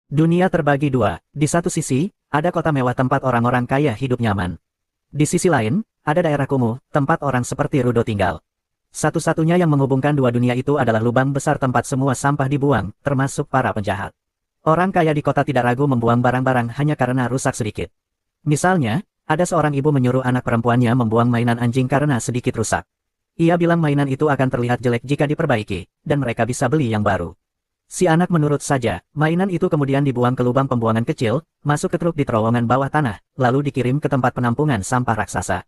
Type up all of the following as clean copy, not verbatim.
Dunia terbagi dua. Di satu sisi, ada kota mewah tempat orang-orang kaya hidup nyaman. Di sisi lain, ada daerah kumuh, tempat orang seperti Rudo tinggal. Satu-satunya yang menghubungkan dua dunia itu adalah lubang besar tempat semua sampah dibuang, termasuk para penjahat. Orang kaya di kota tidak ragu membuang barang-barang hanya karena rusak sedikit. Misalnya, ada seorang ibu menyuruh anak perempuannya membuang mainan anjing karena sedikit rusak. Ia bilang mainan itu akan terlihat jelek jika diperbaiki, dan mereka bisa beli yang baru. Si anak menurut saja, mainan itu kemudian dibuang ke lubang pembuangan kecil, masuk ke truk di terowongan bawah tanah, lalu dikirim ke tempat penampungan sampah raksasa.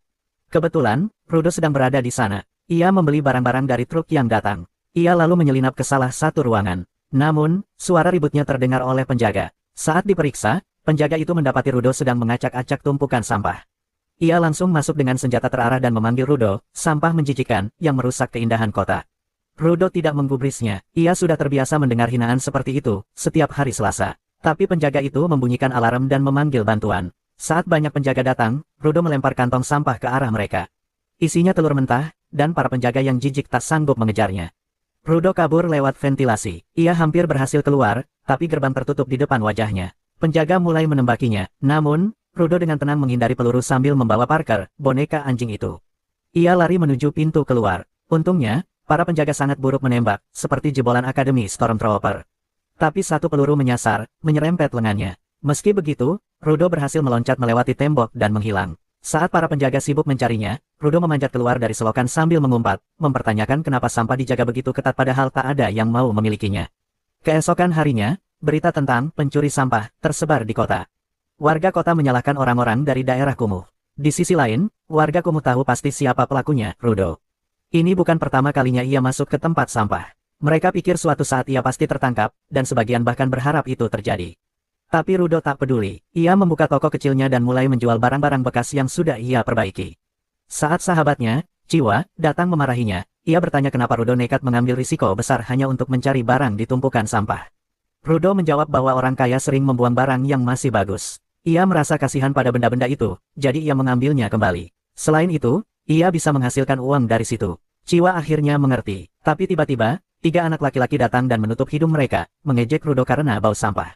Kebetulan, Rudo sedang berada di sana. Ia membeli barang-barang dari truk yang datang. Ia lalu menyelinap ke salah satu ruangan. Namun, suara ributnya terdengar oleh penjaga. Saat diperiksa, penjaga itu mendapati Rudo sedang mengacak-acak tumpukan sampah. Ia langsung masuk dengan senjata terarah dan memanggil Rudo, sampah menjijikan, yang merusak keindahan kota. Rudo tidak menggubrisnya, ia sudah terbiasa mendengar hinaan seperti itu, setiap hari Selasa. Tapi penjaga itu membunyikan alarm dan memanggil bantuan. Saat banyak penjaga datang, Rudo melempar kantong sampah ke arah mereka. Isinya telur mentah, dan para penjaga yang jijik tak sanggup mengejarnya. Rudo kabur lewat ventilasi. Ia hampir berhasil keluar, tapi gerbang tertutup di depan wajahnya. Penjaga mulai menembakinya, namun, Rudo dengan tenang menghindari peluru sambil membawa Parker, boneka anjing itu. Ia lari menuju pintu keluar. Untungnya, para penjaga sangat buruk menembak, seperti jebolan Akademi Stormtrooper. Tapi satu peluru menyasar, menyerempet lengannya. Meski begitu, Rudo berhasil meloncat melewati tembok dan menghilang. Saat para penjaga sibuk mencarinya, Rudo memanjat keluar dari selokan sambil mengumpat, mempertanyakan kenapa sampah dijaga begitu ketat padahal tak ada yang mau memilikinya. Keesokan harinya, berita tentang pencuri sampah tersebar di kota. Warga kota menyalahkan orang-orang dari daerah kumuh. Di sisi lain, warga kumuh tahu pasti siapa pelakunya, Rudo. Ini bukan pertama kalinya ia masuk ke tempat sampah. Mereka pikir suatu saat ia pasti tertangkap, dan sebagian bahkan berharap itu terjadi. Tapi Rudo tak peduli. Ia membuka toko kecilnya dan mulai menjual barang-barang bekas yang sudah ia perbaiki. Saat sahabatnya, Chiwa, datang memarahinya, ia bertanya kenapa Rudo nekat mengambil risiko besar hanya untuk mencari barang di tumpukan sampah. Rudo menjawab bahwa orang kaya sering membuang barang yang masih bagus. Ia merasa kasihan pada benda-benda itu, jadi ia mengambilnya kembali. Selain itu, ia bisa menghasilkan uang dari situ. Chiwa akhirnya mengerti. Tapi tiba-tiba, 3 anak laki-laki datang dan menutup hidung mereka, mengejek Rudo karena bau sampah.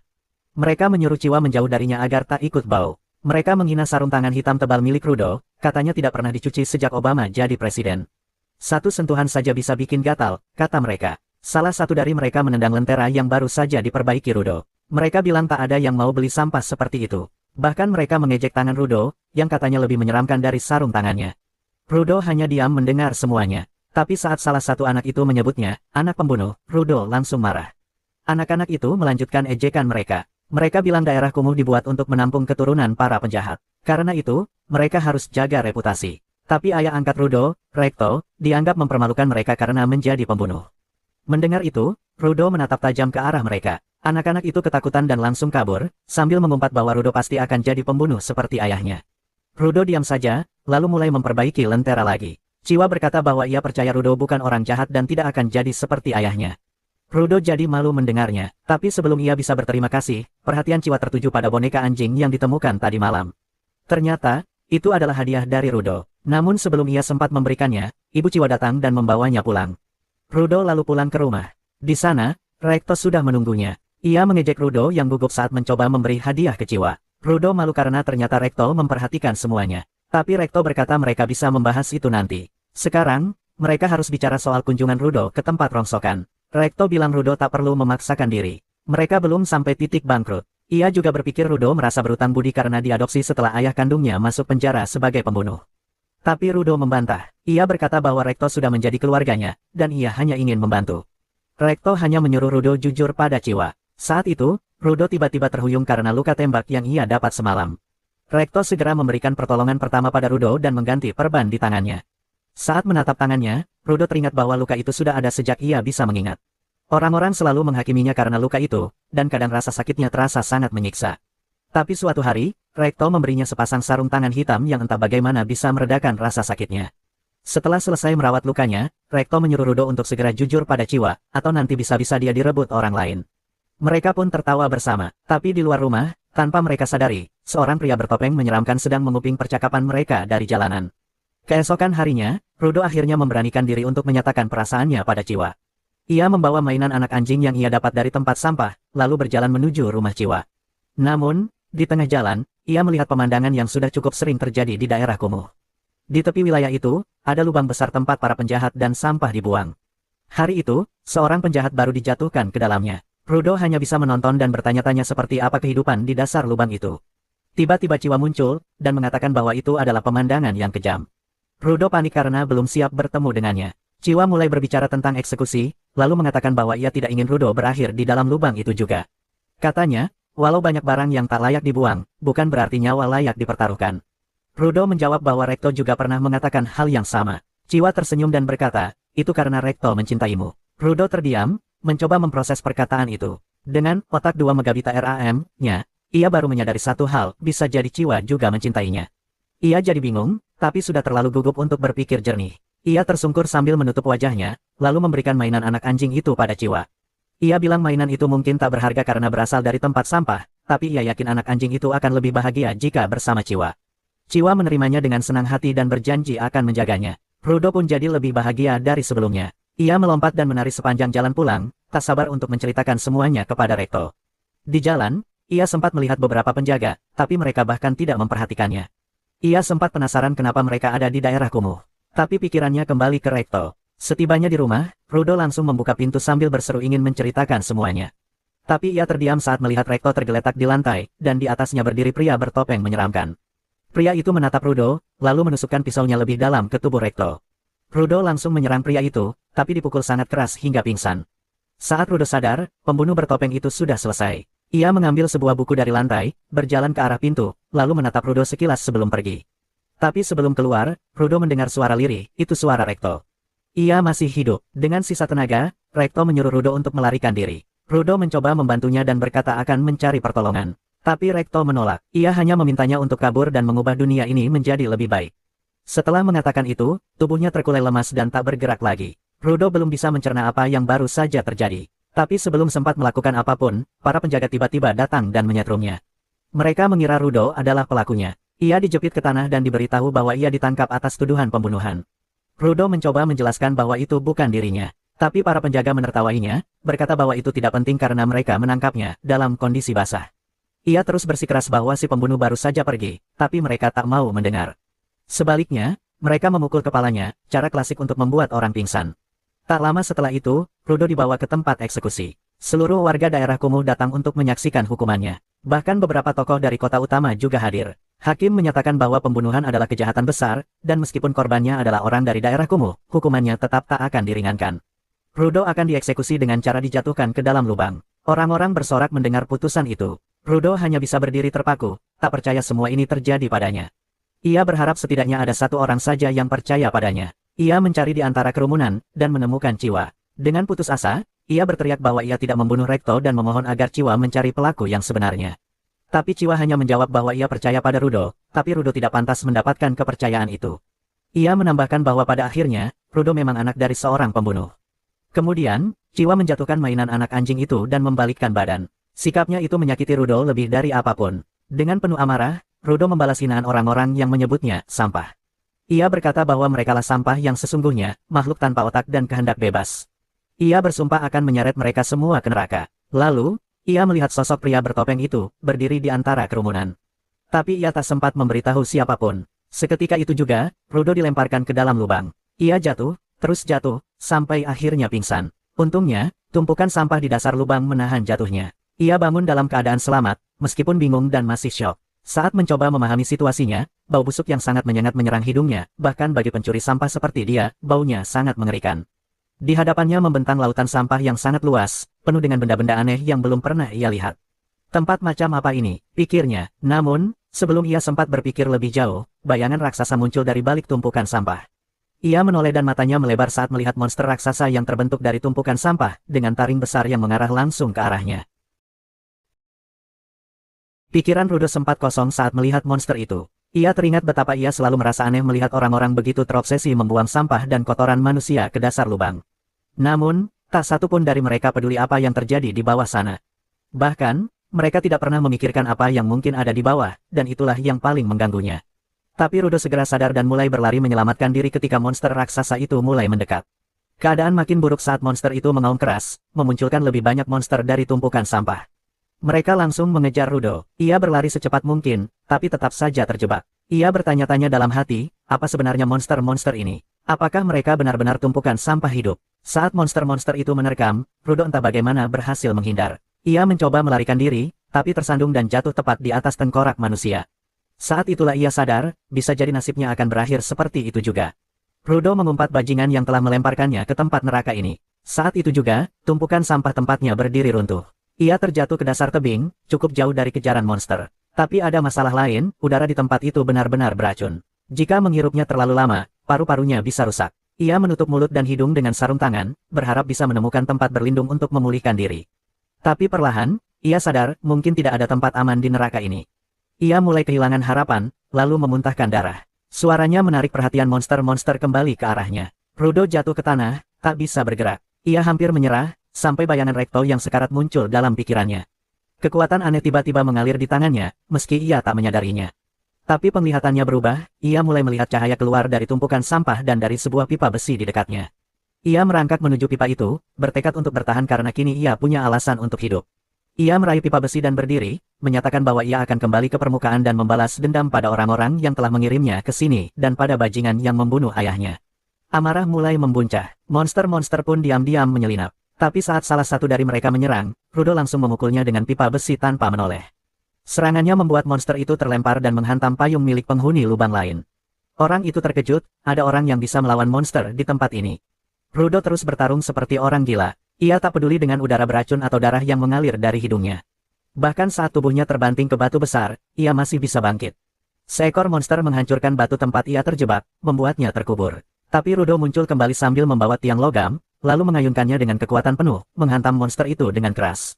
Mereka menyuruh Chiwa menjauh darinya agar tak ikut bau. Mereka menghina sarung tangan hitam tebal milik Rudo, katanya tidak pernah dicuci sejak Obama jadi presiden. Satu sentuhan saja bisa bikin gatal, kata mereka. Salah satu dari mereka menendang lentera yang baru saja diperbaiki Rudo. Mereka bilang tak ada yang mau beli sampah seperti itu. Bahkan mereka mengejek tangan Rudo, yang katanya lebih menyeramkan dari sarung tangannya. Rudo hanya diam mendengar semuanya. Tapi saat salah satu anak itu menyebutnya, anak pembunuh, Rudo langsung marah. Anak-anak itu melanjutkan ejekan mereka. Mereka bilang daerah kumuh dibuat untuk menampung keturunan para penjahat. Karena itu, mereka harus jaga reputasi. Tapi ayah angkat Rudo, Recto, dianggap mempermalukan mereka karena menjadi pembunuh. Mendengar itu, Rudo menatap tajam ke arah mereka. Anak-anak itu ketakutan dan langsung kabur, sambil mengumpat bahwa Rudo pasti akan jadi pembunuh seperti ayahnya. Rudo diam saja, lalu mulai memperbaiki lentera lagi. Chiwa berkata bahwa ia percaya Rudo bukan orang jahat dan tidak akan jadi seperti ayahnya. Rudo jadi malu mendengarnya, tapi sebelum ia bisa berterima kasih, perhatian Chiwa tertuju pada boneka anjing yang ditemukan tadi malam. Ternyata, itu adalah hadiah dari Rudo. Namun sebelum ia sempat memberikannya, ibu Chiwa datang dan membawanya pulang. Rudo lalu pulang ke rumah. Di sana, Recto sudah menunggunya. Ia mengejek Rudo yang gugup saat mencoba memberi hadiah ke Chiwa. Rudo malu karena ternyata Recto memperhatikan semuanya. Tapi Recto berkata mereka bisa membahas itu nanti. Sekarang, mereka harus bicara soal kunjungan Rudo ke tempat rongsokan. Recto bilang Rudo tak perlu memaksakan diri. Mereka belum sampai titik bangkrut. Ia juga berpikir Rudo merasa berutang budi karena diadopsi setelah ayah kandungnya masuk penjara sebagai pembunuh. Tapi Rudo membantah. Ia berkata bahwa Recto sudah menjadi keluarganya, dan ia hanya ingin membantu. Recto hanya menyuruh Rudo jujur pada Chiwa. Saat itu, Rudo tiba-tiba terhuyung karena luka tembak yang ia dapat semalam. Recto segera memberikan pertolongan pertama pada Rudo dan mengganti perban di tangannya. Saat menatap tangannya, Rudo teringat bahwa luka itu sudah ada sejak ia bisa mengingat. Orang-orang selalu menghakiminya karena luka itu, dan kadang rasa sakitnya terasa sangat menyiksa. Tapi suatu hari, Recto memberinya sepasang sarung tangan hitam yang entah bagaimana bisa meredakan rasa sakitnya. Setelah selesai merawat lukanya, Recto menyuruh Rudo untuk segera jujur pada Chiwa, atau nanti bisa-bisa dia direbut orang lain. Mereka pun tertawa bersama, tapi di luar rumah, tanpa mereka sadari, seorang pria bertopeng menyeramkan sedang menguping percakapan mereka dari jalanan. Keesokan harinya, Rudo akhirnya memberanikan diri untuk menyatakan perasaannya pada Chiwa. Ia membawa mainan anak anjing yang ia dapat dari tempat sampah, lalu berjalan menuju rumah Ciwa. Namun, di tengah jalan, ia melihat pemandangan yang sudah cukup sering terjadi di daerah kumuh. Di tepi wilayah itu, ada lubang besar tempat para penjahat dan sampah dibuang. Hari itu, seorang penjahat baru dijatuhkan ke dalamnya. Rudo hanya bisa menonton dan bertanya-tanya seperti apa kehidupan di dasar lubang itu. Tiba-tiba Ciwa muncul, dan mengatakan bahwa itu adalah pemandangan yang kejam. Rudo panik karena belum siap bertemu dengannya. Ciwa mulai berbicara tentang eksekusi, lalu mengatakan bahwa ia tidak ingin Rudo berakhir di dalam lubang itu juga. Katanya, walau banyak barang yang tak layak dibuang, bukan berarti nyawa layak dipertaruhkan. Rudo menjawab bahwa Rekto juga pernah mengatakan hal yang sama. Ciwa tersenyum dan berkata, itu karena Rekto mencintaimu. Rudo terdiam, mencoba memproses perkataan itu. Dengan otak 2 megabit RAM-nya, ia baru menyadari satu hal, bisa jadi Ciwa juga mencintainya. Ia jadi bingung, tapi sudah terlalu gugup untuk berpikir jernih. Ia tersungkur sambil menutup wajahnya, lalu memberikan mainan anak anjing itu pada Ciwa. Ia bilang mainan itu mungkin tak berharga karena berasal dari tempat sampah, tapi ia yakin anak anjing itu akan lebih bahagia jika bersama Ciwa. Ciwa menerimanya dengan senang hati dan berjanji akan menjaganya. Rudo pun jadi lebih bahagia dari sebelumnya. Ia melompat dan menari sepanjang jalan pulang, tak sabar untuk menceritakan semuanya kepada Rekto. Di jalan, ia sempat melihat beberapa penjaga, tapi mereka bahkan tidak memperhatikannya. Ia sempat penasaran kenapa mereka ada di daerah kumuh. Tapi pikirannya kembali ke Rekto. Setibanya di rumah, Rudo langsung membuka pintu sambil berseru ingin menceritakan semuanya. Tapi ia terdiam saat melihat Rekto tergeletak di lantai, dan di atasnya berdiri pria bertopeng menyeramkan. Pria itu menatap Rudo, lalu menusukkan pisaunya lebih dalam ke tubuh Rekto. Rudo langsung menyerang pria itu, tapi dipukul sangat keras hingga pingsan. Saat Rudo sadar, pembunuh bertopeng itu sudah selesai. Ia mengambil sebuah buku dari lantai, berjalan ke arah pintu, lalu menatap Rudo sekilas sebelum pergi. Tapi sebelum keluar, Rudo mendengar suara lirih, itu suara Rekto. Ia masih hidup. Dengan sisa tenaga, Rekto menyuruh Rudo untuk melarikan diri. Rudo mencoba membantunya dan berkata akan mencari pertolongan. Tapi Rekto menolak. Ia hanya memintanya untuk kabur dan mengubah dunia ini menjadi lebih baik. Setelah mengatakan itu, tubuhnya terkulai lemas dan tak bergerak lagi. Rudo belum bisa mencerna apa yang baru saja terjadi. Tapi sebelum sempat melakukan apapun, para penjaga tiba-tiba datang dan menyetrumnya. Mereka mengira Rudo adalah pelakunya. Ia dijepit ke tanah dan diberitahu bahwa ia ditangkap atas tuduhan pembunuhan. Rudo mencoba menjelaskan bahwa itu bukan dirinya. Tapi para penjaga menertawainya, berkata bahwa itu tidak penting karena mereka menangkapnya dalam kondisi basah. Ia terus bersikeras bahwa si pembunuh baru saja pergi, tapi mereka tak mau mendengar. Sebaliknya, mereka memukul kepalanya, cara klasik untuk membuat orang pingsan. Tak lama setelah itu, Rudo dibawa ke tempat eksekusi. Seluruh warga daerah kumuh datang untuk menyaksikan hukumannya. Bahkan beberapa tokoh dari kota utama juga hadir. Hakim menyatakan bahwa pembunuhan adalah kejahatan besar, dan meskipun korbannya adalah orang dari daerah kumuh, hukumannya tetap tak akan diringankan. Rudo akan dieksekusi dengan cara dijatuhkan ke dalam lubang. Orang-orang bersorak mendengar putusan itu. Rudo hanya bisa berdiri terpaku, tak percaya semua ini terjadi padanya. Ia berharap setidaknya ada satu orang saja yang percaya padanya. Ia mencari di antara kerumunan, dan menemukan Ciwa. Dengan putus asa, ia berteriak bahwa ia tidak membunuh Rekto dan memohon agar Ciwa mencari pelaku yang sebenarnya. Tapi Ciwa hanya menjawab bahwa ia percaya pada Rudo, tapi Rudo tidak pantas mendapatkan kepercayaan itu. Ia menambahkan bahwa pada akhirnya, Rudo memang anak dari seorang pembunuh. Kemudian, Ciwa menjatuhkan mainan anak anjing itu dan membalikkan badan. Sikapnya itu menyakiti Rudo lebih dari apapun. Dengan penuh amarah, Rudo membalas hinaan orang-orang yang menyebutnya sampah. Ia berkata bahwa merekalah sampah yang sesungguhnya, makhluk tanpa otak dan kehendak bebas. Ia bersumpah akan menyeret mereka semua ke neraka. Lalu, ia melihat sosok pria bertopeng itu, berdiri di antara kerumunan. Tapi ia tak sempat memberitahu siapapun. Seketika itu juga, Rudo dilemparkan ke dalam lubang. Ia jatuh, terus jatuh, sampai akhirnya pingsan. Untungnya, tumpukan sampah di dasar lubang menahan jatuhnya. Ia bangun dalam keadaan selamat, meskipun bingung dan masih syok. Saat mencoba memahami situasinya, bau busuk yang sangat menyengat menyerang hidungnya, bahkan bagi pencuri sampah seperti dia, baunya sangat mengerikan. Di hadapannya membentang lautan sampah yang sangat luas, penuh dengan benda-benda aneh yang belum pernah ia lihat. Tempat macam apa ini, pikirnya. Namun, sebelum ia sempat berpikir lebih jauh, bayangan raksasa muncul dari balik tumpukan sampah. Ia menoleh dan matanya melebar saat melihat monster raksasa yang terbentuk dari tumpukan sampah, dengan taring besar yang mengarah langsung ke arahnya. Pikiran Rudo sempat kosong saat melihat monster itu. Ia teringat betapa ia selalu merasa aneh melihat orang-orang begitu terobsesi membuang sampah dan kotoran manusia ke dasar lubang. Namun, tak satu pun dari mereka peduli apa yang terjadi di bawah sana. Bahkan, mereka tidak pernah memikirkan apa yang mungkin ada di bawah, dan itulah yang paling mengganggunya. Tapi Rudo segera sadar dan mulai berlari menyelamatkan diri ketika monster raksasa itu mulai mendekat. Keadaan makin buruk saat monster itu mengaum keras, memunculkan lebih banyak monster dari tumpukan sampah. Mereka langsung mengejar Rudo. Ia berlari secepat mungkin, tapi tetap saja terjebak. Ia bertanya-tanya dalam hati, apa sebenarnya monster-monster ini? Apakah mereka benar-benar tumpukan sampah hidup? Saat monster-monster itu menerkam, Rudo entah bagaimana berhasil menghindar. Ia mencoba melarikan diri, tapi tersandung dan jatuh tepat di atas tengkorak manusia. Saat itulah ia sadar, bisa jadi nasibnya akan berakhir seperti itu juga. Rudo mengumpat bajingan yang telah melemparkannya ke tempat neraka ini. Saat itu juga, tumpukan sampah tempatnya berdiri runtuh. Ia terjatuh ke dasar tebing, cukup jauh dari kejaran monster. Tapi ada masalah lain, udara di tempat itu benar-benar beracun. Jika menghirupnya terlalu lama, paru-parunya bisa rusak. Ia menutup mulut dan hidung dengan sarung tangan, berharap bisa menemukan tempat berlindung untuk memulihkan diri. Tapi perlahan, ia sadar mungkin tidak ada tempat aman di neraka ini. Ia mulai kehilangan harapan, lalu memuntahkan darah. Suaranya menarik perhatian monster-monster kembali ke arahnya. Rudo jatuh ke tanah, tak bisa bergerak. Ia hampir menyerah, sampai bayangan Rekto yang sekarat muncul dalam pikirannya. Kekuatan aneh tiba-tiba mengalir di tangannya, meski ia tak menyadarinya. Tapi penglihatannya berubah, ia mulai melihat cahaya keluar dari tumpukan sampah dan dari sebuah pipa besi di dekatnya. Ia merangkak menuju pipa itu, bertekad untuk bertahan karena kini ia punya alasan untuk hidup. Ia meraih pipa besi dan berdiri, menyatakan bahwa ia akan kembali ke permukaan dan membalas dendam pada orang-orang yang telah mengirimnya ke sini dan pada bajingan yang membunuh ayahnya. Amarah mulai membuncah, monster-monster pun diam-diam menyelinap. Tapi saat salah satu dari mereka menyerang, Rudo langsung memukulnya dengan pipa besi tanpa menoleh. Serangannya membuat monster itu terlempar dan menghantam payung milik penghuni lubang lain. Orang itu terkejut, ada orang yang bisa melawan monster di tempat ini. Rudo terus bertarung seperti orang gila. Ia tak peduli dengan udara beracun atau darah yang mengalir dari hidungnya. Bahkan saat tubuhnya terbanting ke batu besar, ia masih bisa bangkit. Seekor monster menghancurkan batu tempat ia terjebak, membuatnya terkubur. Tapi Rudo muncul kembali sambil membawa tiang logam, lalu mengayunkannya dengan kekuatan penuh, menghantam monster itu dengan keras.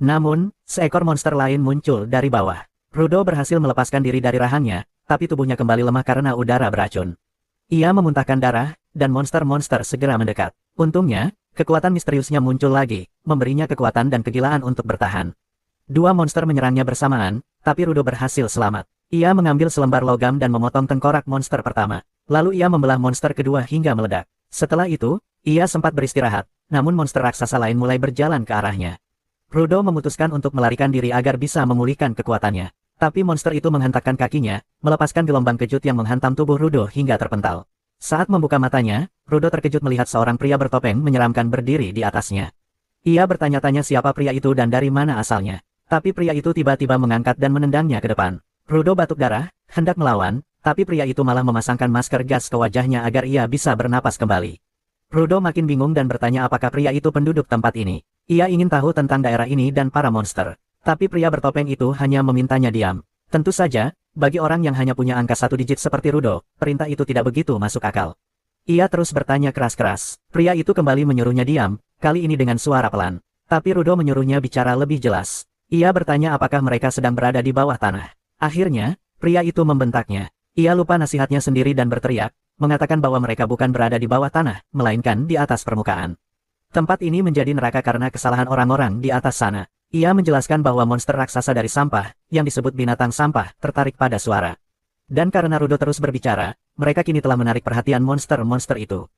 Namun, seekor monster lain muncul dari bawah. Rudo berhasil melepaskan diri dari rahangnya, tapi tubuhnya kembali lemah karena udara beracun. Ia memuntahkan darah, dan monster-monster segera mendekat. Untungnya, kekuatan misteriusnya muncul lagi, memberinya kekuatan dan kegilaan untuk bertahan. Dua monster menyerangnya bersamaan, tapi Rudo berhasil selamat. Ia mengambil selembar logam dan memotong tengkorak monster pertama. Lalu ia membelah monster kedua hingga meledak. Setelah itu, ia sempat beristirahat, namun monster raksasa lain mulai berjalan ke arahnya. Rudo memutuskan untuk melarikan diri agar bisa memulihkan kekuatannya. Tapi monster itu menghentakkan kakinya, melepaskan gelombang kejut yang menghantam tubuh Rudo hingga terpental. Saat membuka matanya, Rudo terkejut melihat seorang pria bertopeng menyeramkan berdiri di atasnya. Ia bertanya-tanya siapa pria itu dan dari mana asalnya. Tapi pria itu tiba-tiba mengangkat dan menendangnya ke depan. Rudo batuk darah, hendak melawan, tapi pria itu malah memasangkan masker gas ke wajahnya agar ia bisa bernapas kembali. Rudo makin bingung dan bertanya apakah pria itu penduduk tempat ini. Ia ingin tahu tentang daerah ini dan para monster. Tapi pria bertopeng itu hanya memintanya diam. Tentu saja, bagi orang yang hanya punya angka satu digit seperti Rudo, perintah itu tidak begitu masuk akal. Ia terus bertanya keras-keras. Pria itu kembali menyuruhnya diam, kali ini dengan suara pelan. Tapi Rudo menyuruhnya bicara lebih jelas. Ia bertanya apakah mereka sedang berada di bawah tanah. Akhirnya, pria itu membentaknya. Ia lupa nasihatnya sendiri dan berteriak, mengatakan bahwa mereka bukan berada di bawah tanah, melainkan di atas permukaan. Tempat ini menjadi neraka karena kesalahan orang-orang di atas sana. Ia menjelaskan bahwa monster raksasa dari sampah, yang disebut binatang sampah, tertarik pada suara. Dan karena Rudo terus berbicara, mereka kini telah menarik perhatian monster-monster itu.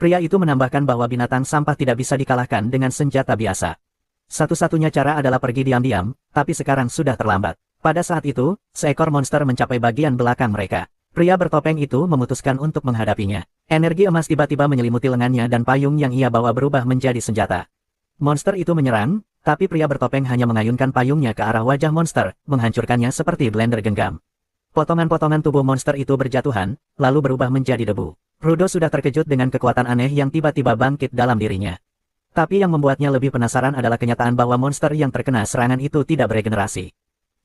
Pria itu menambahkan bahwa binatang sampah tidak bisa dikalahkan dengan senjata biasa. Satu-satunya cara adalah pergi diam-diam, tapi sekarang sudah terlambat. Pada saat itu, seekor monster mencapai bagian belakang mereka. Pria bertopeng itu memutuskan untuk menghadapinya. Energi emas tiba-tiba menyelimuti lengannya dan payung yang ia bawa berubah menjadi senjata. Monster itu menyerang, tapi pria bertopeng hanya mengayunkan payungnya ke arah wajah monster, menghancurkannya seperti blender genggam. Potongan-potongan tubuh monster itu berjatuhan, lalu berubah menjadi debu. Rudo sudah terkejut dengan kekuatan aneh yang tiba-tiba bangkit dalam dirinya. Tapi yang membuatnya lebih penasaran adalah kenyataan bahwa monster yang terkena serangan itu tidak beregenerasi.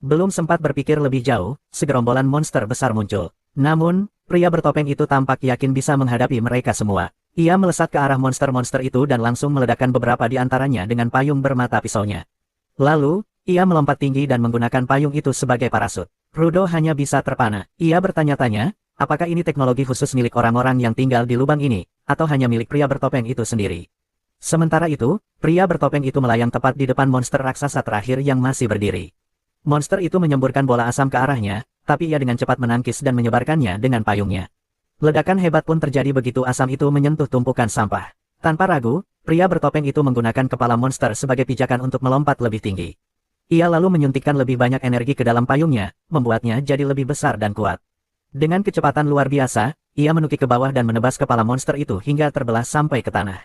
Belum sempat berpikir lebih jauh, segerombolan monster besar muncul. Namun, pria bertopeng itu tampak yakin bisa menghadapi mereka semua. Ia melesat ke arah monster-monster itu dan langsung meledakkan beberapa di antaranya dengan payung bermata pisaunya. Lalu, ia melompat tinggi dan menggunakan payung itu sebagai parasut. Rudo hanya bisa terpana. Ia bertanya-tanya, apakah ini teknologi khusus milik orang-orang yang tinggal di lubang ini, atau hanya milik pria bertopeng itu sendiri. Sementara itu, pria bertopeng itu melayang tepat di depan monster raksasa terakhir yang masih berdiri. Monster itu menyemburkan bola asam ke arahnya, tapi ia dengan cepat menangkis dan menyebarkannya dengan payungnya. Ledakan hebat pun terjadi begitu asam itu menyentuh tumpukan sampah. Tanpa ragu, pria bertopeng itu menggunakan kepala monster sebagai pijakan untuk melompat lebih tinggi. Ia lalu menyuntikkan lebih banyak energi ke dalam payungnya, membuatnya jadi lebih besar dan kuat. Dengan kecepatan luar biasa, ia menukik ke bawah dan menebas kepala monster itu hingga terbelah sampai ke tanah.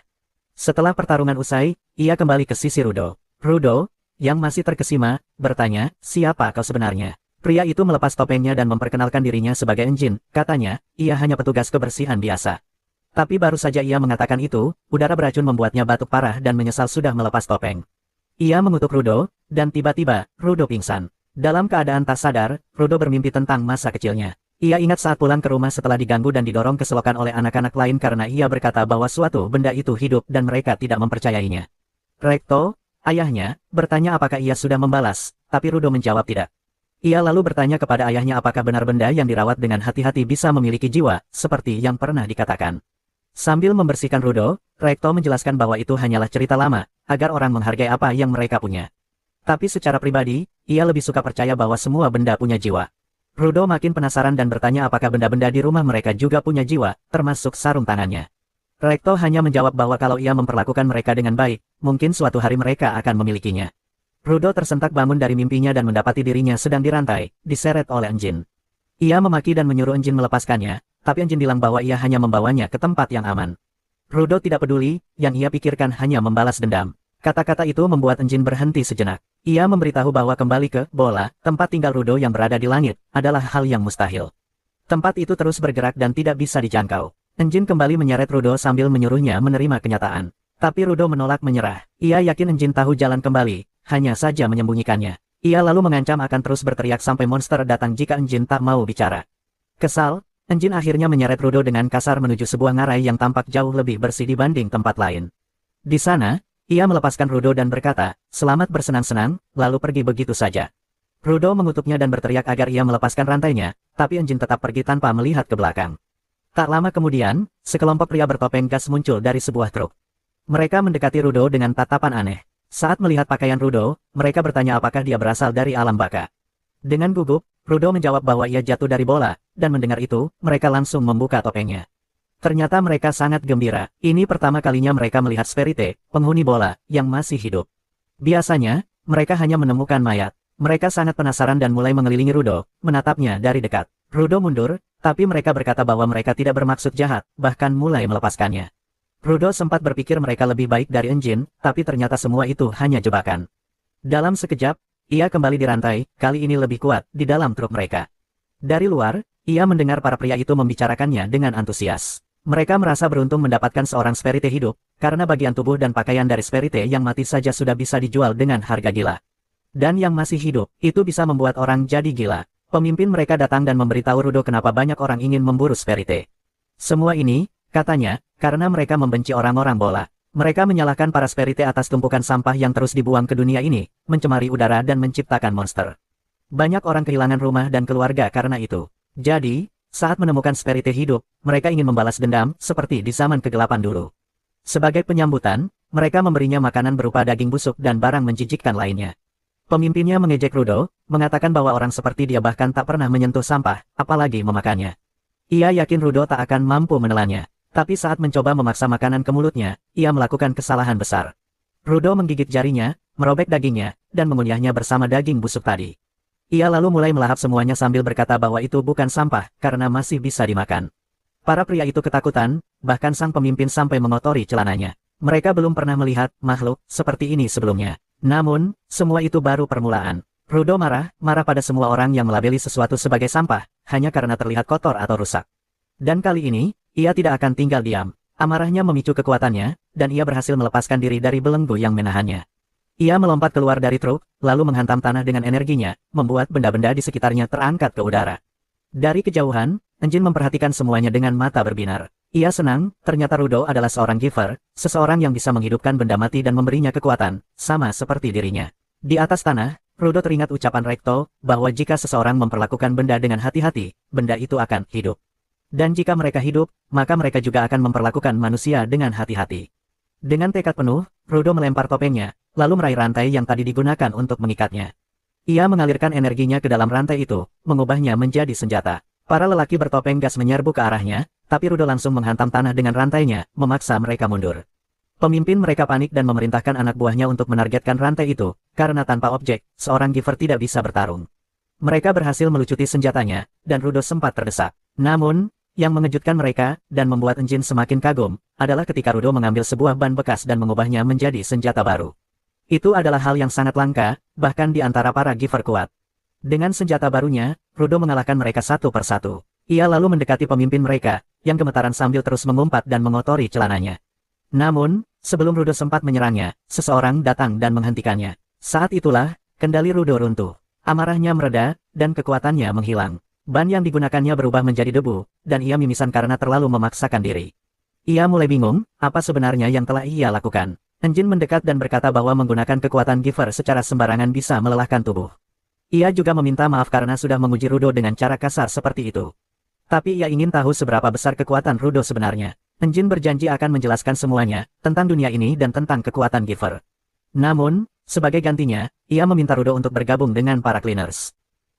Setelah pertarungan usai, ia kembali ke sisi Rudo. Rudo, yang masih terkesima, bertanya, "Siapa kau sebenarnya?" Pria itu melepas topengnya dan memperkenalkan dirinya sebagai Enjin. Katanya, ia hanya petugas kebersihan biasa. Tapi baru saja ia mengatakan itu, udara beracun membuatnya batuk parah dan menyesal sudah melepas topeng. Ia mengutuk Rudo, dan tiba-tiba, Rudo pingsan. Dalam keadaan tak sadar, Rudo bermimpi tentang masa kecilnya. Ia ingat saat pulang ke rumah setelah diganggu dan didorong ke selokan oleh anak-anak lain karena ia berkata bahwa suatu benda itu hidup dan mereka tidak mempercayainya. Recto, ayahnya, bertanya apakah ia sudah membalas, tapi Rudo menjawab tidak. Ia lalu bertanya kepada ayahnya apakah benar benda yang dirawat dengan hati-hati bisa memiliki jiwa, seperti yang pernah dikatakan. Sambil membersihkan Rudo, Recto menjelaskan bahwa itu hanyalah cerita lama, agar orang menghargai apa yang mereka punya. Tapi secara pribadi, ia lebih suka percaya bahwa semua benda punya jiwa. Rudo makin penasaran dan bertanya apakah benda-benda di rumah mereka juga punya jiwa, termasuk sarung tangannya. Recto hanya menjawab bahwa kalau ia memperlakukan mereka dengan baik, mungkin suatu hari mereka akan memilikinya. Rudo tersentak bangun dari mimpinya dan mendapati dirinya sedang dirantai, diseret oleh Enjin. Ia memaki dan menyuruh Enjin melepaskannya, tapi Enjin bilang bahwa ia hanya membawanya ke tempat yang aman. Rudo tidak peduli, yang ia pikirkan hanya membalas dendam. Kata-kata itu membuat Enjin berhenti sejenak. Ia memberitahu bahwa kembali ke bola, tempat tinggal Rudo yang berada di langit, adalah hal yang mustahil. Tempat itu terus bergerak dan tidak bisa dijangkau. Enjin kembali menyeret Rudo sambil menyuruhnya menerima kenyataan. Tapi Rudo menolak menyerah. Ia yakin Enjin tahu jalan kembali, hanya saja menyembunyikannya. Ia lalu mengancam akan terus berteriak sampai monster datang jika Enjin tak mau bicara. Kesal, Enjin akhirnya menyeret Rudo dengan kasar menuju sebuah ngarai yang tampak jauh lebih bersih dibanding tempat lain. Di sana, ia melepaskan Rudo dan berkata, "Selamat bersenang-senang," lalu pergi begitu saja. Rudo mengutuknya dan berteriak agar ia melepaskan rantainya, tapi Enjin tetap pergi tanpa melihat ke belakang. Tak lama kemudian, sekelompok pria bertopeng gas muncul dari sebuah truk. Mereka mendekati Rudo dengan tatapan aneh. Saat melihat pakaian Rudo, mereka bertanya apakah dia berasal dari alam baka. Dengan gugup, Rudo menjawab bahwa ia jatuh dari bola, dan mendengar itu, mereka langsung membuka topengnya. Ternyata mereka sangat gembira. Ini pertama kalinya mereka melihat Sperite, penghuni bola, yang masih hidup. Biasanya, mereka hanya menemukan mayat. Mereka sangat penasaran dan mulai mengelilingi Rudo, menatapnya dari dekat. Rudo mundur, tapi mereka berkata bahwa mereka tidak bermaksud jahat, bahkan mulai melepaskannya. Rudo sempat berpikir mereka lebih baik dari Enjin, tapi ternyata semua itu hanya jebakan. Dalam sekejap, ia kembali dirantai, kali ini lebih kuat, di dalam truk mereka. Dari luar, ia mendengar para pria itu membicarakannya dengan antusias. Mereka merasa beruntung mendapatkan seorang Sperite hidup, karena bagian tubuh dan pakaian dari Sperite yang mati saja sudah bisa dijual dengan harga gila. Dan yang masih hidup, itu bisa membuat orang jadi gila. Pemimpin mereka datang dan memberitahu Rudo kenapa banyak orang ingin memburu Sperite. Semua ini, katanya, karena mereka membenci orang-orang bola. Mereka menyalahkan para Sperite atas tumpukan sampah yang terus dibuang ke dunia ini, mencemari udara dan menciptakan monster. Banyak orang kehilangan rumah dan keluarga karena itu. Jadi, saat menemukan Sperite hidup, mereka ingin membalas dendam, seperti di zaman kegelapan dulu. Sebagai penyambutan, mereka memberinya makanan berupa daging busuk dan barang menjijikkan lainnya. Pemimpinnya mengejek Rudo, mengatakan bahwa orang seperti dia bahkan tak pernah menyentuh sampah, apalagi memakannya. Ia yakin Rudo tak akan mampu menelannya. Tapi saat mencoba memaksa makanan ke mulutnya, ia melakukan kesalahan besar. Rudo menggigit jarinya, merobek dagingnya, dan mengunyahnya bersama daging busuk tadi. Ia lalu mulai melahap semuanya sambil berkata bahwa itu bukan sampah, karena masih bisa dimakan. Para pria itu ketakutan, bahkan sang pemimpin sampai mengotori celananya. Mereka belum pernah melihat makhluk seperti ini sebelumnya. Namun, semua itu baru permulaan. Rudo marah pada semua orang yang melabeli sesuatu sebagai sampah, hanya karena terlihat kotor atau rusak. Dan kali ini, ia tidak akan tinggal diam. Amarahnya memicu kekuatannya, dan ia berhasil melepaskan diri dari belenggu yang menahannya. Ia melompat keluar dari truk, lalu menghantam tanah dengan energinya, membuat benda-benda di sekitarnya terangkat ke udara. Dari kejauhan, Enjin memperhatikan semuanya dengan mata berbinar. Ia senang, ternyata Rudo adalah seorang giver, seseorang yang bisa menghidupkan benda mati dan memberinya kekuatan, sama seperti dirinya. Di atas tanah, Rudo teringat ucapan Recto, bahwa jika seseorang memperlakukan benda dengan hati-hati, benda itu akan hidup. Dan jika mereka hidup, maka mereka juga akan memperlakukan manusia dengan hati-hati. Dengan tekad penuh, Rudo melempar topengnya, lalu meraih rantai yang tadi digunakan untuk mengikatnya. Ia mengalirkan energinya ke dalam rantai itu, mengubahnya menjadi senjata. Para lelaki bertopeng gas menyerbu ke arahnya, tapi Rudo langsung menghantam tanah dengan rantainya, memaksa mereka mundur. Pemimpin mereka panik dan memerintahkan anak buahnya untuk menargetkan rantai itu, karena tanpa objek, seorang giver tidak bisa bertarung. Mereka berhasil melucuti senjatanya, dan Rudo sempat terdesak. Namun, yang mengejutkan mereka, dan membuat Enjin semakin kagum, adalah ketika Rudo mengambil sebuah ban bekas dan mengubahnya menjadi senjata baru. Itu adalah hal yang sangat langka, bahkan di antara para giver kuat. Dengan senjata barunya, Rudo mengalahkan mereka satu persatu. Ia lalu mendekati pemimpin mereka, yang gemetaran sambil terus mengumpat dan mengotori celananya. Namun, sebelum Rudo sempat menyerangnya, seseorang datang dan menghentikannya. Saat itulah, kendali Rudo runtuh. Amarahnya mereda, dan kekuatannya menghilang. Ban yang digunakannya berubah menjadi debu, dan ia mimisan karena terlalu memaksakan diri. Ia mulai bingung, apa sebenarnya yang telah ia lakukan. Enjin mendekat dan berkata bahwa menggunakan kekuatan giver secara sembarangan bisa melelahkan tubuh. Ia juga meminta maaf karena sudah menguji Rudo dengan cara kasar seperti itu. Tapi ia ingin tahu seberapa besar kekuatan Rudo sebenarnya. Enjin berjanji akan menjelaskan semuanya, tentang dunia ini dan tentang kekuatan giver. Namun, sebagai gantinya, ia meminta Rudo untuk bergabung dengan para cleaners.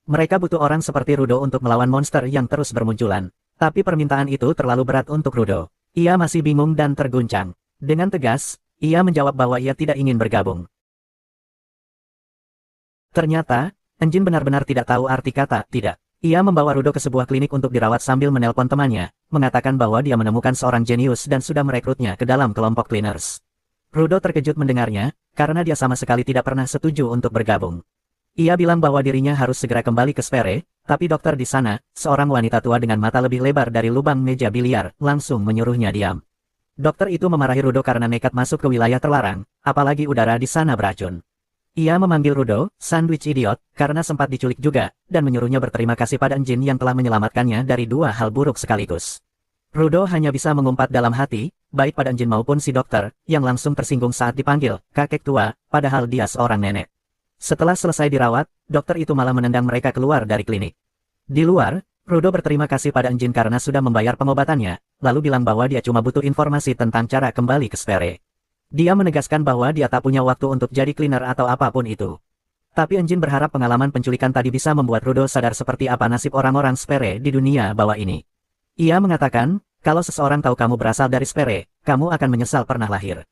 Mereka butuh orang seperti Rudo untuk melawan monster yang terus bermunculan. Tapi permintaan itu terlalu berat untuk Rudo. Ia masih bingung dan terguncang. Dengan tegas, ia menjawab bahwa ia tidak ingin bergabung. Ternyata, Enjin benar-benar tidak tahu arti kata tidak. Ia membawa Rudo ke sebuah klinik untuk dirawat sambil menelpon temannya, mengatakan bahwa dia menemukan seorang jenius dan sudah merekrutnya ke dalam kelompok cleaners. Rudo terkejut mendengarnya, karena dia sama sekali tidak pernah setuju untuk bergabung. Ia bilang bahwa dirinya harus segera kembali ke Sfere, tapi dokter di sana, seorang wanita tua dengan mata lebih lebar dari lubang meja biliar, langsung menyuruhnya diam. Dokter itu memarahi Rudo karena nekat masuk ke wilayah terlarang, apalagi udara di sana beracun. Ia memanggil Rudo, sandwich idiot, karena sempat diculik juga, dan menyuruhnya berterima kasih pada Enjin yang telah menyelamatkannya dari dua hal buruk sekaligus. Rudo hanya bisa mengumpat dalam hati, baik pada Enjin maupun si dokter, yang langsung tersinggung saat dipanggil, kakek tua, padahal dia seorang nenek. Setelah selesai dirawat, dokter itu malah menendang mereka keluar dari klinik. Di luar, Rudo berterima kasih pada Enjin karena sudah membayar pengobatannya, lalu bilang bahwa dia cuma butuh informasi tentang cara kembali ke Sfere. Dia menegaskan bahwa dia tak punya waktu untuk jadi cleaner atau apapun itu. Tapi Enjin berharap pengalaman penculikan tadi bisa membuat Rudo sadar seperti apa nasib orang-orang Sfere di dunia bawah ini. Ia mengatakan, kalau seseorang tahu kamu berasal dari Sfere, kamu akan menyesal pernah lahir.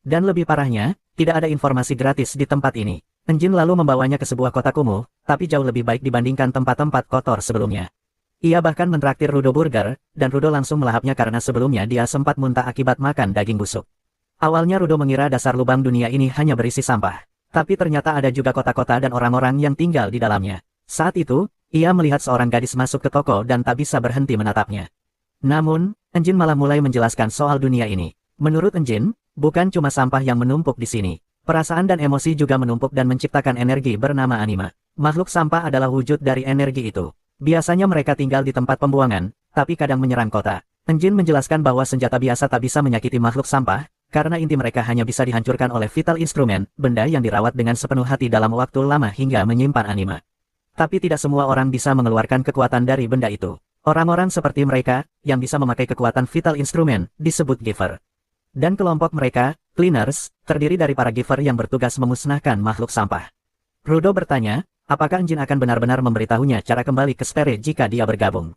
Dan lebih parahnya, tidak ada informasi gratis di tempat ini. Enjin lalu membawanya ke sebuah kota kumuh, tapi jauh lebih baik dibandingkan tempat-tempat kotor sebelumnya. Ia bahkan mentraktir Rudo burger, dan Rudo langsung melahapnya karena sebelumnya dia sempat muntah akibat makan daging busuk. Awalnya Rudo mengira dasar lubang dunia ini hanya berisi sampah. Tapi ternyata ada juga kota-kota dan orang-orang yang tinggal di dalamnya. Saat itu, ia melihat seorang gadis masuk ke toko dan tak bisa berhenti menatapnya. Namun, Enjin malah mulai menjelaskan soal dunia ini. Menurut Enjin, bukan cuma sampah yang menumpuk di sini. Perasaan dan emosi juga menumpuk dan menciptakan energi bernama anima. Makhluk sampah adalah wujud dari energi itu. Biasanya mereka tinggal di tempat pembuangan, tapi kadang menyerang kota. Enjin menjelaskan bahwa senjata biasa tak bisa menyakiti makhluk sampah, karena inti mereka hanya bisa dihancurkan oleh vital instrumen, benda yang dirawat dengan sepenuh hati dalam waktu lama hingga menyimpan anima. Tapi tidak semua orang bisa mengeluarkan kekuatan dari benda itu. Orang-orang seperti mereka, yang bisa memakai kekuatan vital instrumen, disebut giver. Dan kelompok mereka, cleaners, terdiri dari para giver yang bertugas memusnahkan makhluk sampah. Rudo bertanya, apakah Enjin akan benar-benar memberitahunya cara kembali ke Sfere jika dia bergabung.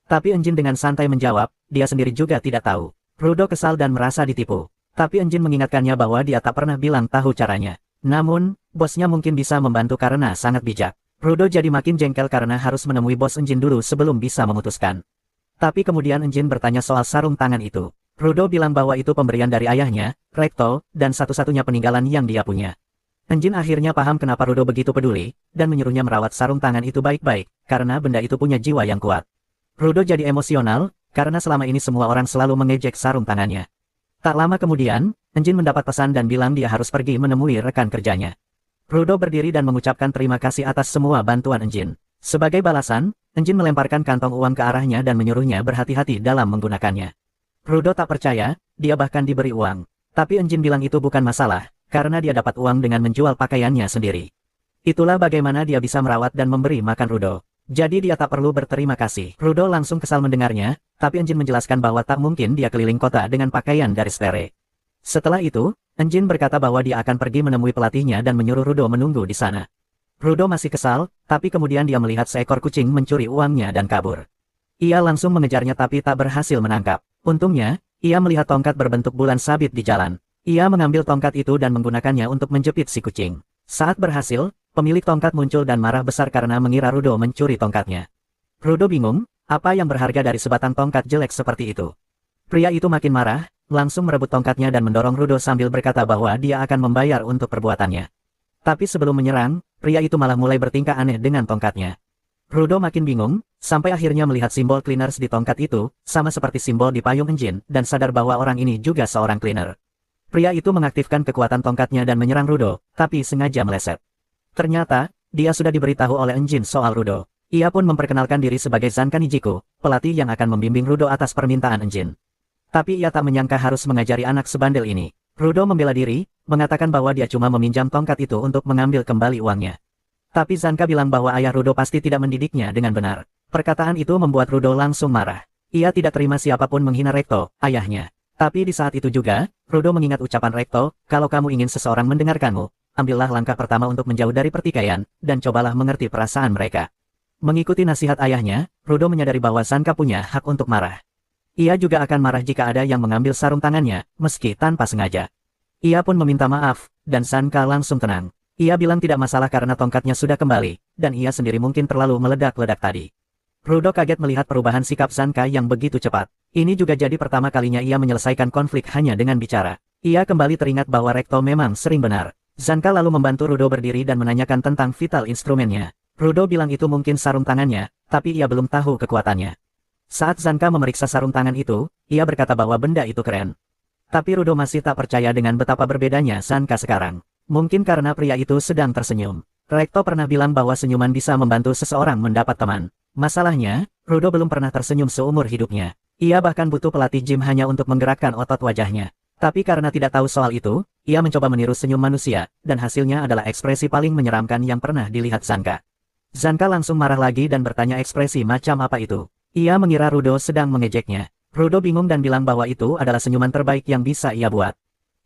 Tapi Enjin dengan santai menjawab, dia sendiri juga tidak tahu. Rudo kesal dan merasa ditipu. Tapi Enjin mengingatkannya bahwa dia tak pernah bilang tahu caranya. Namun, bosnya mungkin bisa membantu karena sangat bijak. Rudo jadi makin jengkel karena harus menemui bos Enjin dulu sebelum bisa memutuskan. Tapi kemudian Enjin bertanya soal sarung tangan itu. Rudo bilang bahwa itu pemberian dari ayahnya, Rekto, dan satu-satunya peninggalan yang dia punya. Enjin akhirnya paham kenapa Rudo begitu peduli, dan menyuruhnya merawat sarung tangan itu baik-baik, karena benda itu punya jiwa yang kuat. Rudo jadi emosional, karena selama ini semua orang selalu mengejek sarung tangannya. Tak lama kemudian, Enjin mendapat pesan dan bilang dia harus pergi menemui rekan kerjanya. Rudo berdiri dan mengucapkan terima kasih atas semua bantuan Enjin. Sebagai balasan, Enjin melemparkan kantong uang ke arahnya dan menyuruhnya berhati-hati dalam menggunakannya. Rudo tak percaya, dia bahkan diberi uang. Tapi Enjin bilang itu bukan masalah, karena dia dapat uang dengan menjual pakaiannya sendiri. Itulah bagaimana dia bisa merawat dan memberi makan Rudo. Jadi dia tak perlu berterima kasih. Rudo langsung kesal mendengarnya, tapi Enjin menjelaskan bahwa tak mungkin dia keliling kota dengan pakaian dari Sfere. Setelah itu, Enjin berkata bahwa dia akan pergi menemui pelatihnya dan menyuruh Rudo menunggu di sana. Rudo masih kesal, tapi kemudian dia melihat seekor kucing mencuri uangnya dan kabur. Ia langsung mengejarnya tapi tak berhasil menangkap. Untungnya, ia melihat tongkat berbentuk bulan sabit di jalan. Ia mengambil tongkat itu dan menggunakannya untuk menjepit si kucing. Saat berhasil, pemilik tongkat muncul dan marah besar karena mengira Rudo mencuri tongkatnya. Rudo bingung, apa yang berharga dari sebatang tongkat jelek seperti itu. Pria itu makin marah, langsung merebut tongkatnya dan mendorong Rudo sambil berkata bahwa dia akan membayar untuk perbuatannya. Tapi sebelum menyerang, pria itu malah mulai bertingkah aneh dengan tongkatnya. Rudo makin bingung, sampai akhirnya melihat simbol cleaners di tongkat itu, sama seperti simbol di payung Enjin, dan sadar bahwa orang ini juga seorang cleaner. Pria itu mengaktifkan kekuatan tongkatnya dan menyerang Rudo, tapi sengaja meleset. Ternyata, dia sudah diberitahu oleh Enjin soal Rudo. Ia pun memperkenalkan diri sebagai Zanka Nijiko, pelatih yang akan membimbing Rudo atas permintaan Enjin. Tapi ia tak menyangka harus mengajari anak sebandel ini. Rudo membela diri, mengatakan bahwa dia cuma meminjam tongkat itu untuk mengambil kembali uangnya. Tapi Zanka bilang bahwa ayah Rudo pasti tidak mendidiknya dengan benar. Perkataan itu membuat Rudo langsung marah. Ia tidak terima siapapun menghina Rekto, ayahnya. Tapi di saat itu juga, Rudo mengingat ucapan Rekto, kalau kamu ingin seseorang mendengarkanmu, ambillah langkah pertama untuk menjauh dari pertikaian, dan cobalah mengerti perasaan mereka. Mengikuti nasihat ayahnya, Rudo menyadari bahwa Zanka punya hak untuk marah. Ia juga akan marah jika ada yang mengambil sarung tangannya, meski tanpa sengaja. Ia pun meminta maaf, dan Zanka langsung tenang. Ia bilang tidak masalah karena tongkatnya sudah kembali, dan ia sendiri mungkin terlalu meledak-ledak tadi. Rudo kaget melihat perubahan sikap Zanka yang begitu cepat. Ini juga jadi pertama kalinya ia menyelesaikan konflik hanya dengan bicara. Ia kembali teringat bahwa Rekto memang sering benar. Zanka lalu membantu Rudo berdiri dan menanyakan tentang vital instrumennya. Rudo bilang itu mungkin sarung tangannya, tapi ia belum tahu kekuatannya. Saat Zanka memeriksa sarung tangan itu, ia berkata bahwa benda itu keren. Tapi Rudo masih tak percaya dengan betapa berbedanya Zanka sekarang. Mungkin karena pria itu sedang tersenyum. Rekto pernah bilang bahwa senyuman bisa membantu seseorang mendapat teman. Masalahnya, Rudo belum pernah tersenyum seumur hidupnya. Ia bahkan butuh pelatih gym hanya untuk menggerakkan otot wajahnya. Tapi karena tidak tahu soal itu, ia mencoba meniru senyum manusia, dan hasilnya adalah ekspresi paling menyeramkan yang pernah dilihat Zanka. Zanka langsung marah lagi dan bertanya ekspresi macam apa itu. Ia mengira Rudo sedang mengejeknya. Rudo bingung dan bilang bahwa itu adalah senyuman terbaik yang bisa ia buat.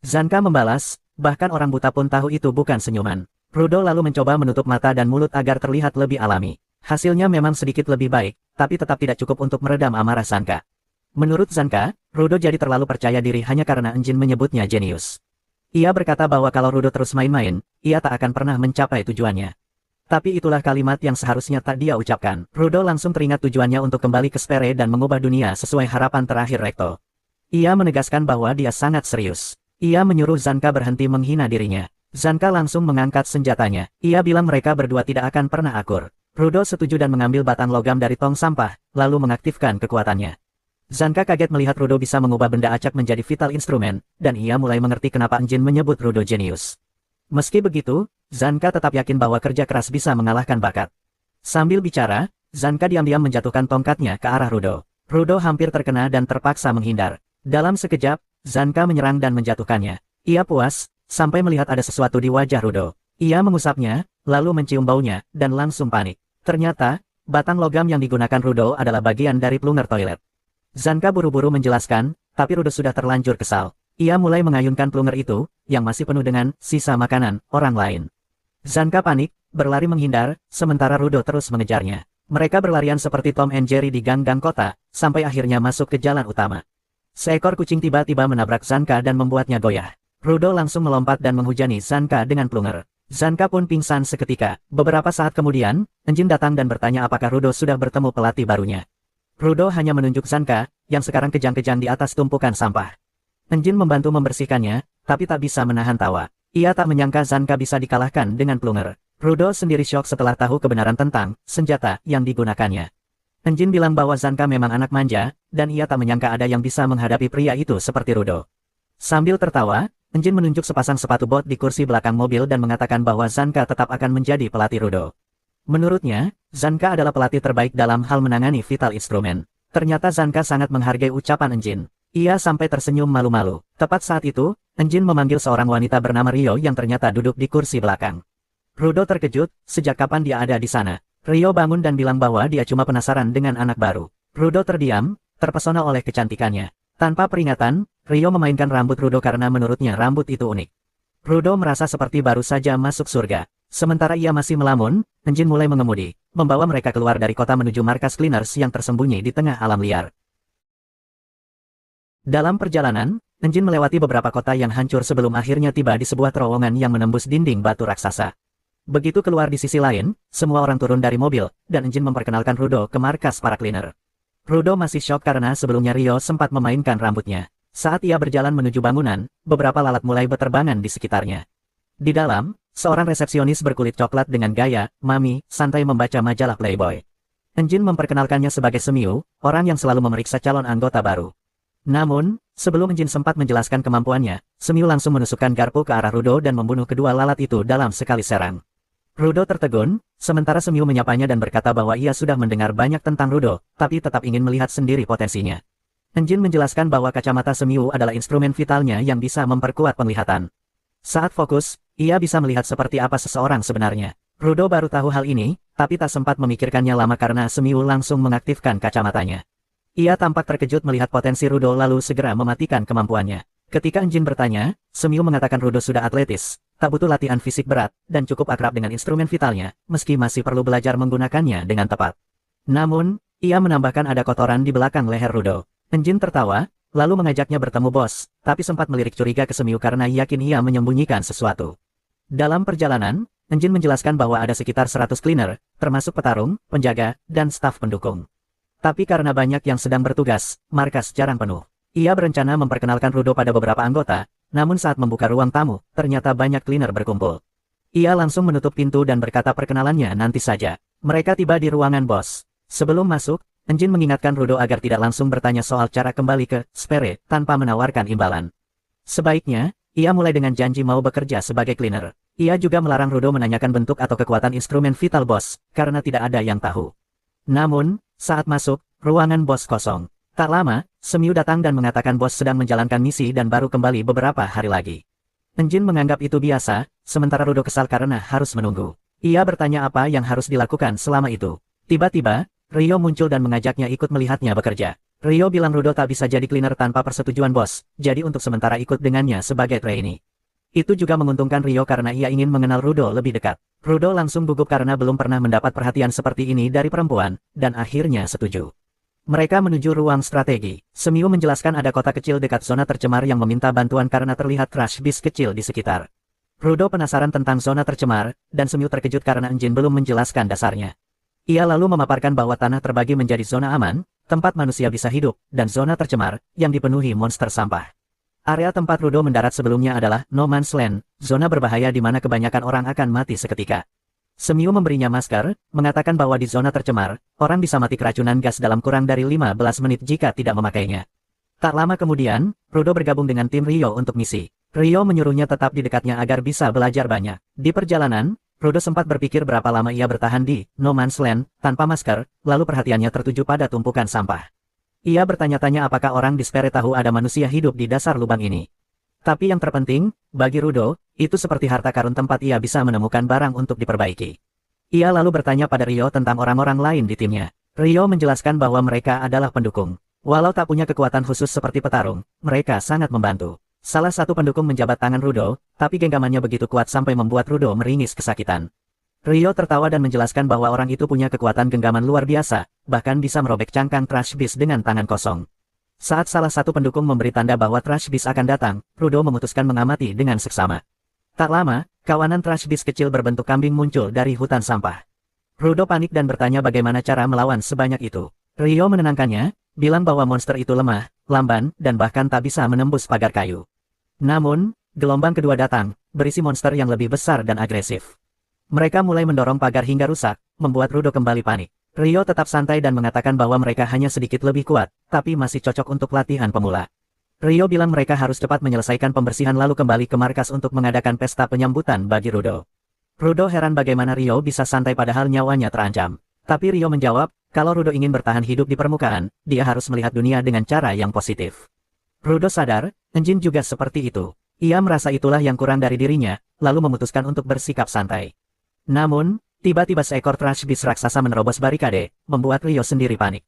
Zanka membalas, bahkan orang buta pun tahu itu bukan senyuman. Rudo lalu mencoba menutup mata dan mulut agar terlihat lebih alami. Hasilnya memang sedikit lebih baik, tapi tetap tidak cukup untuk meredam amarah Zanka. Menurut Zanka, Rudo jadi terlalu percaya diri hanya karena Enjin menyebutnya jenius. Ia berkata bahwa kalau Rudo terus main-main, ia tak akan pernah mencapai tujuannya. Tapi itulah kalimat yang seharusnya tak dia ucapkan. Rudo langsung teringat tujuannya untuk kembali ke Sphere dan mengubah dunia sesuai harapan terakhir Rekto. Ia menegaskan bahwa dia sangat serius. Ia menyuruh Zanka berhenti menghina dirinya. Zanka langsung mengangkat senjatanya. Ia bilang mereka berdua tidak akan pernah akur. Rudo setuju dan mengambil batang logam dari tong sampah, lalu mengaktifkan kekuatannya. Zanka kaget melihat Rudo bisa mengubah benda acak menjadi vital instrumen, dan ia mulai mengerti kenapa Enjin menyebut Rudo jenius. Meski begitu, Zanka tetap yakin bahwa kerja keras bisa mengalahkan bakat. Sambil bicara, Zanka diam-diam menjatuhkan tongkatnya ke arah Rudo. Rudo hampir terkena dan terpaksa menghindar. Dalam sekejap, Zanka menyerang dan menjatuhkannya. Ia puas, sampai melihat ada sesuatu di wajah Rudo. Ia mengusapnya, lalu mencium baunya, dan langsung panik. Ternyata, batang logam yang digunakan Rudo adalah bagian dari plunger toilet. Zanka buru-buru menjelaskan, tapi Rudo sudah terlanjur kesal. Ia mulai mengayunkan plunger itu, yang masih penuh dengan sisa makanan orang lain. Zanka panik, berlari menghindar, sementara Rudo terus mengejarnya. Mereka berlarian seperti Tom and Jerry di gang-gang kota, sampai akhirnya masuk ke jalan utama. Seekor kucing tiba-tiba menabrak Zanka dan membuatnya goyah. Rudo langsung melompat dan menghujani Zanka dengan plunger. Zanka pun pingsan seketika. Beberapa saat kemudian, Enjin datang dan bertanya apakah Rudo sudah bertemu pelatih barunya. Rudo hanya menunjuk Zanka, yang sekarang kejang-kejang di atas tumpukan sampah. Enjin membantu membersihkannya, tapi tak bisa menahan tawa. Ia tak menyangka Zanka bisa dikalahkan dengan plunger. Rudo sendiri syok setelah tahu kebenaran tentang senjata yang digunakannya. Enjin bilang bahwa Zanka memang anak manja, dan ia tak menyangka ada yang bisa menghadapi pria itu seperti Rudo. Sambil tertawa, Enjin menunjuk sepasang sepatu bot di kursi belakang mobil dan mengatakan bahwa Zanka tetap akan menjadi pelatih Rudo. Menurutnya, Zanka adalah pelatih terbaik dalam hal menangani vital instrumen. Ternyata Zanka sangat menghargai ucapan Enjin. Ia sampai tersenyum malu-malu. Tepat saat itu, Enjin memanggil seorang wanita bernama Rio yang ternyata duduk di kursi belakang. Rudo terkejut, sejak kapan dia ada di sana. Rio bangun dan bilang bahwa dia cuma penasaran dengan anak baru. Rudo terdiam, terpesona oleh kecantikannya. Tanpa peringatan, Rio memainkan rambut Rudo karena menurutnya rambut itu unik. Rudo merasa seperti baru saja masuk surga. Sementara ia masih melamun, Enjin mulai mengemudi, membawa mereka keluar dari kota menuju markas Cleaners yang tersembunyi di tengah alam liar. Dalam perjalanan, Enjin melewati beberapa kota yang hancur sebelum akhirnya tiba di sebuah terowongan yang menembus dinding batu raksasa. Begitu keluar di sisi lain, semua orang turun dari mobil, dan Enjin memperkenalkan Rudo ke markas para cleaner. Rudo masih syok karena sebelumnya Rio sempat memainkan rambutnya. Saat ia berjalan menuju bangunan, beberapa lalat mulai berterbangan di sekitarnya. Di dalam, seorang resepsionis berkulit coklat dengan gaya, mami, santai membaca majalah Playboy. Enjin memperkenalkannya sebagai Semiu, orang yang selalu memeriksa calon anggota baru. Namun, sebelum Enjin sempat menjelaskan kemampuannya, Semiu langsung menusukkan garpu ke arah Rudo dan membunuh kedua lalat itu dalam sekali serang. Rudo tertegun, sementara Semiu menyapanya dan berkata bahwa ia sudah mendengar banyak tentang Rudo, tapi tetap ingin melihat sendiri potensinya. Enjin menjelaskan bahwa kacamata Semiu adalah instrumen vitalnya yang bisa memperkuat penglihatan. Saat fokus, ia bisa melihat seperti apa seseorang sebenarnya. Rudo baru tahu hal ini, tapi tak sempat memikirkannya lama karena Semiu langsung mengaktifkan kacamatanya. Ia tampak terkejut melihat potensi Rudo lalu segera mematikan kemampuannya. Ketika Enjin bertanya, Semiu mengatakan Rudo sudah atletis, tak butuh latihan fisik berat, dan cukup akrab dengan instrumen vitalnya, meski masih perlu belajar menggunakannya dengan tepat. Namun, ia menambahkan ada kotoran di belakang leher Rudo. Enjin tertawa, lalu mengajaknya bertemu bos, tapi sempat melirik curiga ke Semiu karena yakin ia menyembunyikan sesuatu. Dalam perjalanan, Enjin menjelaskan bahwa ada sekitar 100 cleaner, termasuk petarung, penjaga, dan staf pendukung. Tapi karena banyak yang sedang bertugas, markas jarang penuh. Ia berencana memperkenalkan Rudo pada beberapa anggota, namun saat membuka ruang tamu, ternyata banyak cleaner berkumpul. Ia langsung menutup pintu dan berkata perkenalannya nanti saja. Mereka tiba di ruangan bos. Sebelum masuk, Enjin mengingatkan Rudo agar tidak langsung bertanya soal cara kembali ke Sphere tanpa menawarkan imbalan. Sebaiknya, ia mulai dengan janji mau bekerja sebagai cleaner. Ia juga melarang Rudo menanyakan bentuk atau kekuatan instrumen vital bos, karena tidak ada yang tahu. Namun, saat masuk, ruangan bos kosong. Tak lama, Semiu datang dan mengatakan bos sedang menjalankan misi dan baru kembali beberapa hari lagi. Enjin menganggap itu biasa, sementara Rudo kesal karena harus menunggu. Ia bertanya apa yang harus dilakukan selama itu. Tiba-tiba, Rio muncul dan mengajaknya ikut melihatnya bekerja. Rio bilang Rudo tak bisa jadi cleaner tanpa persetujuan bos, jadi untuk sementara ikut dengannya sebagai trainee. Itu juga menguntungkan Rio karena ia ingin mengenal Rudo lebih dekat. Rudo langsung gugup karena belum pernah mendapat perhatian seperti ini dari perempuan, dan akhirnya setuju. Mereka menuju ruang strategi. Semiu menjelaskan ada kota kecil dekat zona tercemar yang meminta bantuan karena terlihat crash bis kecil di sekitar. Rudo penasaran tentang zona tercemar, dan Semiu terkejut karena Enjin belum menjelaskan dasarnya. Ia lalu memaparkan bahwa tanah terbagi menjadi zona aman, tempat manusia bisa hidup, dan zona tercemar, yang dipenuhi monster sampah. Area tempat Rudo mendarat sebelumnya adalah No Man's Land, zona berbahaya di mana kebanyakan orang akan mati seketika. Semiu memberinya masker, mengatakan bahwa di zona tercemar, orang bisa mati keracunan gas dalam kurang dari 15 menit jika tidak memakainya. Tak lama kemudian, Rudo bergabung dengan tim Rio untuk misi. Rio menyuruhnya tetap di dekatnya agar bisa belajar banyak. Di perjalanan, Rudo sempat berpikir berapa lama ia bertahan di No Man's Land, tanpa masker, lalu perhatiannya tertuju pada tumpukan sampah. Ia bertanya-tanya apakah orang di Sphere tahu ada manusia hidup di dasar lubang ini. Tapi yang terpenting, bagi Rudo, itu seperti harta karun tempat ia bisa menemukan barang untuk diperbaiki. Ia lalu bertanya pada Rio tentang orang-orang lain di timnya. Rio menjelaskan bahwa mereka adalah pendukung. Walau tak punya kekuatan khusus seperti petarung, mereka sangat membantu. Salah satu pendukung menjabat tangan Rudo, tapi genggamannya begitu kuat sampai membuat Rudo meringis kesakitan. Rio tertawa dan menjelaskan bahwa orang itu punya kekuatan genggaman luar biasa, bahkan bisa merobek cangkang trash beast dengan tangan kosong. Saat salah satu pendukung memberi tanda bahwa trash beast akan datang, Rudo memutuskan mengamati dengan seksama. Tak lama, kawanan trash beast kecil berbentuk kambing muncul dari hutan sampah. Rudo panik dan bertanya bagaimana cara melawan sebanyak itu. Rio menenangkannya, bilang bahwa monster itu lemah, lamban, dan bahkan tak bisa menembus pagar kayu. Namun, gelombang kedua datang, berisi monster yang lebih besar dan agresif. Mereka mulai mendorong pagar hingga rusak, membuat Rudo kembali panik. Rio tetap santai dan mengatakan bahwa mereka hanya sedikit lebih kuat, tapi masih cocok untuk latihan pemula. Rio bilang mereka harus cepat menyelesaikan pembersihan lalu kembali ke markas untuk mengadakan pesta penyambutan bagi Rudo. Rudo heran bagaimana Rio bisa santai padahal nyawanya terancam. Tapi Rio menjawab, kalau Rudo ingin bertahan hidup di permukaan, dia harus melihat dunia dengan cara yang positif. Rudo sadar, Enjin juga seperti itu. Ia merasa itulah yang kurang dari dirinya, lalu memutuskan untuk bersikap santai. Namun, tiba-tiba seekor trash beast raksasa menerobos barikade, membuat Rio sendiri panik.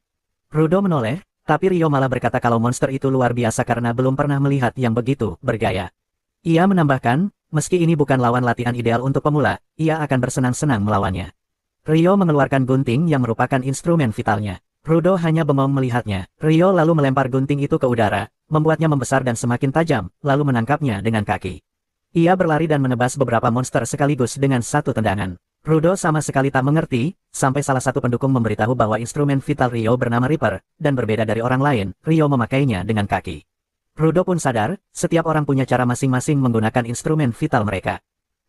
Rudo menoleh, tapi Rio malah berkata kalau monster itu luar biasa karena belum pernah melihat yang begitu bergaya. Ia menambahkan, meski ini bukan lawan latihan ideal untuk pemula, ia akan bersenang-senang melawannya. Rio mengeluarkan gunting yang merupakan instrumen vitalnya. Rudo hanya bengong melihatnya. Rio lalu melempar gunting itu ke udara, membuatnya membesar dan semakin tajam, lalu menangkapnya dengan kaki. Ia berlari dan menebas beberapa monster sekaligus dengan satu tendangan. Rudo sama sekali tak mengerti, sampai salah satu pendukung memberitahu bahwa instrumen vital Rio bernama Reaper, dan berbeda dari orang lain, Rio memakainya dengan kaki. Rudo pun sadar, setiap orang punya cara masing-masing menggunakan instrumen vital mereka.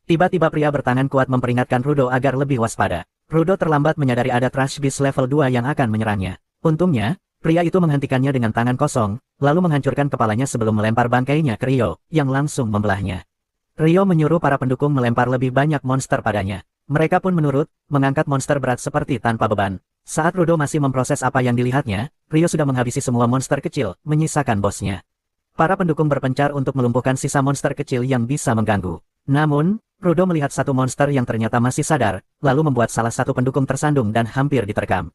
Tiba-tiba pria bertangan kuat memperingatkan Rudo agar lebih waspada. Rudo terlambat menyadari ada Trash Beast level 2 yang akan menyerangnya. Untungnya, pria itu menghentikannya dengan tangan kosong, lalu menghancurkan kepalanya sebelum melempar bangkainya ke Rio, yang langsung membelahnya. Rio menyuruh para pendukung melempar lebih banyak monster padanya. Mereka pun menurut, mengangkat monster berat seperti tanpa beban. Saat Rudo masih memproses apa yang dilihatnya, Rio sudah menghabisi semua monster kecil, menyisakan bosnya. Para pendukung berpencar untuk melumpuhkan sisa monster kecil yang bisa mengganggu. Namun, Rudo melihat satu monster yang ternyata masih sadar, lalu membuat salah satu pendukung tersandung dan hampir diterkam.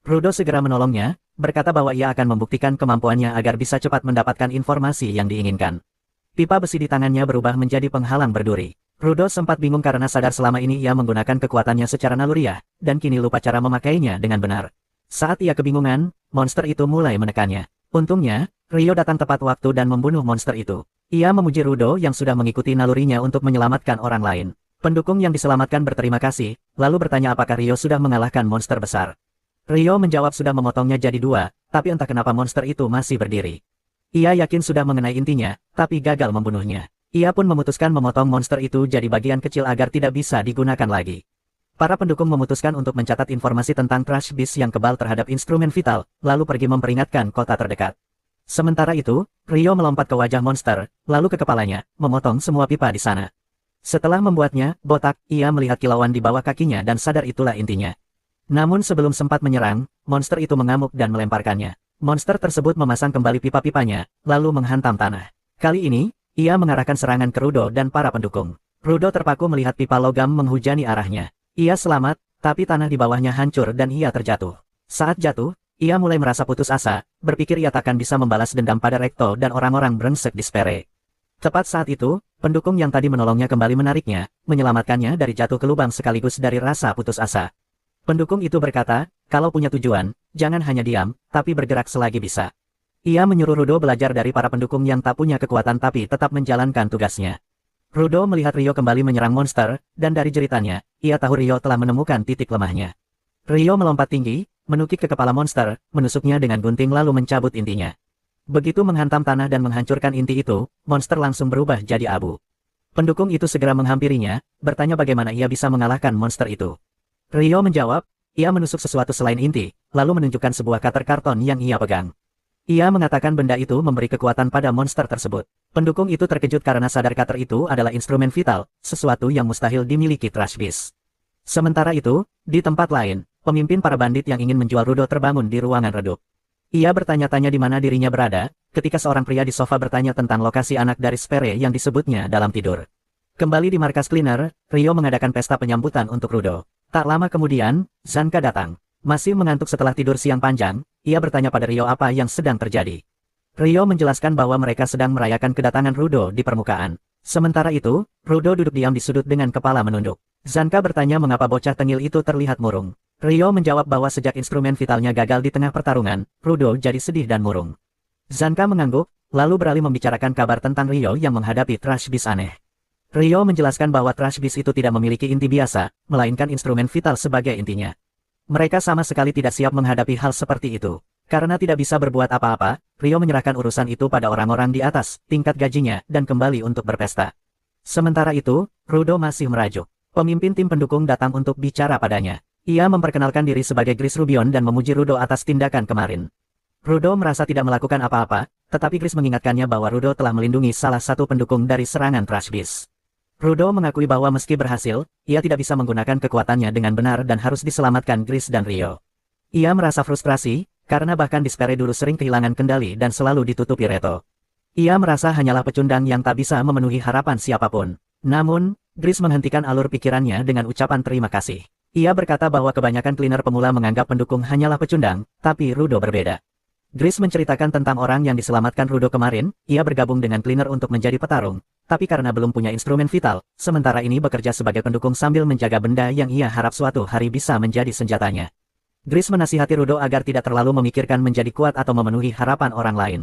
Rudo segera menolongnya, berkata bahwa ia akan membuktikan kemampuannya agar bisa cepat mendapatkan informasi yang diinginkan. Pipa besi di tangannya berubah menjadi penghalang berduri. Rudo sempat bingung karena sadar selama ini ia menggunakan kekuatannya secara naluriah, dan kini lupa cara memakainya dengan benar. Saat ia kebingungan, monster itu mulai menekannya. Untungnya, Rio datang tepat waktu dan membunuh monster itu. Ia memuji Rudo yang sudah mengikuti nalurinya untuk menyelamatkan orang lain. Pendukung yang diselamatkan berterima kasih, lalu bertanya apakah Rio sudah mengalahkan monster besar. Rio menjawab sudah memotongnya jadi dua, tapi entah kenapa monster itu masih berdiri. Ia yakin sudah mengenai intinya, tapi gagal membunuhnya. Ia pun memutuskan memotong monster itu jadi bagian kecil agar tidak bisa digunakan lagi. Para pendukung memutuskan untuk mencatat informasi tentang Trash Beast yang kebal terhadap instrumen vital, lalu pergi memperingatkan kota terdekat. Sementara itu, Rio melompat ke wajah monster, lalu ke kepalanya, memotong semua pipa di sana. Setelah membuatnya botak, ia melihat kilauan di bawah kakinya dan sadar itulah intinya. Namun sebelum sempat menyerang, monster itu mengamuk dan melemparkannya. Monster tersebut memasang kembali pipa-pipanya, lalu menghantam tanah. Kali ini, ia mengarahkan serangan ke Rudo dan para pendukung. Rudo terpaku melihat pipa logam menghujani arahnya. Ia selamat, tapi tanah di bawahnya hancur dan ia terjatuh. Saat jatuh, ia mulai merasa putus asa, berpikir ia takkan bisa membalas dendam pada Recto dan orang-orang brengsek di Spere. Tepat saat itu, pendukung yang tadi menolongnya kembali menariknya, menyelamatkannya dari jatuh ke lubang sekaligus dari rasa putus asa. Pendukung itu berkata, kalau punya tujuan, jangan hanya diam, tapi bergerak selagi bisa. Ia menyuruh Rudo belajar dari para pendukung yang tak punya kekuatan tapi tetap menjalankan tugasnya. Rudo melihat Rio kembali menyerang monster, dan dari jeritannya, ia tahu Rio telah menemukan titik lemahnya. Rio melompat tinggi, menukik ke kepala monster, menusuknya dengan gunting lalu mencabut intinya. Begitu menghantam tanah dan menghancurkan inti itu, monster langsung berubah jadi abu. Pendukung itu segera menghampirinya, bertanya bagaimana ia bisa mengalahkan monster itu. Rio menjawab, ia menusuk sesuatu selain inti, lalu menunjukkan sebuah cutter karton yang ia pegang. Ia mengatakan benda itu memberi kekuatan pada monster tersebut. Pendukung itu terkejut karena sadar cutter itu adalah instrumen vital, sesuatu yang mustahil dimiliki Trash Beast. Sementara itu, di tempat lain, pemimpin para bandit yang ingin menjual Rudo terbangun di ruangan redup. Ia bertanya-tanya di mana dirinya berada, ketika seorang pria di sofa bertanya tentang lokasi anak dari Spere yang disebutnya dalam tidur. Kembali di markas cleaner, Rio mengadakan pesta penyambutan untuk Rudo. Tak lama kemudian, Zanka datang. Masih mengantuk setelah tidur siang panjang, ia bertanya pada Rio apa yang sedang terjadi. Rio menjelaskan bahwa mereka sedang merayakan kedatangan Rudo di permukaan. Sementara itu, Rudo duduk diam di sudut dengan kepala menunduk. Zanka bertanya mengapa bocah tengil itu terlihat murung. Rio menjawab bahwa sejak instrumen vitalnya gagal di tengah pertarungan, Rudo jadi sedih dan murung. Zanka mengangguk, lalu beralih membicarakan kabar tentang Rio yang menghadapi Trash Beast aneh. Rio menjelaskan bahwa Trash Beast itu tidak memiliki inti biasa, melainkan instrumen vital sebagai intinya. Mereka sama sekali tidak siap menghadapi hal seperti itu. Karena tidak bisa berbuat apa-apa, Rio menyerahkan urusan itu pada orang-orang di atas, tingkat gajinya, dan kembali untuk berpesta. Sementara itu, Rudo masih merajuk. Pemimpin tim pendukung datang untuk bicara padanya. Ia memperkenalkan diri sebagai Gris Rubion dan memuji Rudo atas tindakan kemarin. Rudo merasa tidak melakukan apa-apa, tetapi Gris mengingatkannya bahwa Rudo telah melindungi salah satu pendukung dari serangan Trash Beast. Rudo mengakui bahwa meski berhasil, ia tidak bisa menggunakan kekuatannya dengan benar dan harus diselamatkan Gris dan Rio. Ia merasa frustrasi, karena bahkan di Spere dulu sering kehilangan kendali dan selalu ditutupi Reto. Ia merasa hanyalah pecundang yang tak bisa memenuhi harapan siapapun. Namun, Gris menghentikan alur pikirannya dengan ucapan terima kasih. Ia berkata bahwa kebanyakan cleaner pemula menganggap pendukung hanyalah pecundang, tapi Rudo berbeda. Gris menceritakan tentang orang yang diselamatkan Rudo kemarin, ia bergabung dengan cleaner untuk menjadi petarung, tapi karena belum punya instrumen vital, sementara ini bekerja sebagai pendukung sambil menjaga benda yang ia harap suatu hari bisa menjadi senjatanya. Gris menasihati Rudo agar tidak terlalu memikirkan menjadi kuat atau memenuhi harapan orang lain.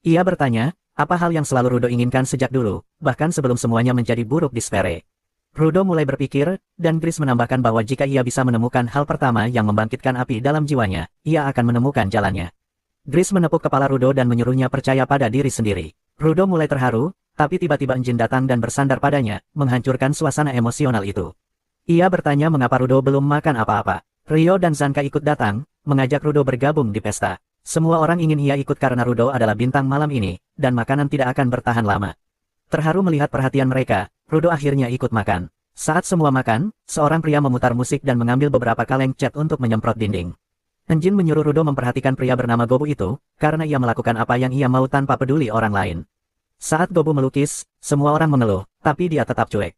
Ia bertanya, apa hal yang selalu Rudo inginkan sejak dulu, bahkan sebelum semuanya menjadi buruk di Sfere. Rudo mulai berpikir, dan Gris menambahkan bahwa jika ia bisa menemukan hal pertama yang membangkitkan api dalam jiwanya, ia akan menemukan jalannya. Gris menepuk kepala Rudo dan menyuruhnya percaya pada diri sendiri. Rudo mulai terharu, tapi tiba-tiba Enjin datang dan bersandar padanya, menghancurkan suasana emosional itu. Ia bertanya mengapa Rudo belum makan apa-apa. Ryo dan Zanka ikut datang, mengajak Rudo bergabung di pesta. Semua orang ingin ia ikut karena Rudo adalah bintang malam ini, dan makanan tidak akan bertahan lama. Terharu melihat perhatian mereka, Rudo akhirnya ikut makan. Saat semua makan, seorang pria memutar musik dan mengambil beberapa kaleng cat untuk menyemprot dinding. Enjin menyuruh Rudo memperhatikan pria bernama Gobu itu, karena ia melakukan apa yang ia mau tanpa peduli orang lain. Saat Gobu melukis, semua orang mengeluh, tapi dia tetap cuek.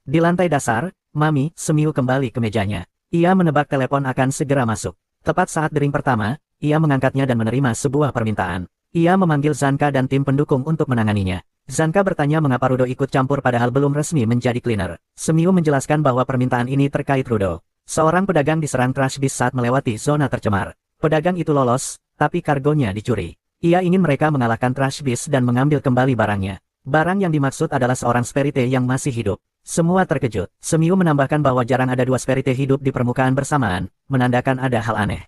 Di lantai dasar, Mami, Semiu kembali ke mejanya. Ia menebak telepon akan segera masuk. Tepat saat dering pertama, ia mengangkatnya dan menerima sebuah permintaan. Ia memanggil Zanka dan tim pendukung untuk menanganinya. Zanka bertanya mengapa Rudo ikut campur padahal belum resmi menjadi cleaner. Semiu menjelaskan bahwa permintaan ini terkait Rudo. Seorang pedagang diserang trash bis saat melewati zona tercemar. Pedagang itu lolos, tapi kargonya dicuri. Ia ingin mereka mengalahkan trash bis dan mengambil kembali barangnya. Barang yang dimaksud adalah seorang Sperite yang masih hidup. Semua terkejut. Semiu menambahkan bahwa jarang ada dua Sperite hidup di permukaan bersamaan, menandakan ada hal aneh.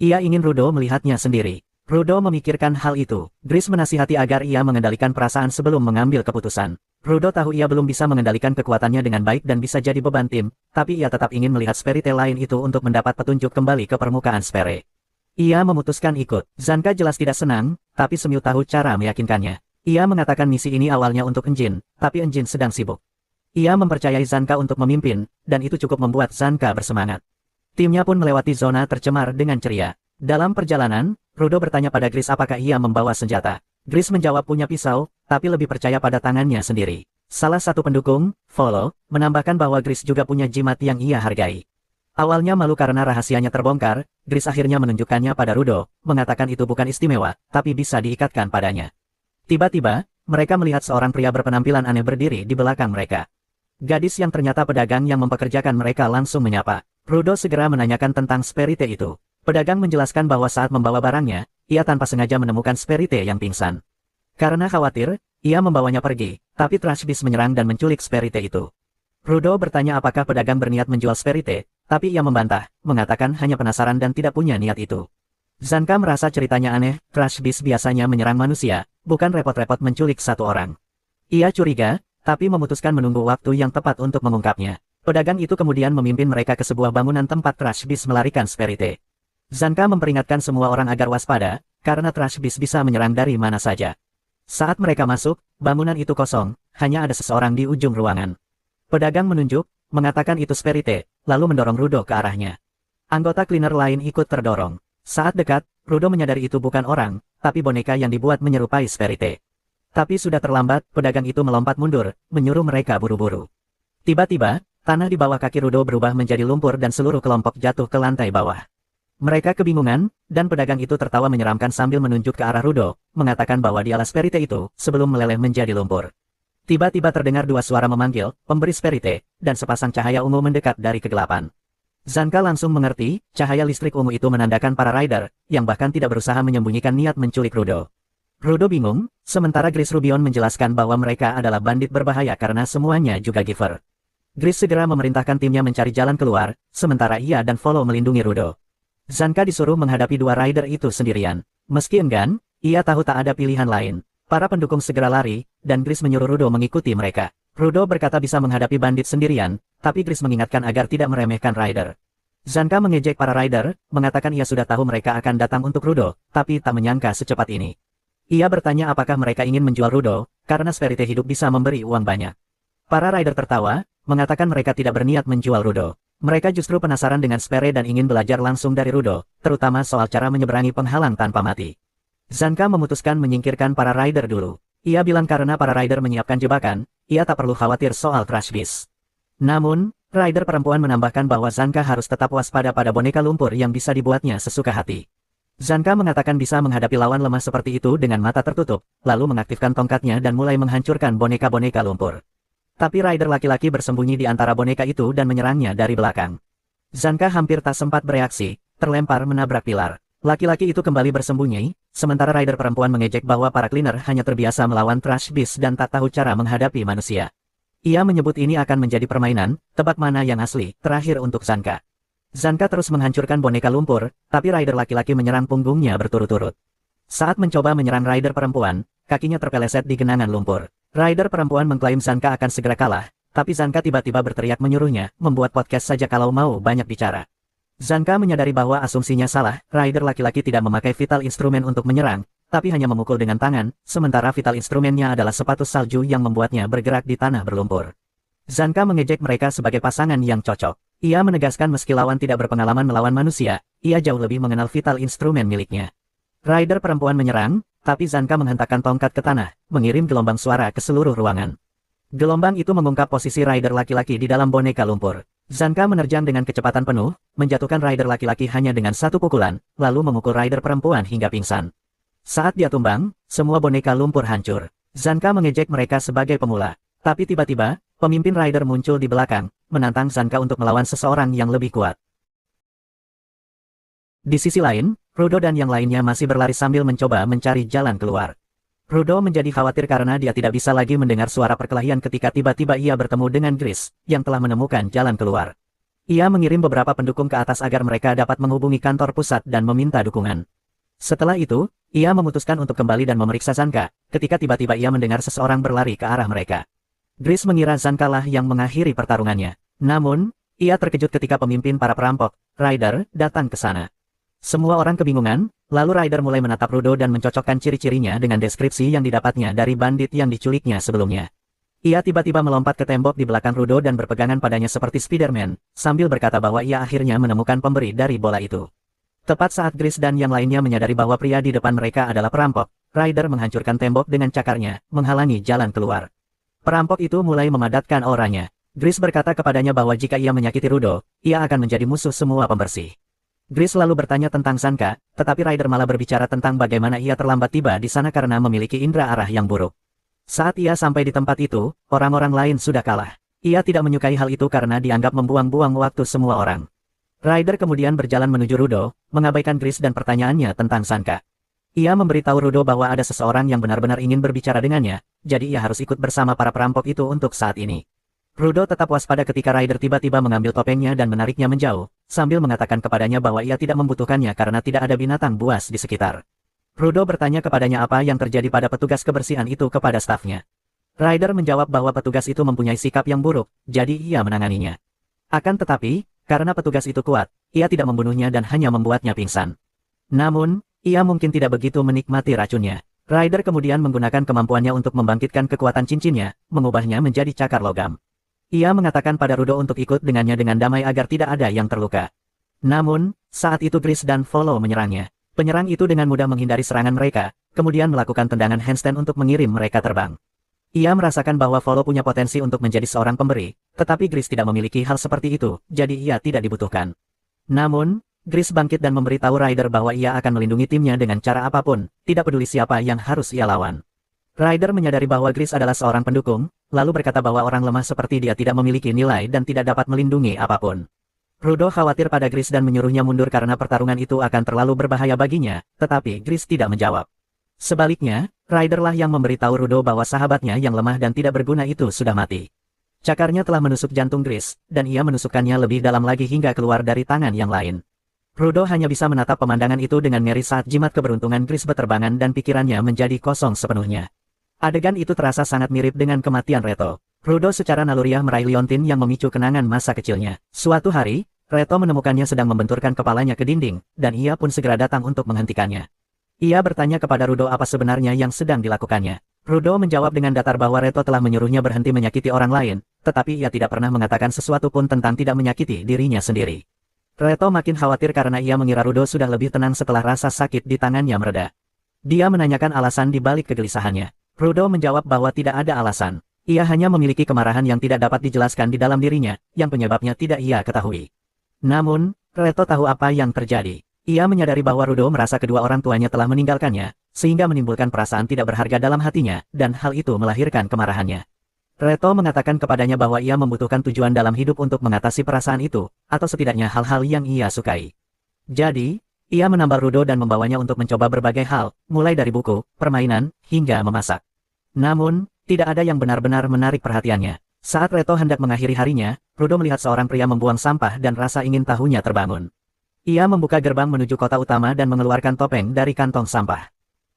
Ia ingin Rudo melihatnya sendiri. Rudo memikirkan hal itu. Gris menasihati agar ia mengendalikan perasaan sebelum mengambil keputusan. Rudo tahu ia belum bisa mengendalikan kekuatannya dengan baik dan bisa jadi beban tim, tapi ia tetap ingin melihat Sperite lain itu untuk mendapat petunjuk kembali ke permukaan Sfere. Ia memutuskan ikut. Zanka jelas tidak senang, tapi Semiu tahu cara meyakinkannya. Ia mengatakan misi ini awalnya untuk Enjin, tapi Enjin sedang sibuk. Ia mempercayai Zanka untuk memimpin, dan itu cukup membuat Zanka bersemangat. Timnya pun melewati zona tercemar dengan ceria. Dalam perjalanan, Rudo bertanya pada Gris apakah ia membawa senjata. Gris menjawab punya pisau, tapi lebih percaya pada tangannya sendiri. Salah satu pendukung, Follow, menambahkan bahwa Gris juga punya jimat yang ia hargai. Awalnya malu karena rahasianya terbongkar, Gris akhirnya menunjukkannya pada Rudo, mengatakan itu bukan istimewa, tapi bisa diikatkan padanya. Tiba-tiba, mereka melihat seorang pria berpenampilan aneh berdiri di belakang mereka. Gadis yang ternyata pedagang yang mempekerjakan mereka langsung menyapa. Rudo segera menanyakan tentang Sperite itu. Pedagang menjelaskan bahwa saat membawa barangnya, ia tanpa sengaja menemukan Sperite yang pingsan. Karena khawatir, ia membawanya pergi, tapi trash bis menyerang dan menculik Sperite itu. Rudo bertanya apakah pedagang berniat menjual Sperite, tapi ia membantah, mengatakan hanya penasaran dan tidak punya niat itu. Zanka merasa ceritanya aneh, trash bis biasanya menyerang manusia, bukan repot-repot menculik satu orang. Ia curiga, tapi memutuskan menunggu waktu yang tepat untuk mengungkapnya. Pedagang itu kemudian memimpin mereka ke sebuah bangunan tempat trash bis melarikan Sperite. Zanka memperingatkan semua orang agar waspada, karena trash bis bisa menyerang dari mana saja. Saat mereka masuk, bangunan itu kosong, hanya ada seseorang di ujung ruangan. Pedagang menunjuk, mengatakan itu Sperite, lalu mendorong Rudo ke arahnya. Anggota cleaner lain ikut terdorong. Saat dekat, Rudo menyadari itu bukan orang, tapi boneka yang dibuat menyerupai Sperite. Tapi sudah terlambat, pedagang itu melompat mundur, menyuruh mereka buru-buru. Tiba-tiba, tanah di bawah kaki Rudo berubah menjadi lumpur dan seluruh kelompok jatuh ke lantai bawah. Mereka kebingungan, dan pedagang itu tertawa menyeramkan sambil menunjuk ke arah Rudo, mengatakan bahwa dialah Sperite itu, sebelum meleleh menjadi lumpur. Tiba-tiba terdengar dua suara memanggil, pemberi Sperite, dan sepasang cahaya ungu mendekat dari kegelapan. Zanka langsung mengerti, cahaya listrik ungu itu menandakan para rider, yang bahkan tidak berusaha menyembunyikan niat menculik Rudo. Rudo bingung, sementara Gris Rubion menjelaskan bahwa mereka adalah bandit berbahaya karena semuanya juga giver. Gris segera memerintahkan timnya mencari jalan keluar, sementara ia dan Follow melindungi Rudo. Zanka disuruh menghadapi dua rider itu sendirian. Meski enggan, ia tahu tak ada pilihan lain. Para pendukung segera lari, dan Gris menyuruh Rudo mengikuti mereka. Rudo berkata bisa menghadapi bandit sendirian, tapi Gris mengingatkan agar tidak meremehkan rider. Zanka mengejek para rider, mengatakan ia sudah tahu mereka akan datang untuk Rudo, tapi tak menyangka secepat ini. Ia bertanya apakah mereka ingin menjual Rudo, karena Sperite hidup bisa memberi uang banyak. Para rider tertawa, mengatakan mereka tidak berniat menjual Rudo. Mereka justru penasaran dengan Sperite dan ingin belajar langsung dari Rudo, terutama soal cara menyeberangi penghalang tanpa mati. Zanka memutuskan menyingkirkan para rider dulu. Ia bilang karena para rider menyiapkan jebakan, ia tak perlu khawatir soal trash bis. Namun, rider perempuan menambahkan bahwa Zanka harus tetap waspada pada boneka lumpur yang bisa dibuatnya sesuka hati. Zanka mengatakan bisa menghadapi lawan lemah seperti itu dengan mata tertutup, lalu mengaktifkan tongkatnya dan mulai menghancurkan boneka-boneka lumpur. Tapi rider laki-laki bersembunyi di antara boneka itu dan menyerangnya dari belakang. Zanka hampir tak sempat bereaksi, terlempar menabrak pilar. Laki-laki itu kembali bersembunyi, sementara rider perempuan mengejek bahwa para cleaner hanya terbiasa melawan trash beast dan tak tahu cara menghadapi manusia. Ia menyebut ini akan menjadi permainan, tebak mana yang asli, terakhir untuk Zanka. Zanka terus menghancurkan boneka lumpur, tapi rider laki-laki menyerang punggungnya berturut-turut. Saat mencoba menyerang rider perempuan, kakinya terpeleset di genangan lumpur. Rider perempuan mengklaim Zanka akan segera kalah, tapi Zanka tiba-tiba berteriak menyuruhnya, membuat podcast saja kalau mau banyak bicara. Zanka menyadari bahwa asumsinya salah, rider laki-laki tidak memakai vital instrumen untuk menyerang, tapi hanya memukul dengan tangan, sementara vital instrumennya adalah sepatu salju yang membuatnya bergerak di tanah berlumpur. Zanka mengejek mereka sebagai pasangan yang cocok. Ia menegaskan meski lawan tidak berpengalaman melawan manusia, ia jauh lebih mengenal vital instrumen miliknya. Rider perempuan menyerang, tapi Zanka menghentakkan tongkat ke tanah, mengirim gelombang suara ke seluruh ruangan. Gelombang itu mengungkap posisi rider laki-laki di dalam boneka lumpur. Zanka menerjang dengan kecepatan penuh, menjatuhkan rider laki-laki hanya dengan satu pukulan, lalu memukul rider perempuan hingga pingsan. Saat dia tumbang, semua boneka lumpur hancur. Zanka mengejek mereka sebagai pemula. Tapi tiba-tiba, pemimpin rider muncul di belakang, menantang Zanka untuk melawan seseorang yang lebih kuat. Di sisi lain, Rudo dan yang lainnya masih berlari sambil mencoba mencari jalan keluar. Rudo menjadi khawatir karena dia tidak bisa lagi mendengar suara perkelahian ketika tiba-tiba ia bertemu dengan Gris, yang telah menemukan jalan keluar. Ia mengirim beberapa pendukung ke atas agar mereka dapat menghubungi kantor pusat dan meminta dukungan. Setelah itu, ia memutuskan untuk kembali dan memeriksa Zanka, ketika tiba-tiba ia mendengar seseorang berlari ke arah mereka. Gris mengira Zanka lah yang mengakhiri pertarungannya. Namun, ia terkejut ketika pemimpin para perampok, Ryder, datang ke sana. Semua orang kebingungan, lalu Ryder mulai menatap Rudo dan mencocokkan ciri-cirinya dengan deskripsi yang didapatnya dari bandit yang diculiknya sebelumnya. Ia tiba-tiba melompat ke tembok di belakang Rudo dan berpegangan padanya seperti Spider-Man, sambil berkata bahwa ia akhirnya menemukan pemberi dari bola itu. Tepat saat Gris dan yang lainnya menyadari bahwa pria di depan mereka adalah perampok, Ryder menghancurkan tembok dengan cakarnya, menghalangi jalan keluar. Perampok itu mulai memadatkan auranya. Gris berkata kepadanya bahwa jika ia menyakiti Rudo, ia akan menjadi musuh semua pembersih. Gris lalu bertanya tentang Zanka, tetapi Ryder malah berbicara tentang bagaimana ia terlambat tiba di sana karena memiliki indera arah yang buruk. Saat ia sampai di tempat itu, orang-orang lain sudah kalah. Ia tidak menyukai hal itu karena dianggap membuang-buang waktu semua orang. Ryder kemudian berjalan menuju Rudo, mengabaikan Gris dan pertanyaannya tentang Zanka. Ia memberitahu Rudo bahwa ada seseorang yang benar-benar ingin berbicara dengannya, jadi ia harus ikut bersama para perampok itu untuk saat ini. Rudo tetap waspada ketika Ryder tiba-tiba mengambil topengnya dan menariknya menjauh, sambil mengatakan kepadanya bahwa ia tidak membutuhkannya karena tidak ada binatang buas di sekitar. Rudo bertanya kepadanya apa yang terjadi pada petugas kebersihan itu kepada stafnya. Ryder menjawab bahwa petugas itu mempunyai sikap yang buruk, jadi ia menanganinya. Akan tetapi, karena petugas itu kuat, ia tidak membunuhnya dan hanya membuatnya pingsan. Namun, ia mungkin tidak begitu menikmati racunnya. Ryder kemudian menggunakan kemampuannya untuk membangkitkan kekuatan cincinnya, mengubahnya menjadi cakar logam. Ia mengatakan pada Rudo untuk ikut dengannya dengan damai agar tidak ada yang terluka. Namun, saat itu Gris dan Follow menyerangnya. Penyerang itu dengan mudah menghindari serangan mereka, kemudian melakukan tendangan handstand untuk mengirim mereka terbang. Ia merasakan bahwa Follow punya potensi untuk menjadi seorang pemberi, tetapi Gris tidak memiliki hal seperti itu, jadi ia tidak dibutuhkan. Namun, Gris bangkit dan memberitahu Ryder bahwa ia akan melindungi timnya dengan cara apapun, tidak peduli siapa yang harus ia lawan. Ryder menyadari bahwa Gris adalah seorang pendukung, lalu berkata bahwa orang lemah seperti dia tidak memiliki nilai dan tidak dapat melindungi apapun. Rudo khawatir pada Gris dan menyuruhnya mundur karena pertarungan itu akan terlalu berbahaya baginya, tetapi Gris tidak menjawab. Sebaliknya, Ryder lah yang memberitahu Rudo bahwa sahabatnya yang lemah dan tidak berguna itu sudah mati. Cakarnya telah menusuk jantung Gris, dan ia menusukkannya lebih dalam lagi hingga keluar dari tangan yang lain. Rudo hanya bisa menatap pemandangan itu dengan ngeri saat jimat keberuntungan Gris berterbangan dan pikirannya menjadi kosong sepenuhnya. Adegan itu terasa sangat mirip dengan kematian Reto. Rudo secara naluriah meraih liontin yang memicu kenangan masa kecilnya. Suatu hari, Reto menemukannya sedang membenturkan kepalanya ke dinding, dan ia pun segera datang untuk menghentikannya. Ia bertanya kepada Rudo apa sebenarnya yang sedang dilakukannya. Rudo menjawab dengan datar bahwa Reto telah menyuruhnya berhenti menyakiti orang lain, tetapi ia tidak pernah mengatakan sesuatu pun tentang tidak menyakiti dirinya sendiri. Reto makin khawatir karena ia mengira Rudo sudah lebih tenang setelah rasa sakit di tangannya mereda. Dia menanyakan alasan di balik kegelisahannya. Rudo menjawab bahwa tidak ada alasan. Ia hanya memiliki kemarahan yang tidak dapat dijelaskan di dalam dirinya, yang penyebabnya tidak ia ketahui. Namun, Reto tahu apa yang terjadi. Ia menyadari bahwa Rudo merasa kedua orang tuanya telah meninggalkannya, sehingga menimbulkan perasaan tidak berharga dalam hatinya, dan hal itu melahirkan kemarahannya. Reto mengatakan kepadanya bahwa ia membutuhkan tujuan dalam hidup untuk mengatasi perasaan itu, atau setidaknya hal-hal yang ia sukai. Jadi, ia menambal Rudo dan membawanya untuk mencoba berbagai hal, mulai dari buku, permainan, hingga memasak. Namun, tidak ada yang benar-benar menarik perhatiannya. Saat Reto hendak mengakhiri harinya, Rudo melihat seorang pria membuang sampah dan rasa ingin tahunya terbangun. Ia membuka gerbang menuju kota utama dan mengeluarkan topeng dari kantong sampah.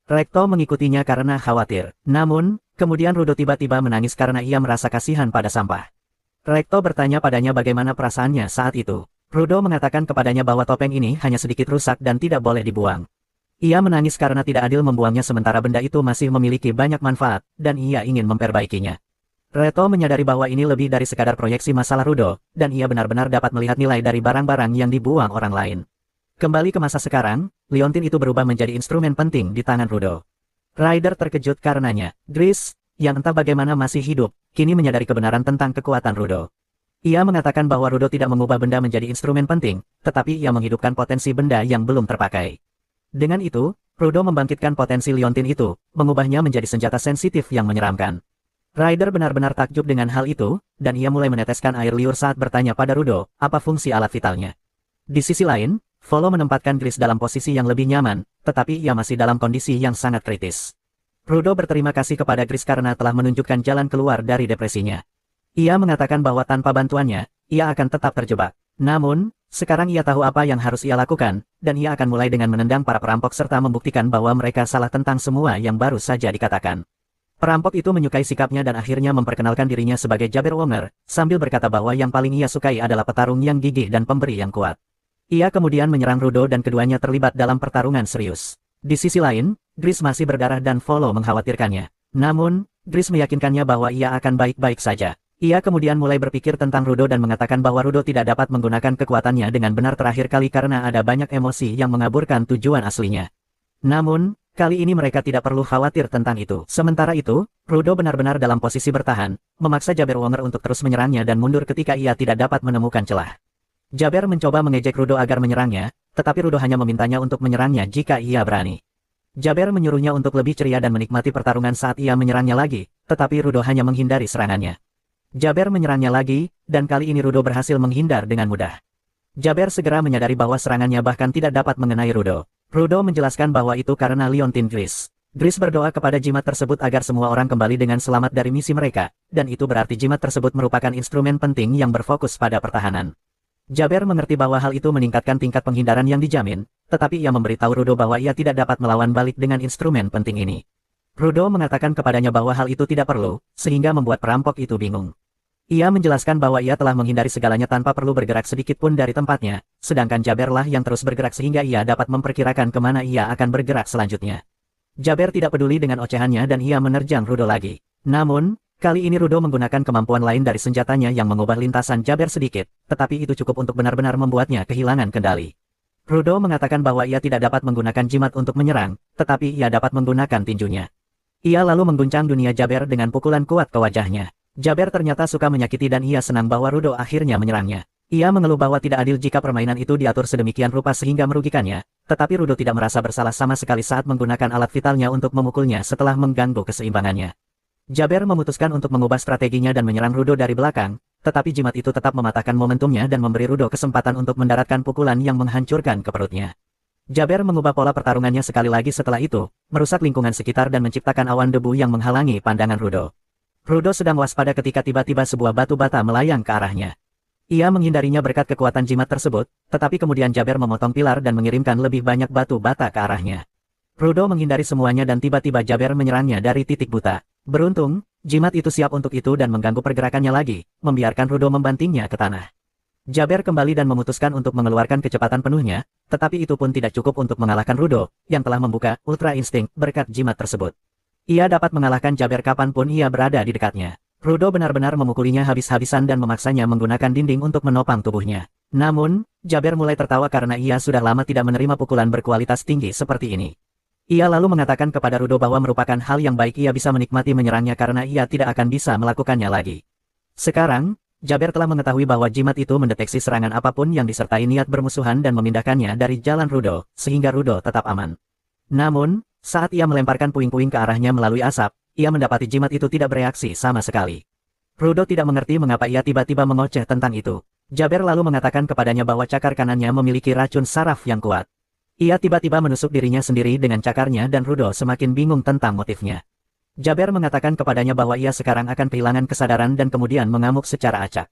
Rekto mengikutinya karena khawatir. Namun, kemudian Rudo tiba-tiba menangis karena ia merasa kasihan pada sampah. Rekto bertanya padanya bagaimana perasaannya saat itu. Rudo mengatakan kepadanya bahwa topeng ini hanya sedikit rusak dan tidak boleh dibuang. Ia menangis karena tidak adil membuangnya sementara benda itu masih memiliki banyak manfaat, dan ia ingin memperbaikinya. Reto menyadari bahwa ini lebih dari sekadar proyeksi masalah Rudo, dan ia benar-benar dapat melihat nilai dari barang-barang yang dibuang orang lain. Kembali ke masa sekarang, liontin itu berubah menjadi instrumen penting di tangan Rudo. Ryder terkejut karenanya. Gris, yang entah bagaimana masih hidup, kini menyadari kebenaran tentang kekuatan Rudo. Ia mengatakan bahwa Rudo tidak mengubah benda menjadi instrumen penting, tetapi ia menghidupkan potensi benda yang belum terpakai. Dengan itu, Rudo membangkitkan potensi liontin itu, mengubahnya menjadi senjata sensitif yang menyeramkan. Ryder benar-benar takjub dengan hal itu, dan ia mulai meneteskan air liur saat bertanya pada Rudo, apa fungsi alat vitalnya. Di sisi lain, Volo menempatkan Gris dalam posisi yang lebih nyaman, tetapi ia masih dalam kondisi yang sangat kritis. Rudo berterima kasih kepada Gris karena telah menunjukkan jalan keluar dari depresinya. Ia mengatakan bahwa tanpa bantuannya, ia akan tetap terjebak. Namun, sekarang ia tahu apa yang harus ia lakukan, dan ia akan mulai dengan menendang para perampok serta membuktikan bahwa mereka salah tentang semua yang baru saja dikatakan. Perampok itu menyukai sikapnya dan akhirnya memperkenalkan dirinya sebagai Jabberwonger, sambil berkata bahwa yang paling ia sukai adalah petarung yang gigih dan pemberi yang kuat. Ia kemudian menyerang Rudo dan keduanya terlibat dalam pertarungan serius. Di sisi lain, Gris masih berdarah dan Volo mengkhawatirkannya. Namun, Gris meyakinkannya bahwa ia akan baik-baik saja. Ia kemudian mulai berpikir tentang Rudo dan mengatakan bahwa Rudo tidak dapat menggunakan kekuatannya dengan benar terakhir kali karena ada banyak emosi yang mengaburkan tujuan aslinya. Namun, kali ini mereka tidak perlu khawatir tentang itu. Sementara itu, Rudo benar-benar dalam posisi bertahan, memaksa Jabberwonger untuk terus menyerangnya dan mundur ketika ia tidak dapat menemukan celah. Jabber mencoba mengejek Rudo agar menyerangnya, tetapi Rudo hanya memintanya untuk menyerangnya jika ia berani. Jabber menyuruhnya untuk lebih ceria dan menikmati pertarungan saat ia menyerangnya lagi, tetapi Rudo hanya menghindari serangannya. Jabber menyerangnya lagi, dan kali ini Rudo berhasil menghindar dengan mudah. Jabber segera menyadari bahwa serangannya bahkan tidak dapat mengenai Rudo. Rudo menjelaskan bahwa itu karena liontin Gris. Gris berdoa kepada jimat tersebut agar semua orang kembali dengan selamat dari misi mereka, dan itu berarti jimat tersebut merupakan instrumen penting yang berfokus pada pertahanan. Jabber mengerti bahwa hal itu meningkatkan tingkat penghindaran yang dijamin, tetapi ia memberitahu Rudo bahwa ia tidak dapat melawan balik dengan instrumen penting ini. Rudo mengatakan kepadanya bahwa hal itu tidak perlu, sehingga membuat perampok itu bingung. Ia menjelaskan bahwa ia telah menghindari segalanya tanpa perlu bergerak sedikit pun dari tempatnya, sedangkan Jabberlah yang terus bergerak sehingga ia dapat memperkirakan kemana ia akan bergerak selanjutnya. Jabber tidak peduli dengan ocehannya dan ia menerjang Rudo lagi. Namun, kali ini Rudo menggunakan kemampuan lain dari senjatanya yang mengubah lintasan Jabber sedikit, tetapi itu cukup untuk benar-benar membuatnya kehilangan kendali. Rudo mengatakan bahwa ia tidak dapat menggunakan jimat untuk menyerang, tetapi ia dapat menggunakan tinjunya. Ia lalu mengguncang dunia Jabber dengan pukulan kuat ke wajahnya. Jabber ternyata suka menyakiti dan ia senang bahwa Rudo akhirnya menyerangnya. Ia mengeluh bahwa tidak adil jika permainan itu diatur sedemikian rupa sehingga merugikannya, tetapi Rudo tidak merasa bersalah sama sekali saat menggunakan alat vitalnya untuk memukulnya setelah mengganggu keseimbangannya. Jabber memutuskan untuk mengubah strateginya dan menyerang Rudo dari belakang, tetapi jimat itu tetap mematahkan momentumnya dan memberi Rudo kesempatan untuk mendaratkan pukulan yang menghancurkan ke perutnya. Jabber mengubah pola pertarungannya sekali lagi setelah itu, merusak lingkungan sekitar dan menciptakan awan debu yang menghalangi pandangan Rudo. Rudo sedang waspada ketika tiba-tiba sebuah batu bata melayang ke arahnya. Ia menghindarinya berkat kekuatan jimat tersebut, tetapi kemudian Jabber memotong pilar dan mengirimkan lebih banyak batu bata ke arahnya. Rudo menghindari semuanya dan tiba-tiba Jabber menyerangnya dari titik buta. Beruntung, jimat itu siap untuk itu dan mengganggu pergerakannya lagi, membiarkan Rudo membantingnya ke tanah. Jabber kembali dan memutuskan untuk mengeluarkan kecepatan penuhnya, tetapi itu pun tidak cukup untuk mengalahkan Rudo, yang telah membuka Ultra Instinct berkat jimat tersebut. Ia dapat mengalahkan Jabber kapanpun ia berada di dekatnya. Rudo benar-benar memukulinya habis-habisan dan memaksanya menggunakan dinding untuk menopang tubuhnya. Namun, Jabber mulai tertawa karena ia sudah lama tidak menerima pukulan berkualitas tinggi seperti ini. Ia lalu mengatakan kepada Rudo bahwa merupakan hal yang baik ia bisa menikmati menyerangnya karena ia tidak akan bisa melakukannya lagi. Sekarang, Jabber telah mengetahui bahwa jimat itu mendeteksi serangan apapun yang disertai niat bermusuhan dan memindahkannya dari jalan Rudo, sehingga Rudo tetap aman. Namun, saat ia melemparkan puing-puing ke arahnya melalui asap, ia mendapati jimat itu tidak bereaksi sama sekali. Rudo tidak mengerti mengapa ia tiba-tiba mengoceh tentang itu. Jaber lalu mengatakan kepadanya bahwa cakar kanannya memiliki racun saraf yang kuat. Ia tiba-tiba menusuk dirinya sendiri dengan cakarnya dan Rudo semakin bingung tentang motifnya. Jaber mengatakan kepadanya bahwa ia sekarang akan kehilangan kesadaran dan kemudian mengamuk secara acak.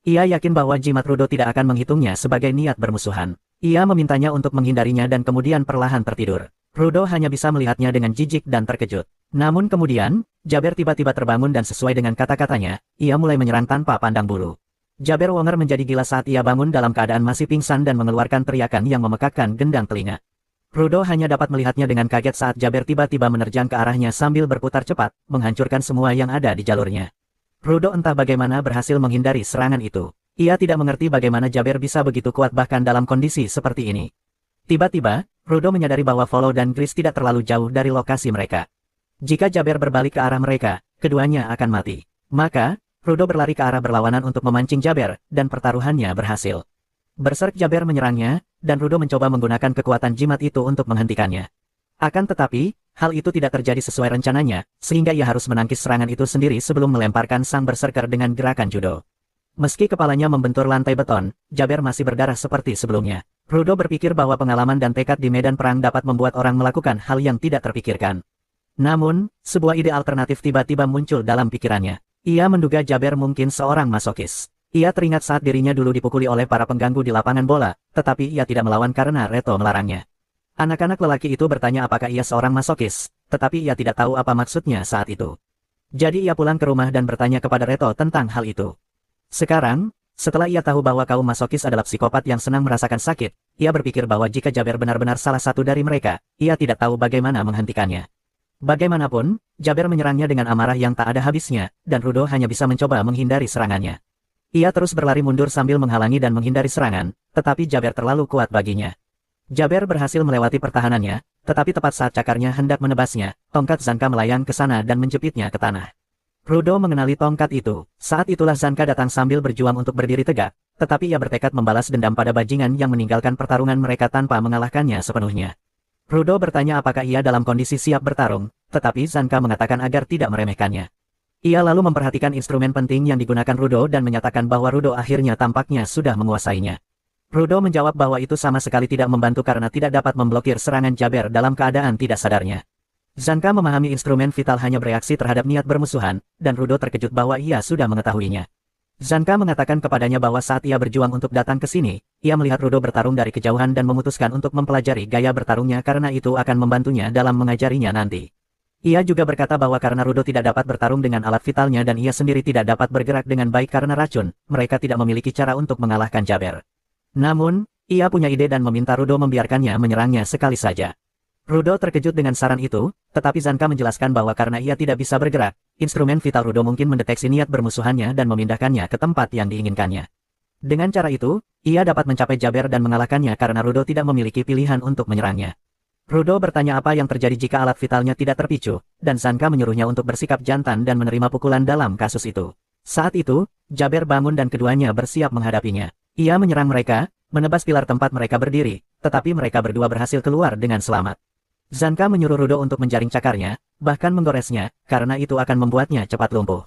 Ia yakin bahwa jimat Rudo tidak akan menghitungnya sebagai niat bermusuhan. Ia memintanya untuk menghindarinya dan kemudian perlahan tertidur. Rudo hanya bisa melihatnya dengan jijik dan terkejut. Namun kemudian, Jaber tiba-tiba terbangun dan sesuai dengan kata-katanya, ia mulai menyerang tanpa pandang bulu. Jaber Wonger menjadi gila saat ia bangun dalam keadaan masih pingsan dan mengeluarkan teriakan yang memekakkan gendang telinga. Rudo hanya dapat melihatnya dengan kaget saat Jaber tiba-tiba menerjang ke arahnya sambil berputar cepat, menghancurkan semua yang ada di jalurnya. Rudo entah bagaimana berhasil menghindari serangan itu. Ia tidak mengerti bagaimana Jaber bisa begitu kuat bahkan dalam kondisi seperti ini. Tiba-tiba, Rudo menyadari bahwa Follow dan Chris tidak terlalu jauh dari lokasi mereka. Jika Jaber berbalik ke arah mereka, keduanya akan mati. Maka, Rudo berlari ke arah berlawanan untuk memancing Jaber, dan pertaruhannya berhasil. Berserk Jaber menyerangnya, dan Rudo mencoba menggunakan kekuatan jimat itu untuk menghentikannya. Akan tetapi, hal itu tidak terjadi sesuai rencananya, sehingga ia harus menangkis serangan itu sendiri sebelum melemparkan sang berserker dengan gerakan judo. Meski kepalanya membentur lantai beton, Jaber masih berdarah seperti sebelumnya. Rudo berpikir bahwa pengalaman dan tekad di medan perang dapat membuat orang melakukan hal yang tidak terpikirkan. Namun, sebuah ide alternatif tiba-tiba muncul dalam pikirannya. Ia menduga Jaber mungkin seorang masokis. Ia teringat saat dirinya dulu dipukuli oleh para pengganggu di lapangan bola, tetapi ia tidak melawan karena Reto melarangnya. Anak-anak lelaki itu bertanya apakah ia seorang masokis, tetapi ia tidak tahu apa maksudnya saat itu. Jadi ia pulang ke rumah dan bertanya kepada Reto tentang hal itu. Sekarang, setelah ia tahu bahwa kaum masokis adalah psikopat yang senang merasakan sakit, ia berpikir bahwa jika Jaber benar-benar salah satu dari mereka, ia tidak tahu bagaimana menghentikannya. Bagaimanapun, Jaber menyerangnya dengan amarah yang tak ada habisnya, dan Rudo hanya bisa mencoba menghindari serangannya. Ia terus berlari mundur sambil menghalangi dan menghindari serangan, tetapi Jaber terlalu kuat baginya. Jaber berhasil melewati pertahanannya, tetapi tepat saat cakarnya hendak menebasnya, tongkat Zanka melayang ke sana dan menjepitnya ke tanah. Rudo mengenali tongkat itu. Saat itulah Zanka datang sambil berjuang untuk berdiri tegak, tetapi ia bertekad membalas dendam pada bajingan yang meninggalkan pertarungan mereka tanpa mengalahkannya sepenuhnya. Rudo bertanya apakah ia dalam kondisi siap bertarung, tetapi Zanka mengatakan agar tidak meremehkannya. Ia lalu memperhatikan instrumen penting yang digunakan Rudo dan menyatakan bahwa Rudo akhirnya tampaknya sudah menguasainya. Rudo menjawab bahwa itu sama sekali tidak membantu karena tidak dapat memblokir serangan Jaber dalam keadaan tidak sadarnya. Zanka memahami instrumen vital hanya bereaksi terhadap niat bermusuhan, dan Rudo terkejut bahwa ia sudah mengetahuinya. Zanka mengatakan kepadanya bahwa saat ia berjuang untuk datang ke sini, ia melihat Rudo bertarung dari kejauhan dan memutuskan untuk mempelajari gaya bertarungnya karena itu akan membantunya dalam mengajarinya nanti. Ia juga berkata bahwa karena Rudo tidak dapat bertarung dengan alat vitalnya dan ia sendiri tidak dapat bergerak dengan baik karena racun, mereka tidak memiliki cara untuk mengalahkan Jaber. Namun, ia punya ide dan meminta Rudo membiarkannya menyerangnya sekali saja. Rudo terkejut dengan saran itu, tetapi Zanka menjelaskan bahwa karena ia tidak bisa bergerak, instrumen vital Rudo mungkin mendeteksi niat bermusuhannya dan memindahkannya ke tempat yang diinginkannya. Dengan cara itu, ia dapat mencapai Jaber dan mengalahkannya karena Rudo tidak memiliki pilihan untuk menyerangnya. Rudo bertanya apa yang terjadi jika alat vitalnya tidak terpicu, dan Zanka menyuruhnya untuk bersikap jantan dan menerima pukulan dalam kasus itu. Saat itu, Jaber bangun dan keduanya bersiap menghadapinya. Ia menyerang mereka, menebas pilar tempat mereka berdiri, tetapi mereka berdua berhasil keluar dengan selamat. Zanka menyuruh Rudo untuk menjaring cakarnya, bahkan menggoresnya, karena itu akan membuatnya cepat lumpuh.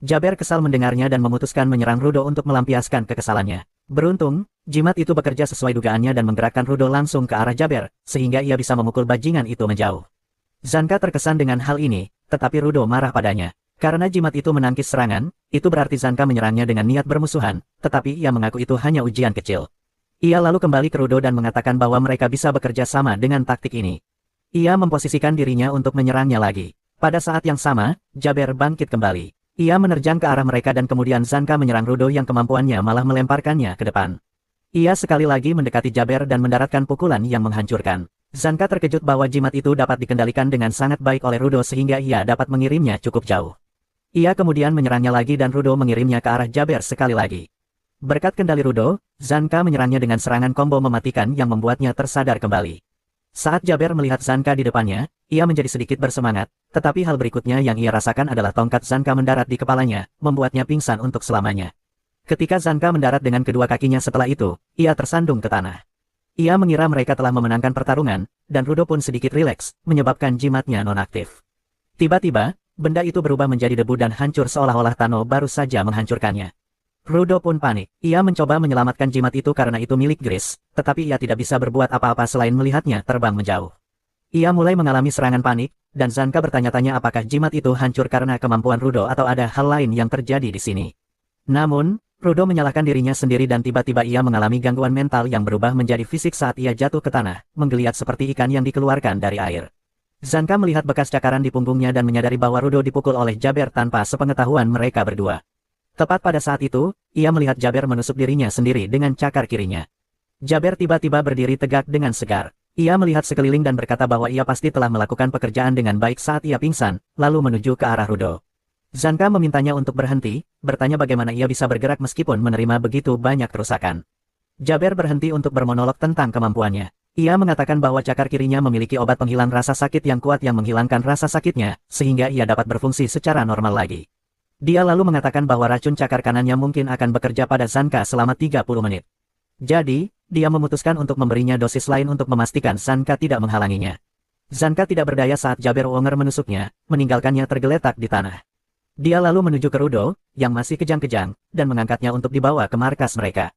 Jaber kesal mendengarnya dan memutuskan menyerang Rudo untuk melampiaskan kekesalannya. Beruntung, jimat itu bekerja sesuai dugaannya dan menggerakkan Rudo langsung ke arah Jaber, sehingga ia bisa memukul bajingan itu menjauh. Zanka terkesan dengan hal ini, tetapi Rudo marah padanya. Karena jimat itu menangkis serangan, itu berarti Zanka menyerangnya dengan niat bermusuhan, tetapi ia mengaku itu hanya ujian kecil. Ia lalu kembali ke Rudo dan mengatakan bahwa mereka bisa bekerja sama dengan taktik ini. Ia memposisikan dirinya untuk menyerangnya lagi. Pada saat yang sama, Jaber bangkit kembali. Ia menerjang ke arah mereka dan kemudian Zanka menyerang Rudo yang kemampuannya malah melemparkannya ke depan. Ia sekali lagi mendekati Jaber dan mendaratkan pukulan yang menghancurkan. Zanka terkejut bahwa jimat itu dapat dikendalikan dengan sangat baik oleh Rudo sehingga ia dapat mengirimnya cukup jauh. Ia kemudian menyerangnya lagi dan Rudo mengirimnya ke arah Jaber sekali lagi. Berkat kendali Rudo, Zanka menyerangnya dengan serangan combo mematikan yang membuatnya tersadar kembali. Saat Jaber melihat Zanka di depannya, ia menjadi sedikit bersemangat, tetapi hal berikutnya yang ia rasakan adalah tongkat Zanka mendarat di kepalanya, membuatnya pingsan untuk selamanya. Ketika Zanka mendarat dengan kedua kakinya setelah itu, ia tersandung ke tanah. Ia mengira mereka telah memenangkan pertarungan, dan Rudo pun sedikit rileks, menyebabkan jimatnya nonaktif. Tiba-tiba, benda itu berubah menjadi debu dan hancur seolah-olah Tano baru saja menghancurkannya. Rudo pun panik. Ia mencoba menyelamatkan jimat itu karena itu milik Gris, tetapi ia tidak bisa berbuat apa-apa selain melihatnya terbang menjauh. Ia mulai mengalami serangan panik, dan Zanka bertanya-tanya apakah jimat itu hancur karena kemampuan Rudo atau ada hal lain yang terjadi di sini. Namun, Rudo menyalahkan dirinya sendiri dan tiba-tiba ia mengalami gangguan mental yang berubah menjadi fisik saat ia jatuh ke tanah, menggeliat seperti ikan yang dikeluarkan dari air. Zanka melihat bekas cakaran di punggungnya dan menyadari bahwa Rudo dipukul oleh Jaber tanpa sepengetahuan mereka berdua. Tepat pada saat itu, ia melihat Jaber menusuk dirinya sendiri dengan cakar kirinya. Jaber tiba-tiba berdiri tegak dengan segar. Ia melihat sekeliling dan berkata bahwa ia pasti telah melakukan pekerjaan dengan baik saat ia pingsan, lalu menuju ke arah Rudo. Zanka memintanya untuk berhenti, bertanya bagaimana ia bisa bergerak meskipun menerima begitu banyak kerusakan. Jaber berhenti untuk bermonolog tentang kemampuannya. Ia mengatakan bahwa cakar kirinya memiliki obat penghilang rasa sakit yang kuat yang menghilangkan rasa sakitnya, sehingga ia dapat berfungsi secara normal lagi. Dia lalu mengatakan bahwa racun cakar kanannya mungkin akan bekerja pada Zanka selama 30 menit. Jadi, dia memutuskan untuk memberinya dosis lain untuk memastikan Zanka tidak menghalanginya. Zanka tidak berdaya saat Jaber Wonger menusuknya, meninggalkannya tergeletak di tanah. Dia lalu menuju ke Rudo, yang masih kejang-kejang, dan mengangkatnya untuk dibawa ke markas mereka.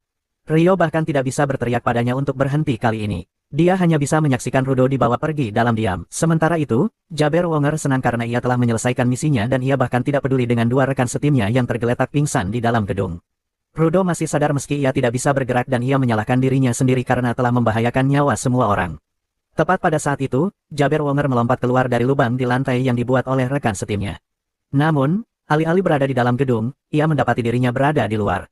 Rio bahkan tidak bisa berteriak padanya untuk berhenti kali ini. Dia hanya bisa menyaksikan Rudo dibawa pergi dalam diam. Sementara itu, Jaber Wonger senang karena ia telah menyelesaikan misinya dan ia bahkan tidak peduli dengan dua rekan setimnya yang tergeletak pingsan di dalam gedung. Rudo masih sadar meski ia tidak bisa bergerak dan ia menyalahkan dirinya sendiri karena telah membahayakan nyawa semua orang. Tepat pada saat itu, Jaber Wonger melompat keluar dari lubang di lantai yang dibuat oleh rekan setimnya. Namun, alih-alih berada di dalam gedung, ia mendapati dirinya berada di luar.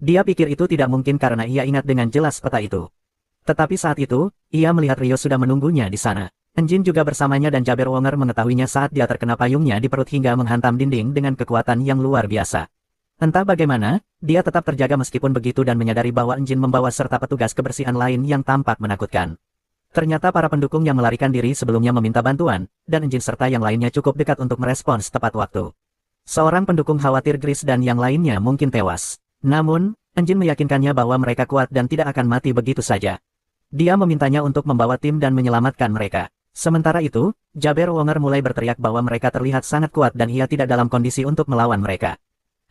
Dia pikir itu tidak mungkin karena ia ingat dengan jelas peta itu. Tetapi saat itu, ia melihat Rio sudah menunggunya di sana. Enjin juga bersamanya dan Jaber Wonger mengetahuinya saat dia terkena payungnya di perut hingga menghantam dinding dengan kekuatan yang luar biasa. Entah bagaimana, dia tetap terjaga meskipun begitu dan menyadari bahwa Enjin membawa serta petugas kebersihan lain yang tampak menakutkan. Ternyata para pendukung yang melarikan diri sebelumnya meminta bantuan, dan Enjin serta yang lainnya cukup dekat untuk merespons tepat waktu. Seorang pendukung khawatir Gris dan yang lainnya mungkin tewas. Namun, Enjin meyakinkannya bahwa mereka kuat dan tidak akan mati begitu saja. Dia memintanya untuk membawa tim dan menyelamatkan mereka. Sementara itu, Jaber Wonger mulai berteriak bahwa mereka terlihat sangat kuat dan ia tidak dalam kondisi untuk melawan mereka.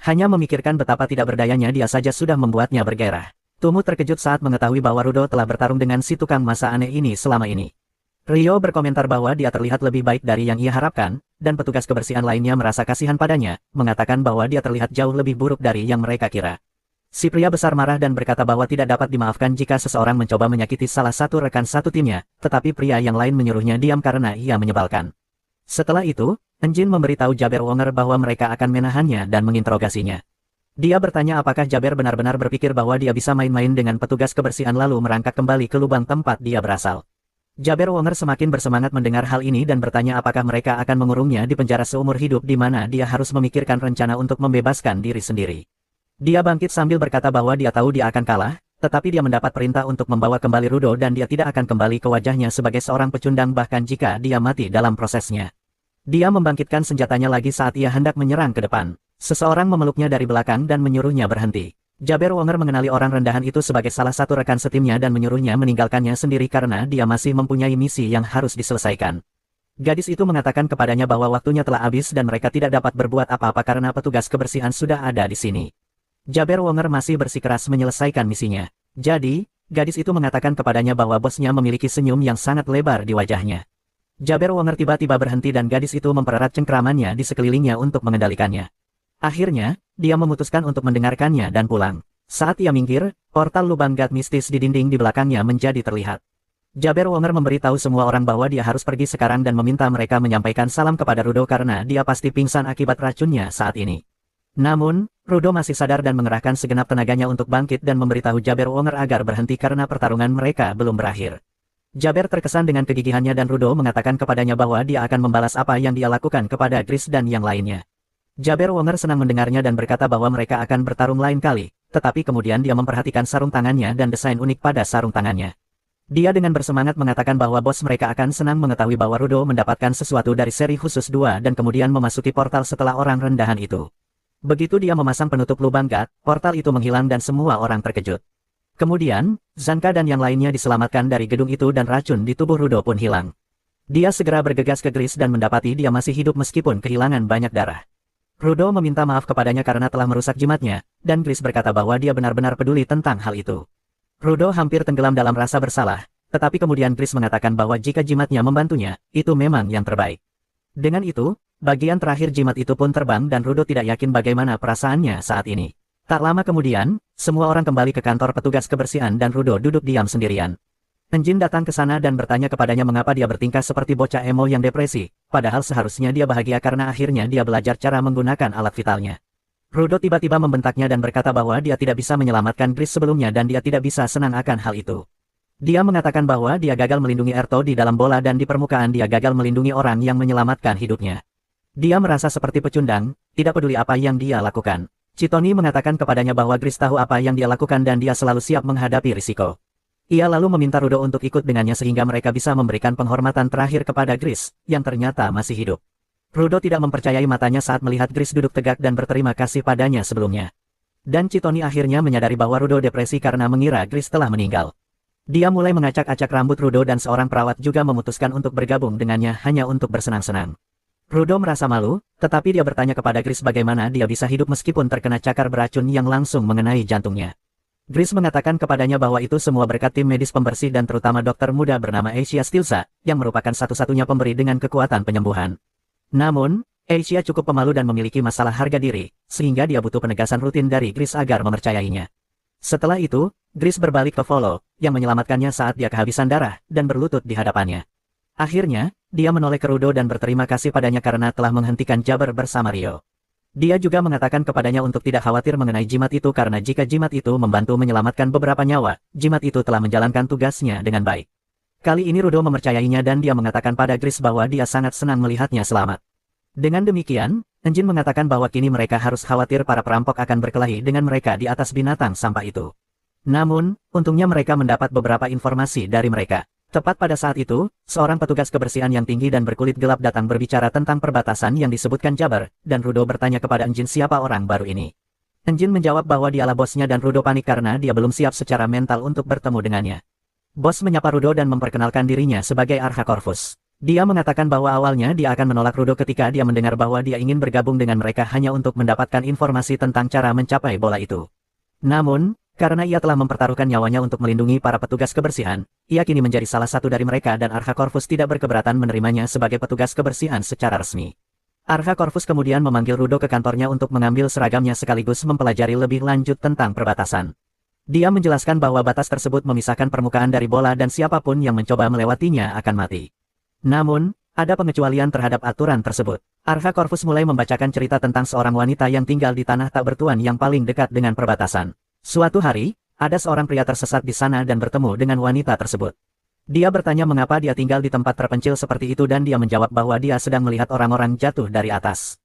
Hanya memikirkan betapa tidak berdayanya dia saja sudah membuatnya bergairah. Tumu terkejut saat mengetahui bahwa Rudo telah bertarung dengan si tukang masa aneh ini selama ini. Rio berkomentar bahwa dia terlihat lebih baik dari yang ia harapkan, dan petugas kebersihan lainnya merasa kasihan padanya, mengatakan bahwa dia terlihat jauh lebih buruk dari yang mereka kira. Si pria besar marah dan berkata bahwa tidak dapat dimaafkan jika seseorang mencoba menyakiti salah satu rekan satu timnya, tetapi pria yang lain menyuruhnya diam karena ia menyebalkan. Setelah itu, Enjin memberitahu Jaber Wonger bahwa mereka akan menahannya dan menginterogasinya. Dia bertanya apakah Jaber benar-benar berpikir bahwa dia bisa main-main dengan petugas kebersihan lalu merangkak kembali ke lubang tempat dia berasal. Jaber Wonger semakin bersemangat mendengar hal ini dan bertanya apakah mereka akan mengurungnya di penjara seumur hidup di mana dia harus memikirkan rencana untuk membebaskan diri sendiri. Dia bangkit sambil berkata bahwa dia tahu dia akan kalah, tetapi dia mendapat perintah untuk membawa kembali Rudo dan dia tidak akan kembali ke wajahnya sebagai seorang pecundang bahkan jika dia mati dalam prosesnya. Dia membangkitkan senjatanya lagi saat ia hendak menyerang ke depan. Seseorang memeluknya dari belakang dan menyuruhnya berhenti. Jaber Wonger mengenali orang rendahan itu sebagai salah satu rekan setimnya dan menyuruhnya meninggalkannya sendiri karena dia masih mempunyai misi yang harus diselesaikan. Gadis itu mengatakan kepadanya bahwa waktunya telah habis dan mereka tidak dapat berbuat apa-apa karena petugas kebersihan sudah ada di sini. Jaber Wonger masih bersikeras menyelesaikan misinya. Jadi, gadis itu mengatakan kepadanya bahwa bosnya memiliki senyum yang sangat lebar di wajahnya. Jaber Wonger tiba-tiba berhenti dan gadis itu mempererat cengkramannya di sekelilingnya untuk mengendalikannya. Akhirnya, dia memutuskan untuk mendengarkannya dan pulang. Saat ia minggir, portal lubang gat mistis di dinding di belakangnya menjadi terlihat. Jaber Wonger memberitahu semua orang bahwa dia harus pergi sekarang dan meminta mereka menyampaikan salam kepada Rudo karena dia pasti pingsan akibat racunnya saat ini. Namun, Rudo masih sadar dan mengerahkan segenap tenaganya untuk bangkit dan memberitahu Jaber Wonger agar berhenti karena pertarungan mereka belum berakhir. Jaber terkesan dengan kegigihannya dan Rudo mengatakan kepadanya bahwa dia akan membalas apa yang dia lakukan kepada Gris dan yang lainnya. Jaber Wonger senang mendengarnya dan berkata bahwa mereka akan bertarung lain kali, tetapi kemudian dia memperhatikan sarung tangannya dan desain unik pada sarung tangannya. Dia dengan bersemangat mengatakan bahwa bos mereka akan senang mengetahui bahwa Rudo mendapatkan sesuatu dari seri khusus 2 dan kemudian memasuki portal setelah orang rendahan itu. Begitu dia memasang penutup lubang gat, portal itu menghilang dan semua orang terkejut. Kemudian, Zanka dan yang lainnya diselamatkan dari gedung itu dan racun di tubuh Rudo pun hilang. Dia segera bergegas ke Gris dan mendapati dia masih hidup meskipun kehilangan banyak darah. Rudo meminta maaf kepadanya karena telah merusak jimatnya, dan Gris berkata bahwa dia benar-benar peduli tentang hal itu. Rudo hampir tenggelam dalam rasa bersalah, tetapi kemudian Gris mengatakan bahwa jika jimatnya membantunya, itu memang yang terbaik. Dengan itu, bagian terakhir jimat itu pun terbang dan Rudo tidak yakin bagaimana perasaannya saat ini. Tak lama kemudian, semua orang kembali ke kantor petugas kebersihan dan Rudo duduk diam sendirian. Enjin datang ke sana dan bertanya kepadanya mengapa dia bertingkah seperti bocah emo yang depresi, padahal seharusnya dia bahagia karena akhirnya dia belajar cara menggunakan alat vitalnya. Rudo tiba-tiba membentaknya dan berkata bahwa dia tidak bisa menyelamatkan Gris sebelumnya dan dia tidak bisa senang akan hal itu. Dia mengatakan bahwa dia gagal melindungi Erto di dalam bola dan di permukaan dia gagal melindungi orang yang menyelamatkan hidupnya. Dia merasa seperti pecundang, tidak peduli apa yang dia lakukan. Chitoni mengatakan kepadanya bahwa Gris tahu apa yang dia lakukan dan dia selalu siap menghadapi risiko. Ia lalu meminta Rudo untuk ikut dengannya sehingga mereka bisa memberikan penghormatan terakhir kepada Gris, yang ternyata masih hidup. Rudo tidak mempercayai matanya saat melihat Gris duduk tegak dan berterima kasih padanya sebelumnya. Dan Chitoni akhirnya menyadari bahwa Rudo depresi karena mengira Gris telah meninggal. Dia mulai mengacak-acak rambut Rudo dan seorang perawat juga memutuskan untuk bergabung dengannya hanya untuk bersenang-senang. Rudo merasa malu, tetapi dia bertanya kepada Gris bagaimana dia bisa hidup meskipun terkena cakar beracun yang langsung mengenai jantungnya. Gris mengatakan kepadanya bahwa itu semua berkat tim medis pembersih dan terutama dokter muda bernama Asia Stilza, yang merupakan satu-satunya pemberi dengan kekuatan penyembuhan. Namun, Asia cukup pemalu dan memiliki masalah harga diri, sehingga dia butuh penegasan rutin dari Gris agar mempercayainya. Setelah itu, Gris berbalik ke Volo, yang menyelamatkannya saat dia kehabisan darah, dan berlutut di hadapannya. Akhirnya, dia menoleh ke Rudo dan berterima kasih padanya karena telah menghentikan Jabber bersama Rio. Dia juga mengatakan kepadanya untuk tidak khawatir mengenai jimat itu karena jika jimat itu membantu menyelamatkan beberapa nyawa, jimat itu telah menjalankan tugasnya dengan baik. Kali ini Rudo mempercayainya dan dia mengatakan pada Gris bahwa dia sangat senang melihatnya selamat. Dengan demikian, Enjin mengatakan bahwa kini mereka harus khawatir para perampok akan berkelahi dengan mereka di atas binatang sampah itu. Namun, untungnya mereka mendapat beberapa informasi dari mereka. Tepat pada saat itu, seorang petugas kebersihan yang tinggi dan berkulit gelap datang berbicara tentang perbatasan yang disebutkan Jabber, dan Rudo bertanya kepada Enjin siapa orang baru ini. Enjin menjawab bahwa dialah bosnya dan Rudo panik karena dia belum siap secara mental untuk bertemu dengannya. Bos menyapa Rudo dan memperkenalkan dirinya sebagai Arha Corvus. Dia mengatakan bahwa awalnya dia akan menolak Rudo ketika dia mendengar bahwa dia ingin bergabung dengan mereka hanya untuk mendapatkan informasi tentang cara mencapai bola itu. Namun, karena ia telah mempertaruhkan nyawanya untuk melindungi para petugas kebersihan, ia kini menjadi salah satu dari mereka dan Arha Corvus tidak berkeberatan menerimanya sebagai petugas kebersihan secara resmi. Arha Corvus kemudian memanggil Rudo ke kantornya untuk mengambil seragamnya sekaligus mempelajari lebih lanjut tentang perbatasan. Dia menjelaskan bahwa batas tersebut memisahkan permukaan dari bola dan siapapun yang mencoba melewatinya akan mati. Namun, ada pengecualian terhadap aturan tersebut. Arha Corvus mulai membacakan cerita tentang seorang wanita yang tinggal di tanah tak bertuan yang paling dekat dengan perbatasan. Suatu hari, ada seorang pria tersesat di sana dan bertemu dengan wanita tersebut. Dia bertanya mengapa dia tinggal di tempat terpencil seperti itu dan dia menjawab bahwa dia sedang melihat orang-orang jatuh dari atas.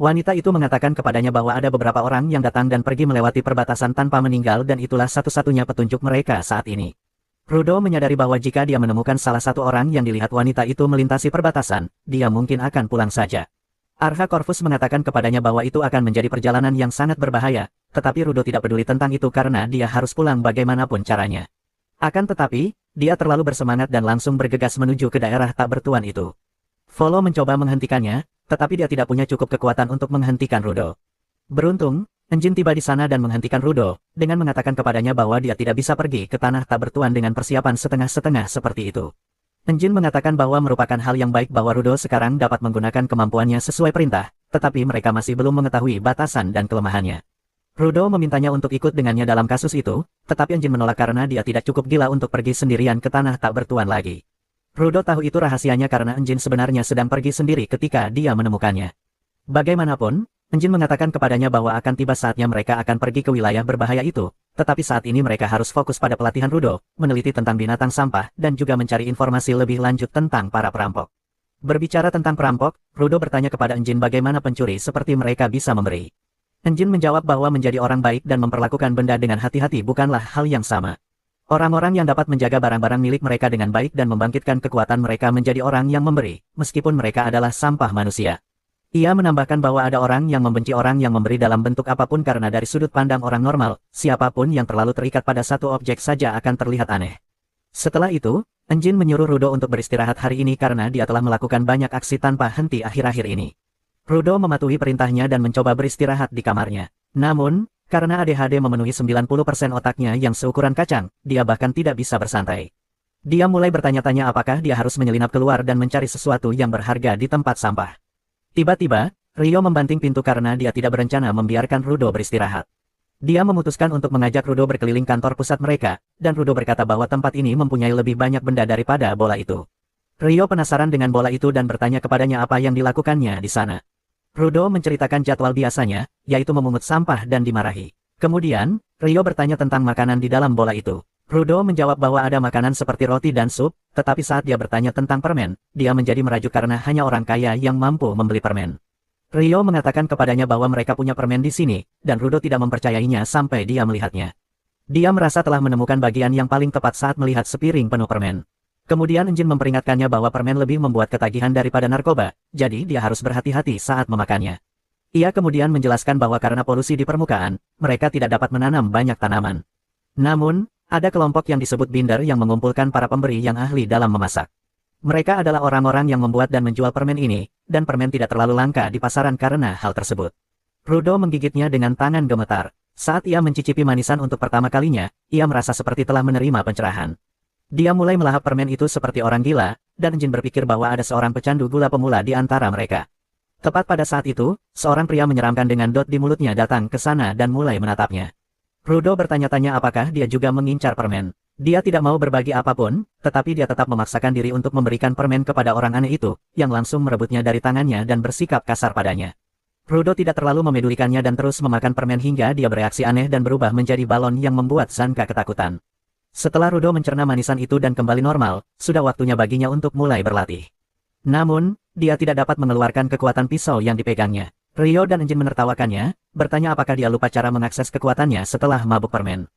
Wanita itu mengatakan kepadanya bahwa ada beberapa orang yang datang dan pergi melewati perbatasan tanpa meninggal dan itulah satu-satunya petunjuk mereka saat ini. Rudo menyadari bahwa jika dia menemukan salah satu orang yang dilihat wanita itu melintasi perbatasan, dia mungkin akan pulang saja. Arha Corvus mengatakan kepadanya bahwa itu akan menjadi perjalanan yang sangat berbahaya, tetapi Rudo tidak peduli tentang itu karena dia harus pulang bagaimanapun caranya. Akan tetapi, dia terlalu bersemangat dan langsung bergegas menuju ke daerah tak bertuan itu. Volo mencoba menghentikannya, tetapi dia tidak punya cukup kekuatan untuk menghentikan Rudo. Beruntung, Enjin tiba di sana dan menghentikan Rudo, dengan mengatakan kepadanya bahwa dia tidak bisa pergi ke tanah tak bertuan dengan persiapan setengah-setengah seperti itu. Enjin mengatakan bahwa merupakan hal yang baik bahwa Rudo sekarang dapat menggunakan kemampuannya sesuai perintah, tetapi mereka masih belum mengetahui batasan dan kelemahannya. Rudo memintanya untuk ikut dengannya dalam kasus itu, tetapi Enjin menolak karena dia tidak cukup gila untuk pergi sendirian ke tanah tak bertuan lagi. Rudo tahu itu rahasianya karena Enjin sebenarnya sedang pergi sendiri ketika dia menemukannya. Bagaimanapun, Enjin mengatakan kepadanya bahwa akan tiba saatnya mereka akan pergi ke wilayah berbahaya itu, tetapi saat ini mereka harus fokus pada pelatihan Rudo, meneliti tentang binatang sampah, dan juga mencari informasi lebih lanjut tentang para perampok. Berbicara tentang perampok, Rudo bertanya kepada Enjin bagaimana pencuri seperti mereka bisa memberi. Enjin menjawab bahwa menjadi orang baik dan memperlakukan benda dengan hati-hati bukanlah hal yang sama. Orang-orang yang dapat menjaga barang-barang milik mereka dengan baik dan membangkitkan kekuatan mereka menjadi orang yang memberi, meskipun mereka adalah sampah manusia. Ia menambahkan bahwa ada orang yang membenci orang yang memberi dalam bentuk apapun karena dari sudut pandang orang normal, siapapun yang terlalu terikat pada satu objek saja akan terlihat aneh. Setelah itu, Enjin menyuruh Rudo untuk beristirahat hari ini karena dia telah melakukan banyak aksi tanpa henti akhir-akhir ini. Rudo mematuhi perintahnya dan mencoba beristirahat di kamarnya. Namun, karena ADHD memenuhi 90% otaknya yang seukuran kacang, dia bahkan tidak bisa bersantai. Dia mulai bertanya-tanya apakah dia harus menyelinap keluar dan mencari sesuatu yang berharga di tempat sampah. Tiba-tiba, Rio membanting pintu karena dia tidak berencana membiarkan Rudo beristirahat. Dia memutuskan untuk mengajak Rudo berkeliling kantor pusat mereka, dan Rudo berkata bahwa tempat ini mempunyai lebih banyak benda daripada bola itu. Rio penasaran dengan bola itu dan bertanya kepadanya apa yang dilakukannya di sana. Rudo menceritakan jadwal biasanya, yaitu memungut sampah dan dimarahi. Kemudian, Rio bertanya tentang makanan di dalam bola itu. Rudo menjawab bahwa ada makanan seperti roti dan sup, tetapi saat dia bertanya tentang permen, dia menjadi merajuk karena hanya orang kaya yang mampu membeli permen. Rio mengatakan kepadanya bahwa mereka punya permen di sini, dan Rudo tidak mempercayainya sampai dia melihatnya. Dia merasa telah menemukan bagian yang paling tepat saat melihat sepiring penuh permen. Kemudian Enjin memperingatkannya bahwa permen lebih membuat ketagihan daripada narkoba, jadi dia harus berhati-hati saat memakannya. Ia kemudian menjelaskan bahwa karena polusi di permukaan, mereka tidak dapat menanam banyak tanaman. Namun, ada kelompok yang disebut binder yang mengumpulkan para pemberi yang ahli dalam memasak. Mereka adalah orang-orang yang membuat dan menjual permen ini, dan permen tidak terlalu langka di pasaran karena hal tersebut. Rudo menggigitnya dengan tangan gemetar. Saat ia mencicipi manisan untuk pertama kalinya, ia merasa seperti telah menerima pencerahan. Dia mulai melahap permen itu seperti orang gila, dan Enjin berpikir bahwa ada seorang pecandu gula pemula di antara mereka. Tepat pada saat itu, seorang pria menyeramkan dengan dot di mulutnya datang ke sana dan mulai menatapnya. Rudo bertanya-tanya apakah dia juga mengincar permen. Dia tidak mau berbagi apapun, tetapi dia tetap memaksakan diri untuk memberikan permen kepada orang aneh itu, yang langsung merebutnya dari tangannya dan bersikap kasar padanya. Rudo tidak terlalu memedulikannya dan terus memakan permen hingga dia bereaksi aneh dan berubah menjadi balon yang membuat Zanka ketakutan. Setelah Rudo mencerna manisan itu dan kembali normal, sudah waktunya baginya untuk mulai berlatih. Namun, dia tidak dapat mengeluarkan kekuatan pisau yang dipegangnya. Rio dan Enjin menertawakannya, bertanya apakah dia lupa cara mengakses kekuatannya setelah mabuk permen.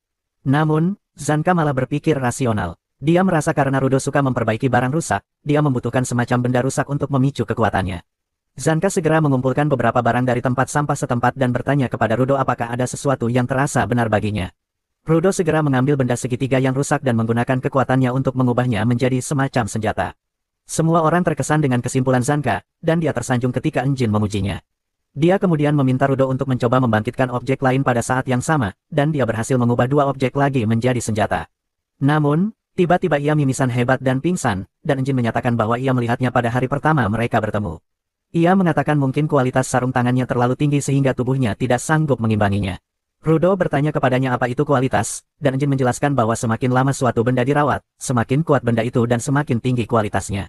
Namun, Zanka malah berpikir rasional. Dia merasa karena Rudo suka memperbaiki barang rusak, dia membutuhkan semacam benda rusak untuk memicu kekuatannya. Zanka segera mengumpulkan beberapa barang dari tempat sampah setempat dan bertanya kepada Rudo apakah ada sesuatu yang terasa benar baginya. Rudo segera mengambil benda segitiga yang rusak dan menggunakan kekuatannya untuk mengubahnya menjadi semacam senjata. Semua orang terkesan dengan kesimpulan Zanka, dan dia tersanjung ketika Enjin memujinya. Dia kemudian meminta Rudo untuk mencoba membangkitkan objek lain pada saat yang sama, dan dia berhasil mengubah dua objek lagi menjadi senjata. Namun, tiba-tiba ia mimisan hebat dan pingsan, dan Enjin menyatakan bahwa ia melihatnya pada hari pertama mereka bertemu. Ia mengatakan mungkin kualitas sarung tangannya terlalu tinggi sehingga tubuhnya tidak sanggup mengimbanginya. Rudo bertanya kepadanya apa itu kualitas, dan Enjin menjelaskan bahwa semakin lama suatu benda dirawat, semakin kuat benda itu dan semakin tinggi kualitasnya.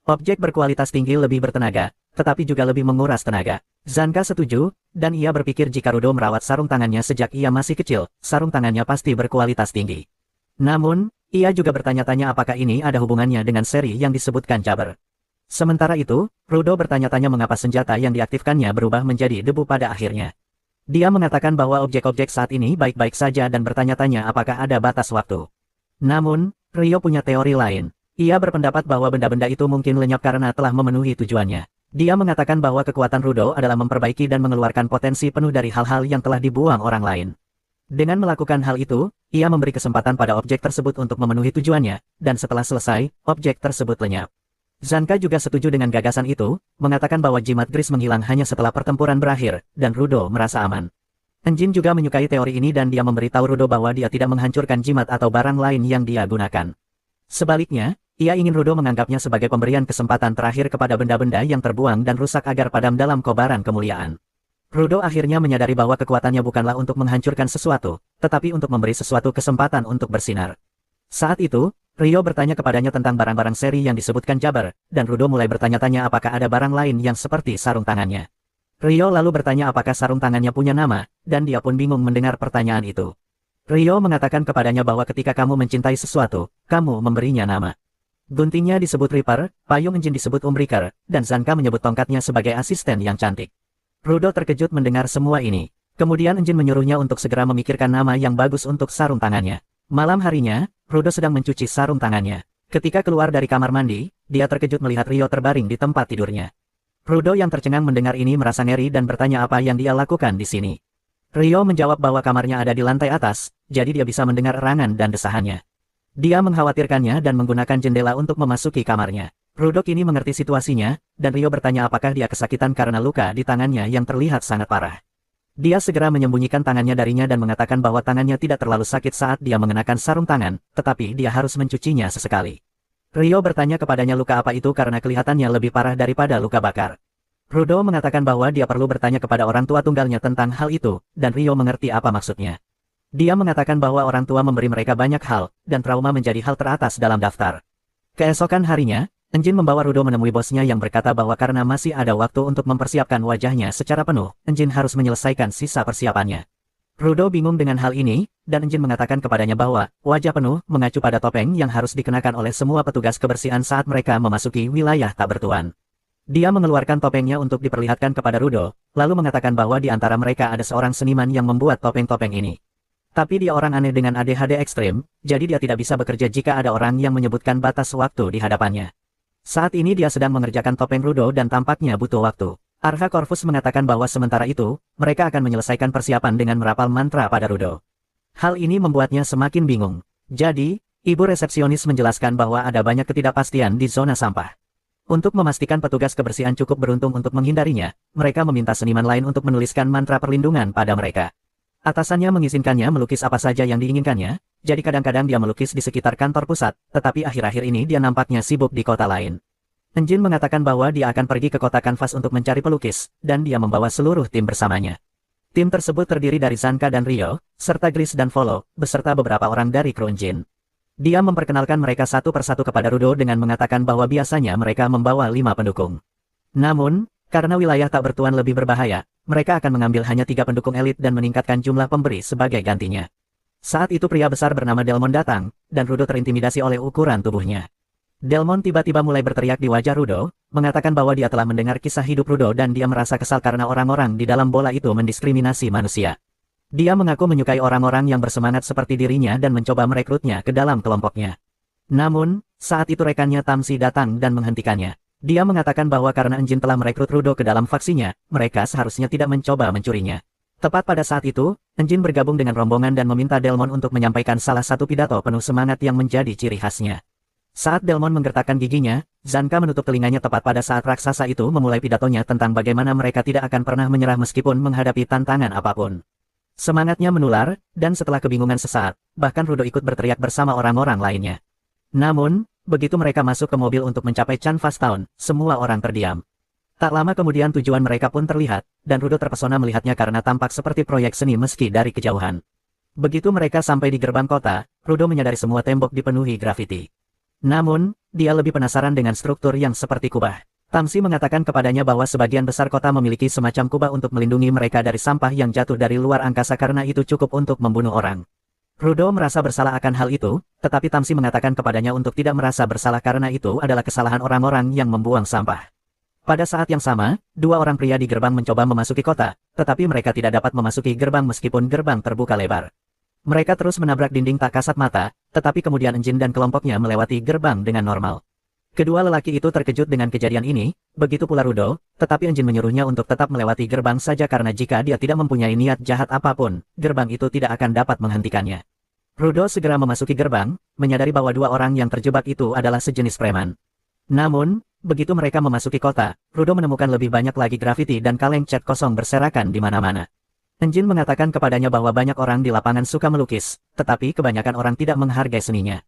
Objek berkualitas tinggi lebih bertenaga, tetapi juga lebih menguras tenaga. Zanka setuju, dan ia berpikir jika Rudo merawat sarung tangannya sejak ia masih kecil, sarung tangannya pasti berkualitas tinggi. Namun, ia juga bertanya-tanya apakah ini ada hubungannya dengan seri yang disebutkan Jabber. Sementara itu, Rudo bertanya-tanya mengapa senjata yang diaktifkannya berubah menjadi debu pada akhirnya. Dia mengatakan bahwa objek-objek saat ini baik-baik saja dan bertanya-tanya apakah ada batas waktu. Namun, Rio punya teori lain. Ia berpendapat bahwa benda-benda itu mungkin lenyap karena telah memenuhi tujuannya. Dia mengatakan bahwa kekuatan Rudo adalah memperbaiki dan mengeluarkan potensi penuh dari hal-hal yang telah dibuang orang lain. Dengan melakukan hal itu, ia memberi kesempatan pada objek tersebut untuk memenuhi tujuannya, dan setelah selesai, objek tersebut lenyap. Zanka juga setuju dengan gagasan itu, mengatakan bahwa jimat Gris menghilang hanya setelah pertempuran berakhir, dan Rudo merasa aman. Enjin juga menyukai teori ini dan dia memberitahu Rudo bahwa dia tidak menghancurkan jimat atau barang lain yang dia gunakan. Sebaliknya, ia ingin Rudo menganggapnya sebagai pemberian kesempatan terakhir kepada benda-benda yang terbuang dan rusak agar padam dalam kobaran kemuliaan. Rudo akhirnya menyadari bahwa kekuatannya bukanlah untuk menghancurkan sesuatu, tetapi untuk memberi sesuatu kesempatan untuk bersinar. Saat itu, Rio bertanya kepadanya tentang barang-barang seri yang disebutkan Jabber, dan Rudo mulai bertanya-tanya apakah ada barang lain yang seperti sarung tangannya. Rio lalu bertanya apakah sarung tangannya punya nama, dan dia pun bingung mendengar pertanyaan itu. Rio mengatakan kepadanya bahwa ketika kamu mencintai sesuatu, kamu memberinya nama. Guntingnya disebut Reaper, payung Enjin disebut Umbreaker, dan Zanka menyebut tongkatnya sebagai asisten yang cantik. Rudo terkejut mendengar semua ini. Kemudian Enjin menyuruhnya untuk segera memikirkan nama yang bagus untuk sarung tangannya. Malam harinya, Rudo sedang mencuci sarung tangannya. Ketika keluar dari kamar mandi, dia terkejut melihat Rio terbaring di tempat tidurnya. Rudo yang tercengang mendengar ini merasa ngeri dan bertanya apa yang dia lakukan di sini. Rio menjawab bahwa kamarnya ada di lantai atas, jadi dia bisa mendengar erangan dan desahannya. Dia mengkhawatirkannya dan menggunakan jendela untuk memasuki kamarnya. Rudo kini mengerti situasinya, dan Rio bertanya apakah dia kesakitan karena luka di tangannya yang terlihat sangat parah. Dia segera menyembunyikan tangannya darinya dan mengatakan bahwa tangannya tidak terlalu sakit saat dia mengenakan sarung tangan, tetapi dia harus mencucinya sesekali. Rio bertanya kepadanya luka apa itu karena kelihatannya lebih parah daripada luka bakar. Rudo mengatakan bahwa dia perlu bertanya kepada orang tua tunggalnya tentang hal itu, dan Rio mengerti apa maksudnya. Dia mengatakan bahwa orang tua memberi mereka banyak hal, dan trauma menjadi hal teratas dalam daftar. Keesokan harinya, Enjin membawa Rudo menemui bosnya yang berkata bahwa karena masih ada waktu untuk mempersiapkan wajahnya secara penuh, Enjin harus menyelesaikan sisa persiapannya. Rudo bingung dengan hal ini, dan Enjin mengatakan kepadanya bahwa wajah penuh mengacu pada topeng yang harus dikenakan oleh semua petugas kebersihan saat mereka memasuki wilayah tak bertuan. Dia mengeluarkan topengnya untuk diperlihatkan kepada Rudo, lalu mengatakan bahwa di antara mereka ada seorang seniman yang membuat topeng-topeng ini. Tapi dia orang aneh dengan ADHD ekstrem, jadi dia tidak bisa bekerja jika ada orang yang menyebutkan batas waktu di hadapannya. Saat ini dia sedang mengerjakan topeng Rudo dan tampaknya butuh waktu. Arha Corvus mengatakan bahwa sementara itu, mereka akan menyelesaikan persiapan dengan merapal mantra pada Rudo. Hal ini membuatnya semakin bingung. Jadi, ibu resepsionis menjelaskan bahwa ada banyak ketidakpastian di zona sampah. Untuk memastikan petugas kebersihan cukup beruntung untuk menghindarinya, mereka meminta seniman lain untuk menuliskan mantra perlindungan pada mereka. Atasannya mengizinkannya melukis apa saja yang diinginkannya, jadi kadang-kadang dia melukis di sekitar kantor pusat, tetapi akhir-akhir ini dia nampaknya sibuk di kota lain. Enjin mengatakan bahwa dia akan pergi ke kota kanvas untuk mencari pelukis, dan dia membawa seluruh tim bersamanya. Tim tersebut terdiri dari Zanka dan Rio, serta Gris dan Volo, beserta beberapa orang dari kru Enjin. Dia memperkenalkan mereka satu persatu kepada Rudo dengan mengatakan bahwa biasanya mereka membawa 5 pendukung. Namun, karena wilayah tak bertuan lebih berbahaya, mereka akan mengambil hanya 3 pendukung elit dan meningkatkan jumlah pemberi sebagai gantinya. Saat itu pria besar bernama Delmon datang, dan Rudo terintimidasi oleh ukuran tubuhnya. Delmon tiba-tiba mulai berteriak di wajah Rudo, mengatakan bahwa dia telah mendengar kisah hidup Rudo dan dia merasa kesal karena orang-orang di dalam bola itu mendiskriminasi manusia. Dia mengaku menyukai orang-orang yang bersemangat seperti dirinya dan mencoba merekrutnya ke dalam kelompoknya. Namun, saat itu rekannya Tamsi datang dan menghentikannya. Dia mengatakan bahwa karena Enjin telah merekrut Rudo ke dalam faksinya, mereka seharusnya tidak mencoba mencurinya. Tepat pada saat itu, Enjin bergabung dengan rombongan dan meminta Delmon untuk menyampaikan salah satu pidato penuh semangat yang menjadi ciri khasnya. Saat Delmon menggertakkan giginya, Zanka menutup telinganya tepat pada saat raksasa itu memulai pidatonya tentang bagaimana mereka tidak akan pernah menyerah meskipun menghadapi tantangan apapun. Semangatnya menular, dan setelah kebingungan sesaat, bahkan Rudo ikut berteriak bersama orang-orang lainnya. Namun, begitu mereka masuk ke mobil untuk mencapai Canvas Town, semua orang terdiam. Tak lama kemudian tujuan mereka pun terlihat, dan Rudo terpesona melihatnya karena tampak seperti proyek seni meski dari kejauhan. Begitu mereka sampai di gerbang kota, Rudo menyadari semua tembok dipenuhi grafiti. Namun, dia lebih penasaran dengan struktur yang seperti kubah. Tamsi mengatakan kepadanya bahwa sebagian besar kota memiliki semacam kubah untuk melindungi mereka dari sampah yang jatuh dari luar angkasa karena itu cukup untuk membunuh orang. Rudo merasa bersalah akan hal itu, tetapi Tamsi mengatakan kepadanya untuk tidak merasa bersalah karena itu adalah kesalahan orang-orang yang membuang sampah. Pada saat yang sama, 2 orang pria di gerbang mencoba memasuki kota, tetapi mereka tidak dapat memasuki gerbang meskipun gerbang terbuka lebar. Mereka terus menabrak dinding tak kasat mata, tetapi kemudian Enjin dan kelompoknya melewati gerbang dengan normal. Kedua lelaki itu terkejut dengan kejadian ini, begitu pula Rudo, tetapi Enjin menyuruhnya untuk tetap melewati gerbang saja karena jika dia tidak mempunyai niat jahat apapun, gerbang itu tidak akan dapat menghentikannya. Rudo segera memasuki gerbang, menyadari bahwa 2 orang yang terjebak itu adalah sejenis preman. Namun, begitu mereka memasuki kota, Rudo menemukan lebih banyak lagi grafiti dan kaleng cat kosong berserakan di mana-mana. Enjin mengatakan kepadanya bahwa banyak orang di lapangan suka melukis, tetapi kebanyakan orang tidak menghargai seninya.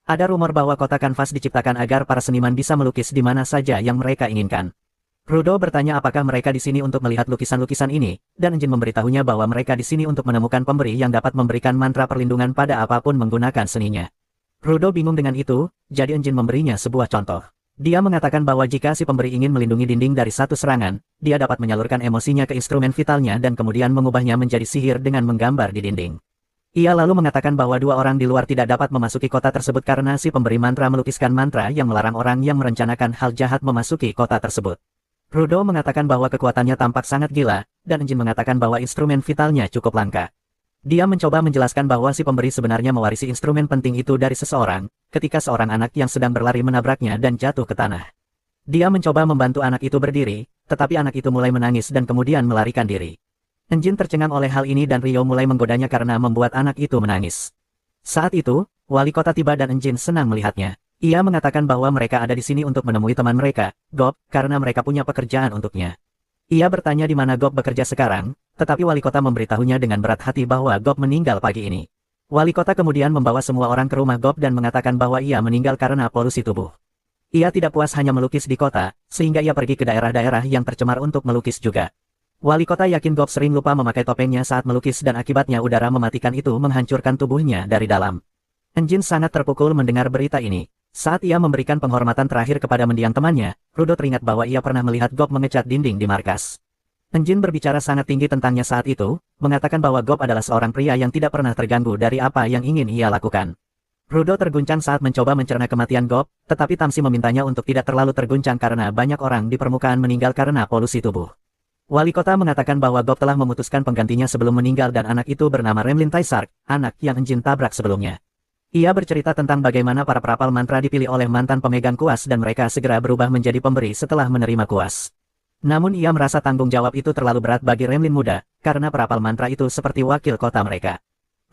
Ada rumor bahwa kota kanvas diciptakan agar para seniman bisa melukis di mana saja yang mereka inginkan. Rudo bertanya apakah mereka di sini untuk melihat lukisan-lukisan ini, dan Enjin memberitahunya bahwa mereka di sini untuk menemukan pemberi yang dapat memberikan mantra perlindungan pada apapun menggunakan seninya. Rudo bingung dengan itu, jadi Enjin memberinya sebuah contoh. Dia mengatakan bahwa jika si pemberi ingin melindungi dinding dari satu serangan, dia dapat menyalurkan emosinya ke instrumen vitalnya dan kemudian mengubahnya menjadi sihir dengan menggambar di dinding. Ia lalu mengatakan bahwa 2 orang di luar tidak dapat memasuki kota tersebut karena si pemberi mantra melukiskan mantra yang melarang orang yang merencanakan hal jahat memasuki kota tersebut. Rudo mengatakan bahwa kekuatannya tampak sangat gila, dan Enjin mengatakan bahwa instrumen vitalnya cukup langka. Dia mencoba menjelaskan bahwa si pemberi sebenarnya mewarisi instrumen penting itu dari seseorang, ketika seorang anak yang sedang berlari menabraknya dan jatuh ke tanah. Dia mencoba membantu anak itu berdiri, tetapi anak itu mulai menangis dan kemudian melarikan diri. Enjin tercengang oleh hal ini dan Rio mulai menggodanya karena membuat anak itu menangis. Saat itu, wali kota tiba dan Enjin senang melihatnya. Ia mengatakan bahwa mereka ada di sini untuk menemui teman mereka, Gob, karena mereka punya pekerjaan untuknya. Ia bertanya di mana Gob bekerja sekarang, tetapi wali kota memberitahunya dengan berat hati bahwa Gob meninggal pagi ini. Wali kota kemudian membawa semua orang ke rumah Gob dan mengatakan bahwa ia meninggal karena polusi tubuh. Ia tidak puas hanya melukis di kota, sehingga ia pergi ke daerah-daerah yang tercemar untuk melukis juga. Wali kota yakin Gob sering lupa memakai topengnya saat melukis dan akibatnya udara mematikan itu menghancurkan tubuhnya dari dalam. Enjin sangat terpukul mendengar berita ini. Saat ia memberikan penghormatan terakhir kepada mendiang temannya, Rudo teringat bahwa ia pernah melihat Gob mengecat dinding di markas. Enjin berbicara sangat tinggi tentangnya saat itu, mengatakan bahwa Gob adalah seorang pria yang tidak pernah terganggu dari apa yang ingin ia lakukan. Rudo terguncang saat mencoba mencerna kematian Gob, tetapi Tamsi memintanya untuk tidak terlalu terguncang karena banyak orang di permukaan meninggal karena polusi tubuh. Wali kota mengatakan bahwa Gob telah memutuskan penggantinya sebelum meninggal dan anak itu bernama Remlin Taisark, anak yang Enjin tabrak sebelumnya. Ia bercerita tentang bagaimana para perapal mantra dipilih oleh mantan pemegang kuas dan mereka segera berubah menjadi pemberi setelah menerima kuas. Namun ia merasa tanggung jawab itu terlalu berat bagi Remlin muda, karena perapal mantra itu seperti wakil kota mereka.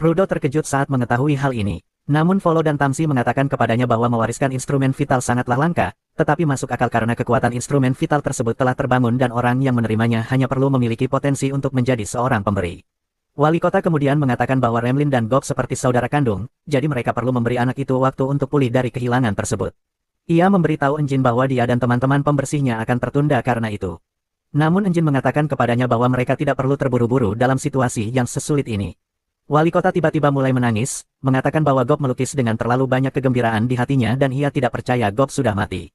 Rudo terkejut saat mengetahui hal ini. Namun Volo dan Tamsi mengatakan kepadanya bahwa mewariskan instrumen vital sangatlah langka, tetapi masuk akal karena kekuatan instrumen vital tersebut telah terbangun dan orang yang menerimanya hanya perlu memiliki potensi untuk menjadi seorang pemberi. Wali kota kemudian mengatakan bahwa Remlin dan Gob seperti saudara kandung, jadi mereka perlu memberi anak itu waktu untuk pulih dari kehilangan tersebut. Ia memberitahu Enjin bahwa dia dan teman-teman pembersihnya akan tertunda karena itu. Namun Enjin mengatakan kepadanya bahwa mereka tidak perlu terburu-buru dalam situasi yang sesulit ini. Wali kota tiba-tiba mulai menangis, mengatakan bahwa Gob melukis dengan terlalu banyak kegembiraan di hatinya dan ia tidak percaya Gob sudah mati.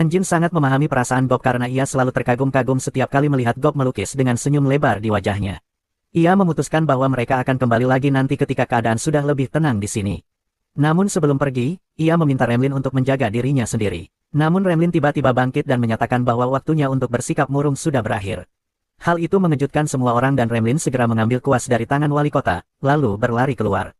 Enjin sangat memahami perasaan Gob karena ia selalu terkagum-kagum setiap kali melihat Gob melukis dengan senyum lebar di wajahnya. Ia memutuskan bahwa mereka akan kembali lagi nanti ketika keadaan sudah lebih tenang di sini. Namun sebelum pergi, ia meminta Remlin untuk menjaga dirinya sendiri. Namun Remlin tiba-tiba bangkit dan menyatakan bahwa waktunya untuk bersikap murung sudah berakhir. Hal itu mengejutkan semua orang dan Remlin segera mengambil kuas dari tangan wali kota, lalu berlari keluar.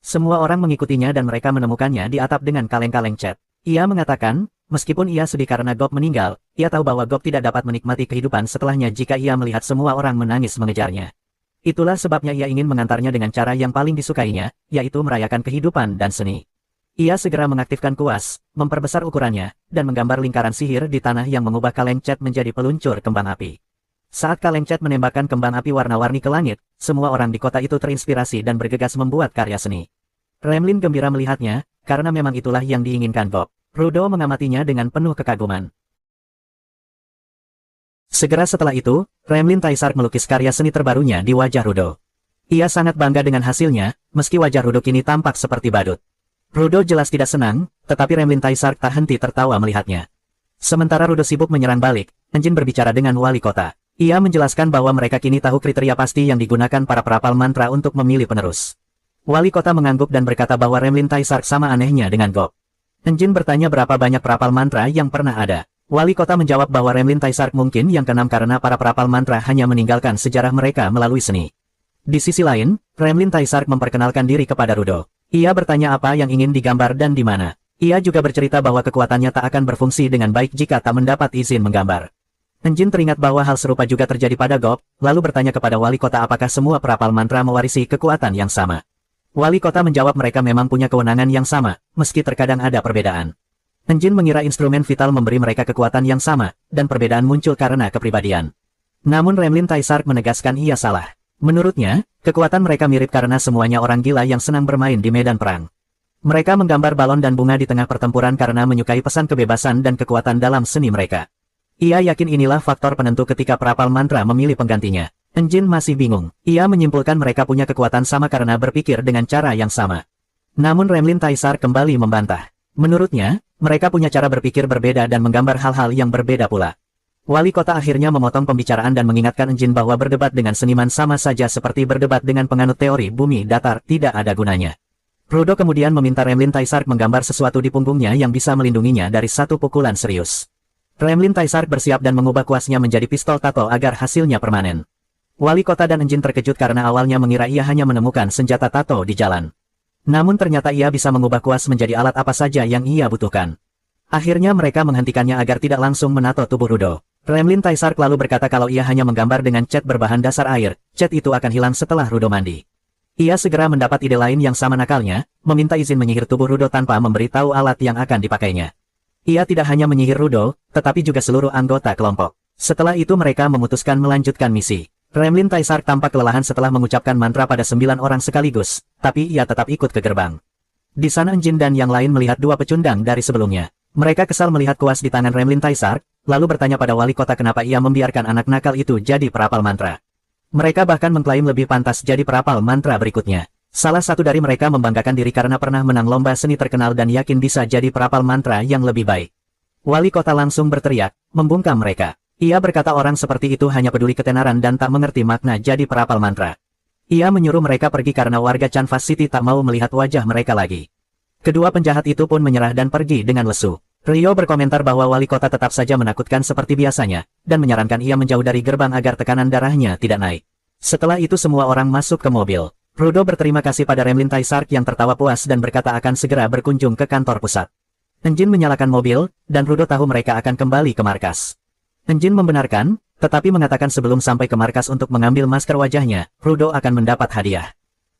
Semua orang mengikutinya dan mereka menemukannya di atap dengan kaleng-kaleng cat. Ia mengatakan, meskipun ia sedih karena Gob meninggal, ia tahu bahwa Gob tidak dapat menikmati kehidupan setelahnya jika ia melihat semua orang menangis mengejarnya. Itulah sebabnya ia ingin mengantarnya dengan cara yang paling disukainya, yaitu merayakan kehidupan dan seni. Ia segera mengaktifkan kuas, memperbesar ukurannya, dan menggambar lingkaran sihir di tanah yang mengubah kaleng cat menjadi peluncur kembang api. Saat kaleng cat menembakkan kembang api warna-warni ke langit, semua orang di kota itu terinspirasi dan bergegas membuat karya seni. Remlin gembira melihatnya, karena memang itulah yang diinginkan Gob. Rudo mengamatinya dengan penuh kekaguman. Segera setelah itu, Remlin Taisark melukis karya seni terbarunya di wajah Rudo. Ia sangat bangga dengan hasilnya, meski wajah Rudo kini tampak seperti badut. Rudo jelas tidak senang, tetapi Remlin Taisark tak henti tertawa melihatnya. Sementara Rudo sibuk menyerang balik, Enjin berbicara dengan wali kota. Ia menjelaskan bahwa mereka kini tahu kriteria pasti yang digunakan para perapal mantra untuk memilih penerus. Wali kota mengangguk dan berkata bahwa Remlin Taisark sama anehnya dengan Gob. Enjin bertanya berapa banyak perapal mantra yang pernah ada. Wali kota menjawab bahwa Remlin Taisark mungkin yang keenam karena para perapal mantra hanya meninggalkan sejarah mereka melalui seni. Di sisi lain, Remlin Taisark memperkenalkan diri kepada Rudo. Ia bertanya apa yang ingin digambar dan di mana. Ia juga bercerita bahwa kekuatannya tak akan berfungsi dengan baik jika tak mendapat izin menggambar. Enjin teringat bahwa hal serupa juga terjadi pada Gob, lalu bertanya kepada wali kota apakah semua perapal mantra mewarisi kekuatan yang sama. Wali kota menjawab mereka memang punya kewenangan yang sama, meski terkadang ada perbedaan. Enjin mengira instrumen vital memberi mereka kekuatan yang sama, dan perbedaan muncul karena kepribadian. Namun Remlin Taisark menegaskan ia salah. Menurutnya, kekuatan mereka mirip karena semuanya orang gila yang senang bermain di medan perang. Mereka menggambar balon dan bunga di tengah pertempuran karena menyukai pesan kebebasan dan kekuatan dalam seni mereka. Ia yakin inilah faktor penentu ketika perapal mantra memilih penggantinya. Enjin masih bingung. Ia menyimpulkan mereka punya kekuatan sama karena berpikir dengan cara yang sama. Namun Remlin Taisark kembali membantah. Menurutnya, mereka punya cara berpikir berbeda dan menggambar hal-hal yang berbeda pula. Wali kota akhirnya memotong pembicaraan dan mengingatkan Enjin bahwa berdebat dengan seniman sama saja seperti berdebat dengan penganut teori bumi datar, tidak ada gunanya. Rudo kemudian meminta Remlin Taisark menggambar sesuatu di punggungnya yang bisa melindunginya dari satu pukulan serius. Remlin Taisark bersiap dan mengubah kuasnya menjadi pistol tato agar hasilnya permanen. Wali kota dan Enjin terkejut karena awalnya mengira ia hanya menemukan senjata tato di jalan. Namun ternyata ia bisa mengubah kuas menjadi alat apa saja yang ia butuhkan. Akhirnya mereka menghentikannya agar tidak langsung menato tubuh Rudo. Remlin Taisark lalu berkata kalau ia hanya menggambar dengan cat berbahan dasar air, cat itu akan hilang setelah Rudo mandi. Ia segera mendapat ide lain yang sama nakalnya, meminta izin menyihir tubuh Rudo tanpa memberitahu alat yang akan dipakainya. Ia tidak hanya menyihir Rudo, tetapi juga seluruh anggota kelompok. Setelah itu mereka memutuskan melanjutkan misi. Gremlin Taisark tampak kelelahan setelah mengucapkan mantra pada 9 orang sekaligus, tapi ia tetap ikut ke gerbang. Di sana Enjin dan yang lain melihat dua pecundang dari sebelumnya. Mereka kesal melihat kuas di tangan Gremlin Taisark, lalu bertanya pada wali kota kenapa ia membiarkan anak nakal itu jadi perapal mantra. Mereka bahkan mengklaim lebih pantas jadi perapal mantra berikutnya. Salah satu dari mereka membanggakan diri karena pernah menang lomba seni terkenal dan yakin bisa jadi perapal mantra yang lebih baik. Wali kota langsung berteriak, membungkam mereka. Ia berkata orang seperti itu hanya peduli ketenaran dan tak mengerti makna jadi perapal mantra. Ia menyuruh mereka pergi karena warga Canvas City tak mau melihat wajah mereka lagi. Kedua penjahat itu pun menyerah dan pergi dengan lesu. Rio berkomentar bahwa wali kota tetap saja menakutkan seperti biasanya, dan menyarankan ia menjauh dari gerbang agar tekanan darahnya tidak naik. Setelah itu semua orang masuk ke mobil. Rudo berterima kasih pada Gremlin Taisark yang tertawa puas dan berkata akan segera berkunjung ke kantor pusat. Enjin menyalakan mobil, dan Rudo tahu mereka akan kembali ke markas. Enjin membenarkan, tetapi mengatakan sebelum sampai ke markas untuk mengambil masker wajahnya, Rudo akan mendapat hadiah.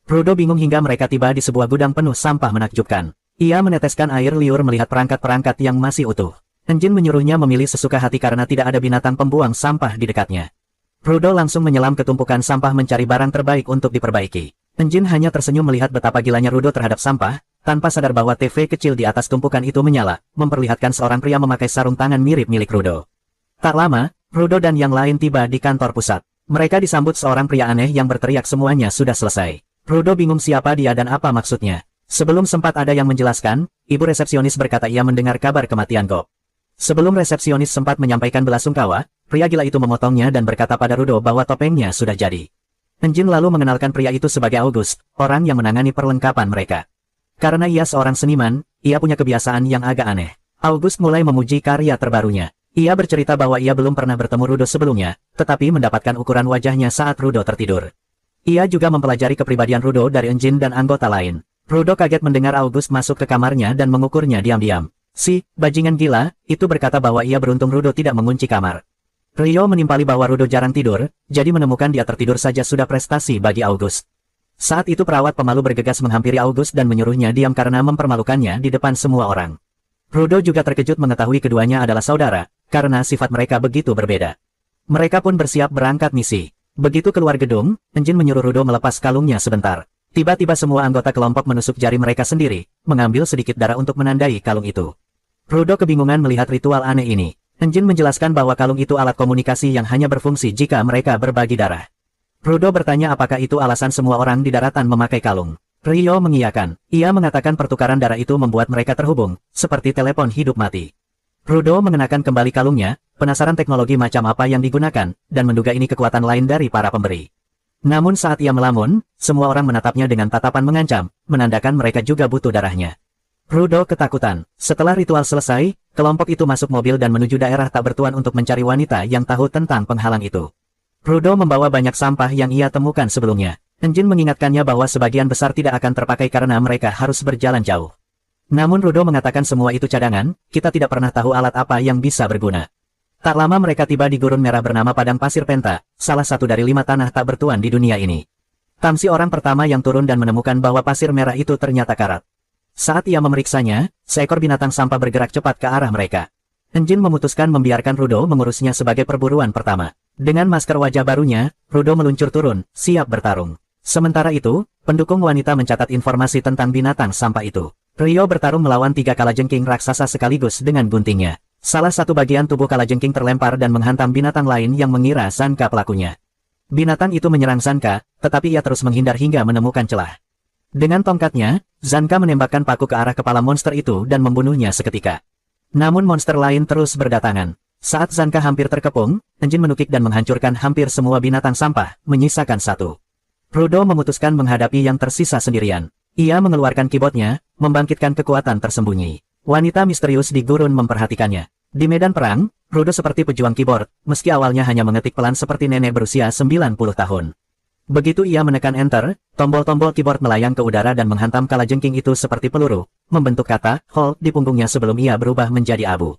Rudo bingung hingga mereka tiba di sebuah gudang penuh sampah menakjubkan. Ia meneteskan air liur melihat perangkat-perangkat yang masih utuh. Enjin menyuruhnya memilih sesuka hati karena tidak ada binatang pembuang sampah di dekatnya. Rudo langsung menyelam ke tumpukan sampah mencari barang terbaik untuk diperbaiki. Enjin hanya tersenyum melihat betapa gilanya Rudo terhadap sampah, tanpa sadar bahwa TV kecil di atas tumpukan itu menyala, memperlihatkan seorang pria memakai sarung tangan mirip milik Rudo. Tak lama, Rudo dan yang lain tiba di kantor pusat. Mereka disambut seorang pria aneh yang berteriak semuanya sudah selesai. Rudo bingung siapa dia dan apa maksudnya. Sebelum sempat ada yang menjelaskan, ibu resepsionis berkata ia mendengar kabar kematian Gob. Sebelum resepsionis sempat menyampaikan belasungkawa, pria gila itu memotongnya dan berkata pada Rudo bahwa topengnya sudah jadi. Enjin lalu mengenalkan pria itu sebagai August, orang yang menangani perlengkapan mereka. Karena ia seorang seniman, ia punya kebiasaan yang agak aneh. August mulai memuji karya terbarunya. Ia bercerita bahwa ia belum pernah bertemu Rudo sebelumnya, tetapi mendapatkan ukuran wajahnya saat Rudo tertidur. Ia juga mempelajari kepribadian Rudo dari Enjin dan anggota lain. Rudo kaget mendengar August masuk ke kamarnya dan mengukurnya diam-diam. Si, bajingan gila, itu berkata bahwa ia beruntung Rudo tidak mengunci kamar. Rio menimpali bahwa Rudo jarang tidur, jadi menemukan dia tertidur saja sudah prestasi bagi August. Saat itu perawat pemalu bergegas menghampiri August dan menyuruhnya diam karena mempermalukannya di depan semua orang. Rudo juga terkejut mengetahui keduanya adalah saudara, karena sifat mereka begitu berbeda. Mereka pun bersiap berangkat misi. Begitu keluar gedung, Enjin menyuruh Rudo melepas kalungnya sebentar. Tiba-tiba semua anggota kelompok menusuk jari mereka sendiri, mengambil sedikit darah untuk menandai kalung itu. Rudo kebingungan melihat ritual aneh ini. Enjin menjelaskan bahwa kalung itu alat komunikasi yang hanya berfungsi jika mereka berbagi darah. Rudo bertanya apakah itu alasan semua orang di daratan memakai kalung. Rio mengiyakan. Ia mengatakan pertukaran darah itu membuat mereka terhubung, seperti telepon hidup mati. Rudo mengenakan kembali kalungnya, penasaran teknologi macam apa yang digunakan, dan menduga ini kekuatan lain dari para pemberi. Namun saat ia melamun, semua orang menatapnya dengan tatapan mengancam, menandakan mereka juga butuh darahnya. Rudo ketakutan. Setelah ritual selesai, kelompok itu masuk mobil dan menuju daerah tak bertuan untuk mencari wanita yang tahu tentang penghalang itu. Rudo membawa banyak sampah yang ia temukan sebelumnya. Enjin mengingatkannya bahwa sebagian besar tidak akan terpakai karena mereka harus berjalan jauh. Namun Rudo mengatakan semua itu cadangan, kita tidak pernah tahu alat apa yang bisa berguna. Tak lama mereka tiba di gurun merah bernama Padang Pasir Penta, salah satu dari 5 tanah tak bertuan di dunia ini. Tamsi orang pertama yang turun dan menemukan bahwa pasir merah itu ternyata karat. Saat ia memeriksanya, seekor binatang sampah bergerak cepat ke arah mereka. Enjin memutuskan membiarkan Rudo mengurusnya sebagai perburuan pertama. Dengan masker wajah barunya, Rudo meluncur turun, siap bertarung. Sementara itu, pendukung wanita mencatat informasi tentang binatang sampah itu. Rio bertarung melawan 3 kalajengking raksasa sekaligus dengan guntingnya. Salah satu bagian tubuh kalajengking terlempar dan menghantam binatang lain yang mengira Zanka pelakunya. Binatang itu menyerang Zanka, tetapi ia terus menghindar hingga menemukan celah. Dengan tongkatnya, Zanka menembakkan paku ke arah kepala monster itu dan membunuhnya seketika. Namun monster lain terus berdatangan. Saat Zanka hampir terkepung, Enjin menukik dan menghancurkan hampir semua binatang sampah, menyisakan satu. Rudo memutuskan menghadapi yang tersisa sendirian. Ia mengeluarkan keyboardnya, membangkitkan kekuatan tersembunyi. Wanita misterius di gurun memperhatikannya. Di medan perang, Rudo seperti pejuang keyboard, meski awalnya hanya mengetik pelan seperti nenek berusia 90 tahun. Begitu ia menekan enter, tombol-tombol keyboard melayang ke udara dan menghantam kalajengking itu seperti peluru, membentuk kata "hold" di punggungnya sebelum ia berubah menjadi abu.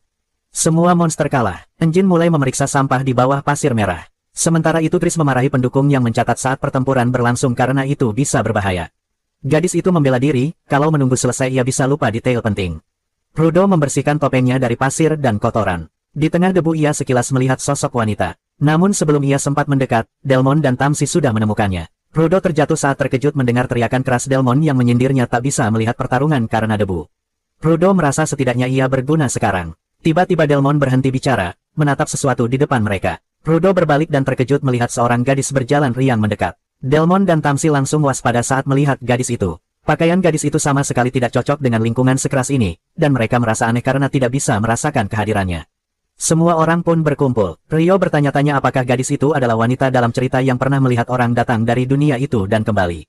Semua monster kalah. Enjin mulai memeriksa sampah di bawah pasir merah. Sementara itu Chris memarahi pendukung yang mencatat saat pertempuran berlangsung karena itu bisa berbahaya. Gadis itu membela diri, kalau menunggu selesai ia bisa lupa detail penting. Rudo membersihkan topengnya dari pasir dan kotoran. Di tengah debu ia sekilas melihat sosok wanita. Namun sebelum ia sempat mendekat, Delmon dan Tamsi sudah menemukannya. Rudo terjatuh saat terkejut mendengar teriakan keras Delmon yang menyindirnya tak bisa melihat pertarungan karena debu. Rudo merasa setidaknya ia berguna sekarang. Tiba-tiba Delmon berhenti bicara, menatap sesuatu di depan mereka. Rudo berbalik dan terkejut melihat seorang gadis berjalan riang mendekat. Delmon dan Tamsi langsung waspada saat melihat gadis itu. Pakaian gadis itu sama sekali tidak cocok dengan lingkungan sekeras ini, dan mereka merasa aneh karena tidak bisa merasakan kehadirannya. Semua orang pun berkumpul. Rio bertanya-tanya apakah gadis itu adalah wanita dalam cerita yang pernah melihat orang datang dari dunia itu dan kembali.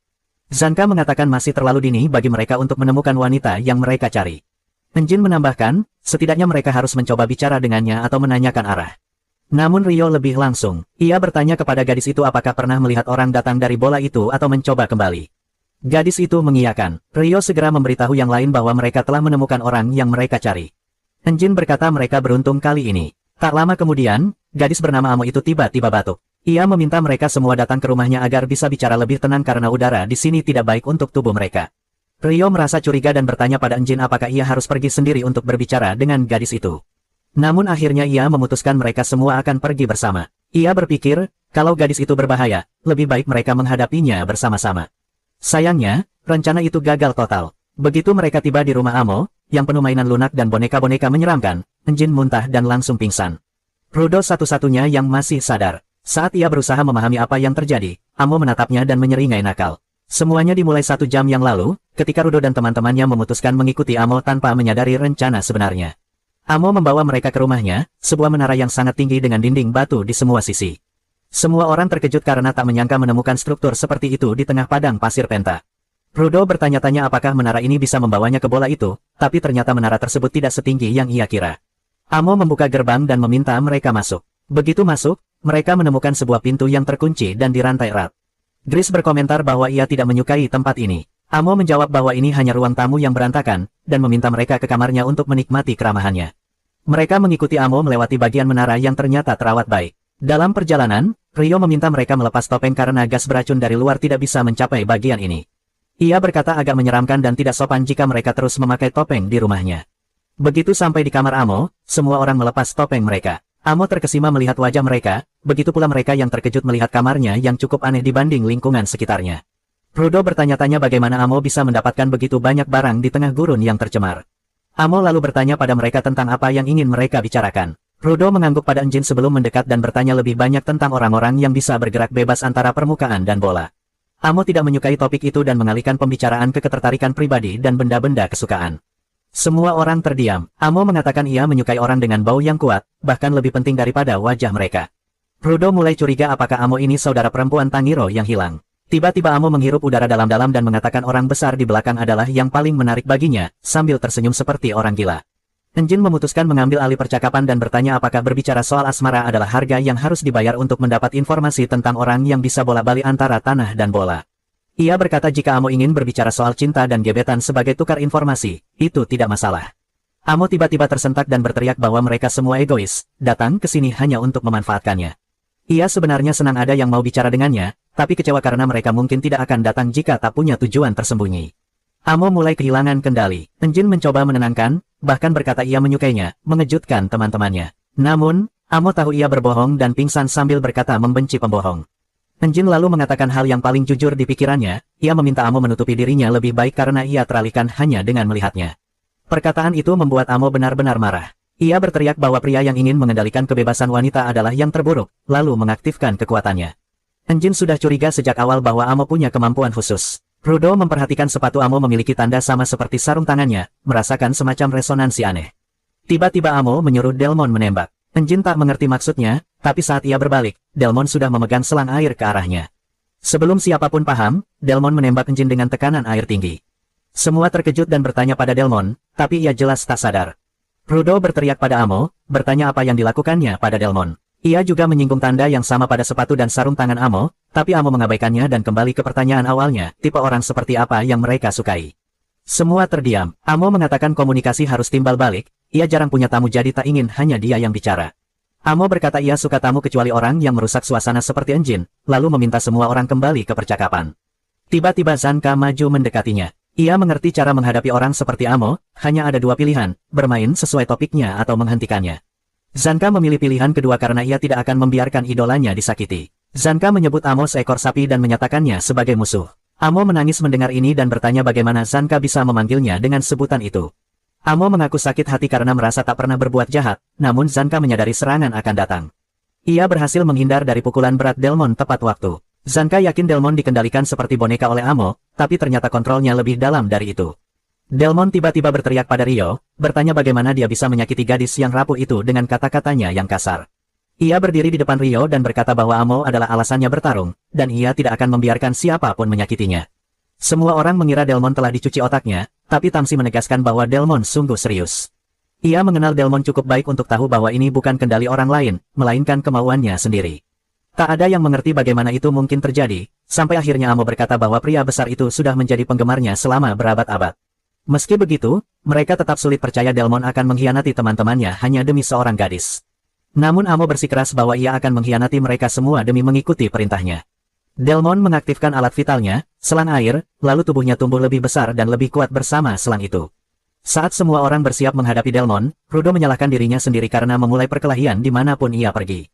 Zanka mengatakan masih terlalu dini bagi mereka untuk menemukan wanita yang mereka cari. Enjin menambahkan, setidaknya mereka harus mencoba bicara dengannya atau menanyakan arah. Namun Rio lebih langsung. Ia bertanya kepada gadis itu apakah pernah melihat orang datang dari bola itu atau mencoba kembali. Gadis itu mengiyakan. Rio segera memberitahu yang lain bahwa mereka telah menemukan orang yang mereka cari. Enjin berkata mereka beruntung kali ini. Tak lama kemudian, gadis bernama Amo itu tiba-tiba batuk. Ia meminta mereka semua datang ke rumahnya agar bisa bicara lebih tenang karena udara di sini tidak baik untuk tubuh mereka. Rio merasa curiga dan bertanya pada Enjin apakah ia harus pergi sendiri untuk berbicara dengan gadis itu. Namun akhirnya ia memutuskan mereka semua akan pergi bersama. Ia berpikir, kalau gadis itu berbahaya, lebih baik mereka menghadapinya bersama-sama. Sayangnya, rencana itu gagal total. Begitu mereka tiba di rumah Amo, yang penuh mainan lunak dan boneka-boneka menyeramkan, Enjin muntah dan langsung pingsan. Rudo satu-satunya yang masih sadar. Saat ia berusaha memahami apa yang terjadi, Amo menatapnya dan menyeringai nakal. Semuanya dimulai 1 jam yang lalu, ketika Rudo dan teman-temannya memutuskan mengikuti Amo tanpa menyadari rencana sebenarnya. Amo membawa mereka ke rumahnya, sebuah menara yang sangat tinggi dengan dinding batu di semua sisi. Semua orang terkejut karena tak menyangka menemukan struktur seperti itu di tengah padang pasir penta. Rudo bertanya-tanya apakah menara ini bisa membawanya ke bola itu, tapi ternyata menara tersebut tidak setinggi yang ia kira. Amo membuka gerbang dan meminta mereka masuk. Begitu masuk, mereka menemukan sebuah pintu yang terkunci dan dirantai erat. Gris berkomentar bahwa ia tidak menyukai tempat ini. Amo menjawab bahwa ini hanya ruang tamu yang berantakan, dan meminta mereka ke kamarnya untuk menikmati keramahannya. Mereka mengikuti Amo melewati bagian menara yang ternyata terawat baik. Dalam perjalanan, Rio meminta mereka melepas topeng karena gas beracun dari luar tidak bisa mencapai bagian ini. Ia berkata agak menyeramkan dan tidak sopan jika mereka terus memakai topeng di rumahnya. Begitu sampai di kamar Amo, semua orang melepas topeng mereka. Amo terkesima melihat wajah mereka, begitu pula mereka yang terkejut melihat kamarnya yang cukup aneh dibanding lingkungan sekitarnya. Rudo bertanya-tanya bagaimana Amo bisa mendapatkan begitu banyak barang di tengah gurun yang tercemar. Amo lalu bertanya pada mereka tentang apa yang ingin mereka bicarakan. Rudo mengangguk pada Enjin sebelum mendekat dan bertanya lebih banyak tentang orang-orang yang bisa bergerak bebas antara permukaan dan bola. Amo tidak menyukai topik itu dan mengalihkan pembicaraan ke ketertarikan pribadi dan benda-benda kesukaan. Semua orang terdiam. Amo mengatakan ia menyukai orang dengan bau yang kuat, bahkan lebih penting daripada wajah mereka. Rudo mulai curiga apakah Amo ini saudara perempuan Tanjiro yang hilang. Tiba-tiba Amo menghirup udara dalam-dalam dan mengatakan orang besar di belakang adalah yang paling menarik baginya, sambil tersenyum seperti orang gila. Enjin memutuskan mengambil alih percakapan dan bertanya apakah berbicara soal asmara adalah harga yang harus dibayar untuk mendapat informasi tentang orang yang bisa bola-balik antara tanah dan bola. Ia berkata jika Amo ingin berbicara soal cinta dan gebetan sebagai tukar informasi, itu tidak masalah. Amo tiba-tiba tersentak dan berteriak bahwa mereka semua egois, datang ke sini hanya untuk memanfaatkannya. Ia sebenarnya senang ada yang mau bicara dengannya, tapi kecewa karena mereka mungkin tidak akan datang jika tak punya tujuan tersembunyi. Amo mulai kehilangan kendali. Enjin mencoba menenangkan, bahkan berkata ia menyukainya, mengejutkan teman-temannya. Namun, Amo tahu ia berbohong dan pingsan sambil berkata membenci pembohong. Enjin lalu mengatakan hal yang paling jujur di pikirannya, ia meminta Amo menutupi dirinya lebih baik karena ia teralihkan hanya dengan melihatnya. Perkataan itu membuat Amo benar-benar marah. Ia berteriak bahwa pria yang ingin mengendalikan kebebasan wanita adalah yang terburuk, lalu mengaktifkan kekuatannya. Enjin sudah curiga sejak awal bahwa Amo punya kemampuan khusus. Rudo memperhatikan sepatu Amo memiliki tanda sama seperti sarung tangannya, merasakan semacam resonansi aneh. Tiba-tiba Amo menyuruh Delmon menembak. Enjin tak mengerti maksudnya, tapi saat ia berbalik, Delmon sudah memegang selang air ke arahnya. Sebelum siapapun paham, Delmon menembak Enjin dengan tekanan air tinggi. Semua terkejut dan bertanya pada Delmon, tapi ia jelas tak sadar. Rudo berteriak pada Amo, bertanya apa yang dilakukannya pada Delmon. Ia juga menyinggung tanda yang sama pada sepatu dan sarung tangan Amo, tapi Amo mengabaikannya dan kembali ke pertanyaan awalnya, tipe orang seperti apa yang mereka sukai. Semua terdiam. Amo mengatakan komunikasi harus timbal balik, ia jarang punya tamu jadi tak ingin hanya dia yang bicara. Amo berkata ia suka tamu kecuali orang yang merusak suasana seperti Enjin, lalu meminta semua orang kembali ke percakapan. Tiba-tiba Zanka maju mendekatinya. Ia mengerti cara menghadapi orang seperti Amo, hanya ada dua pilihan, bermain sesuai topiknya atau menghentikannya. Zanka memilih pilihan kedua karena ia tidak akan membiarkan idolanya disakiti. Zanka menyebut Amo seekor sapi dan menyatakannya sebagai musuh. Amo menangis mendengar ini dan bertanya bagaimana Zanka bisa memanggilnya dengan sebutan itu. Amo mengaku sakit hati karena merasa tak pernah berbuat jahat, namun Zanka menyadari serangan akan datang. Ia berhasil menghindar dari pukulan berat Delmon tepat waktu. Zanka yakin Delmon dikendalikan seperti boneka oleh Amo, tapi ternyata kontrolnya lebih dalam dari itu. Delmon tiba-tiba berteriak pada Rio, bertanya bagaimana dia bisa menyakiti gadis yang rapuh itu dengan kata-katanya yang kasar. Ia berdiri di depan Rio dan berkata bahwa Amo adalah alasannya bertarung, dan ia tidak akan membiarkan siapapun menyakitinya. Semua orang mengira Delmon telah dicuci otaknya, tapi Tamsi menegaskan bahwa Delmon sungguh serius. Ia mengenal Delmon cukup baik untuk tahu bahwa ini bukan kendali orang lain, melainkan kemauannya sendiri. Tak ada yang mengerti bagaimana itu mungkin terjadi, sampai akhirnya Amo berkata bahwa pria besar itu sudah menjadi penggemarnya selama berabad-abad. Meski begitu, mereka tetap sulit percaya Delmon akan mengkhianati teman-temannya hanya demi seorang gadis. Namun Amo bersikeras bahwa ia akan mengkhianati mereka semua demi mengikuti perintahnya. Delmon mengaktifkan alat vitalnya, selang air, lalu tubuhnya tumbuh lebih besar dan lebih kuat bersama selang itu. Saat semua orang bersiap menghadapi Delmon, Rudo menyalahkan dirinya sendiri karena memulai perkelahian dimanapun ia pergi.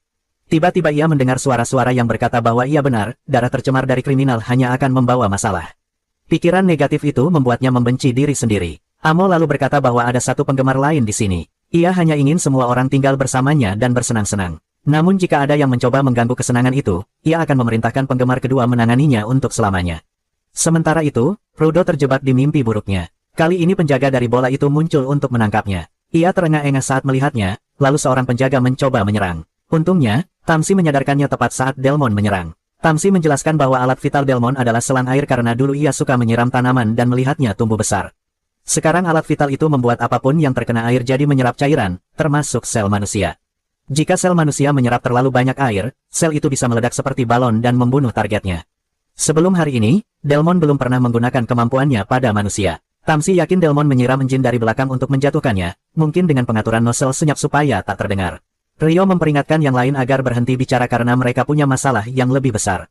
Tiba-tiba ia mendengar suara-suara yang berkata bahwa ia benar, darah tercemar dari kriminal hanya akan membawa masalah. Pikiran negatif itu membuatnya membenci diri sendiri. Amo lalu berkata bahwa ada satu penggemar lain di sini. Ia hanya ingin semua orang tinggal bersamanya dan bersenang-senang. Namun jika ada yang mencoba mengganggu kesenangan itu, ia akan memerintahkan penggemar kedua menanganinya untuk selamanya. Sementara itu, Rudo terjebak di mimpi buruknya. Kali ini penjaga dari bola itu muncul untuk menangkapnya. Ia terengah-engah saat melihatnya, lalu seorang penjaga mencoba menyerang. Untungnya, Tamsi menyadarkannya tepat saat Delmon menyerang. Tamsi menjelaskan bahwa alat vital Delmon adalah selang air karena dulu ia suka menyiram tanaman dan melihatnya tumbuh besar. Sekarang alat vital itu membuat apapun yang terkena air jadi menyerap cairan, termasuk sel manusia. Jika sel manusia menyerap terlalu banyak air, sel itu bisa meledak seperti balon dan membunuh targetnya. Sebelum hari ini, Delmon belum pernah menggunakan kemampuannya pada manusia. Tamsi yakin Delmon menyiram Enjin dari belakang untuk menjatuhkannya, mungkin dengan pengaturan nosel senyap supaya tak terdengar. Rio memperingatkan yang lain agar berhenti bicara karena mereka punya masalah yang lebih besar.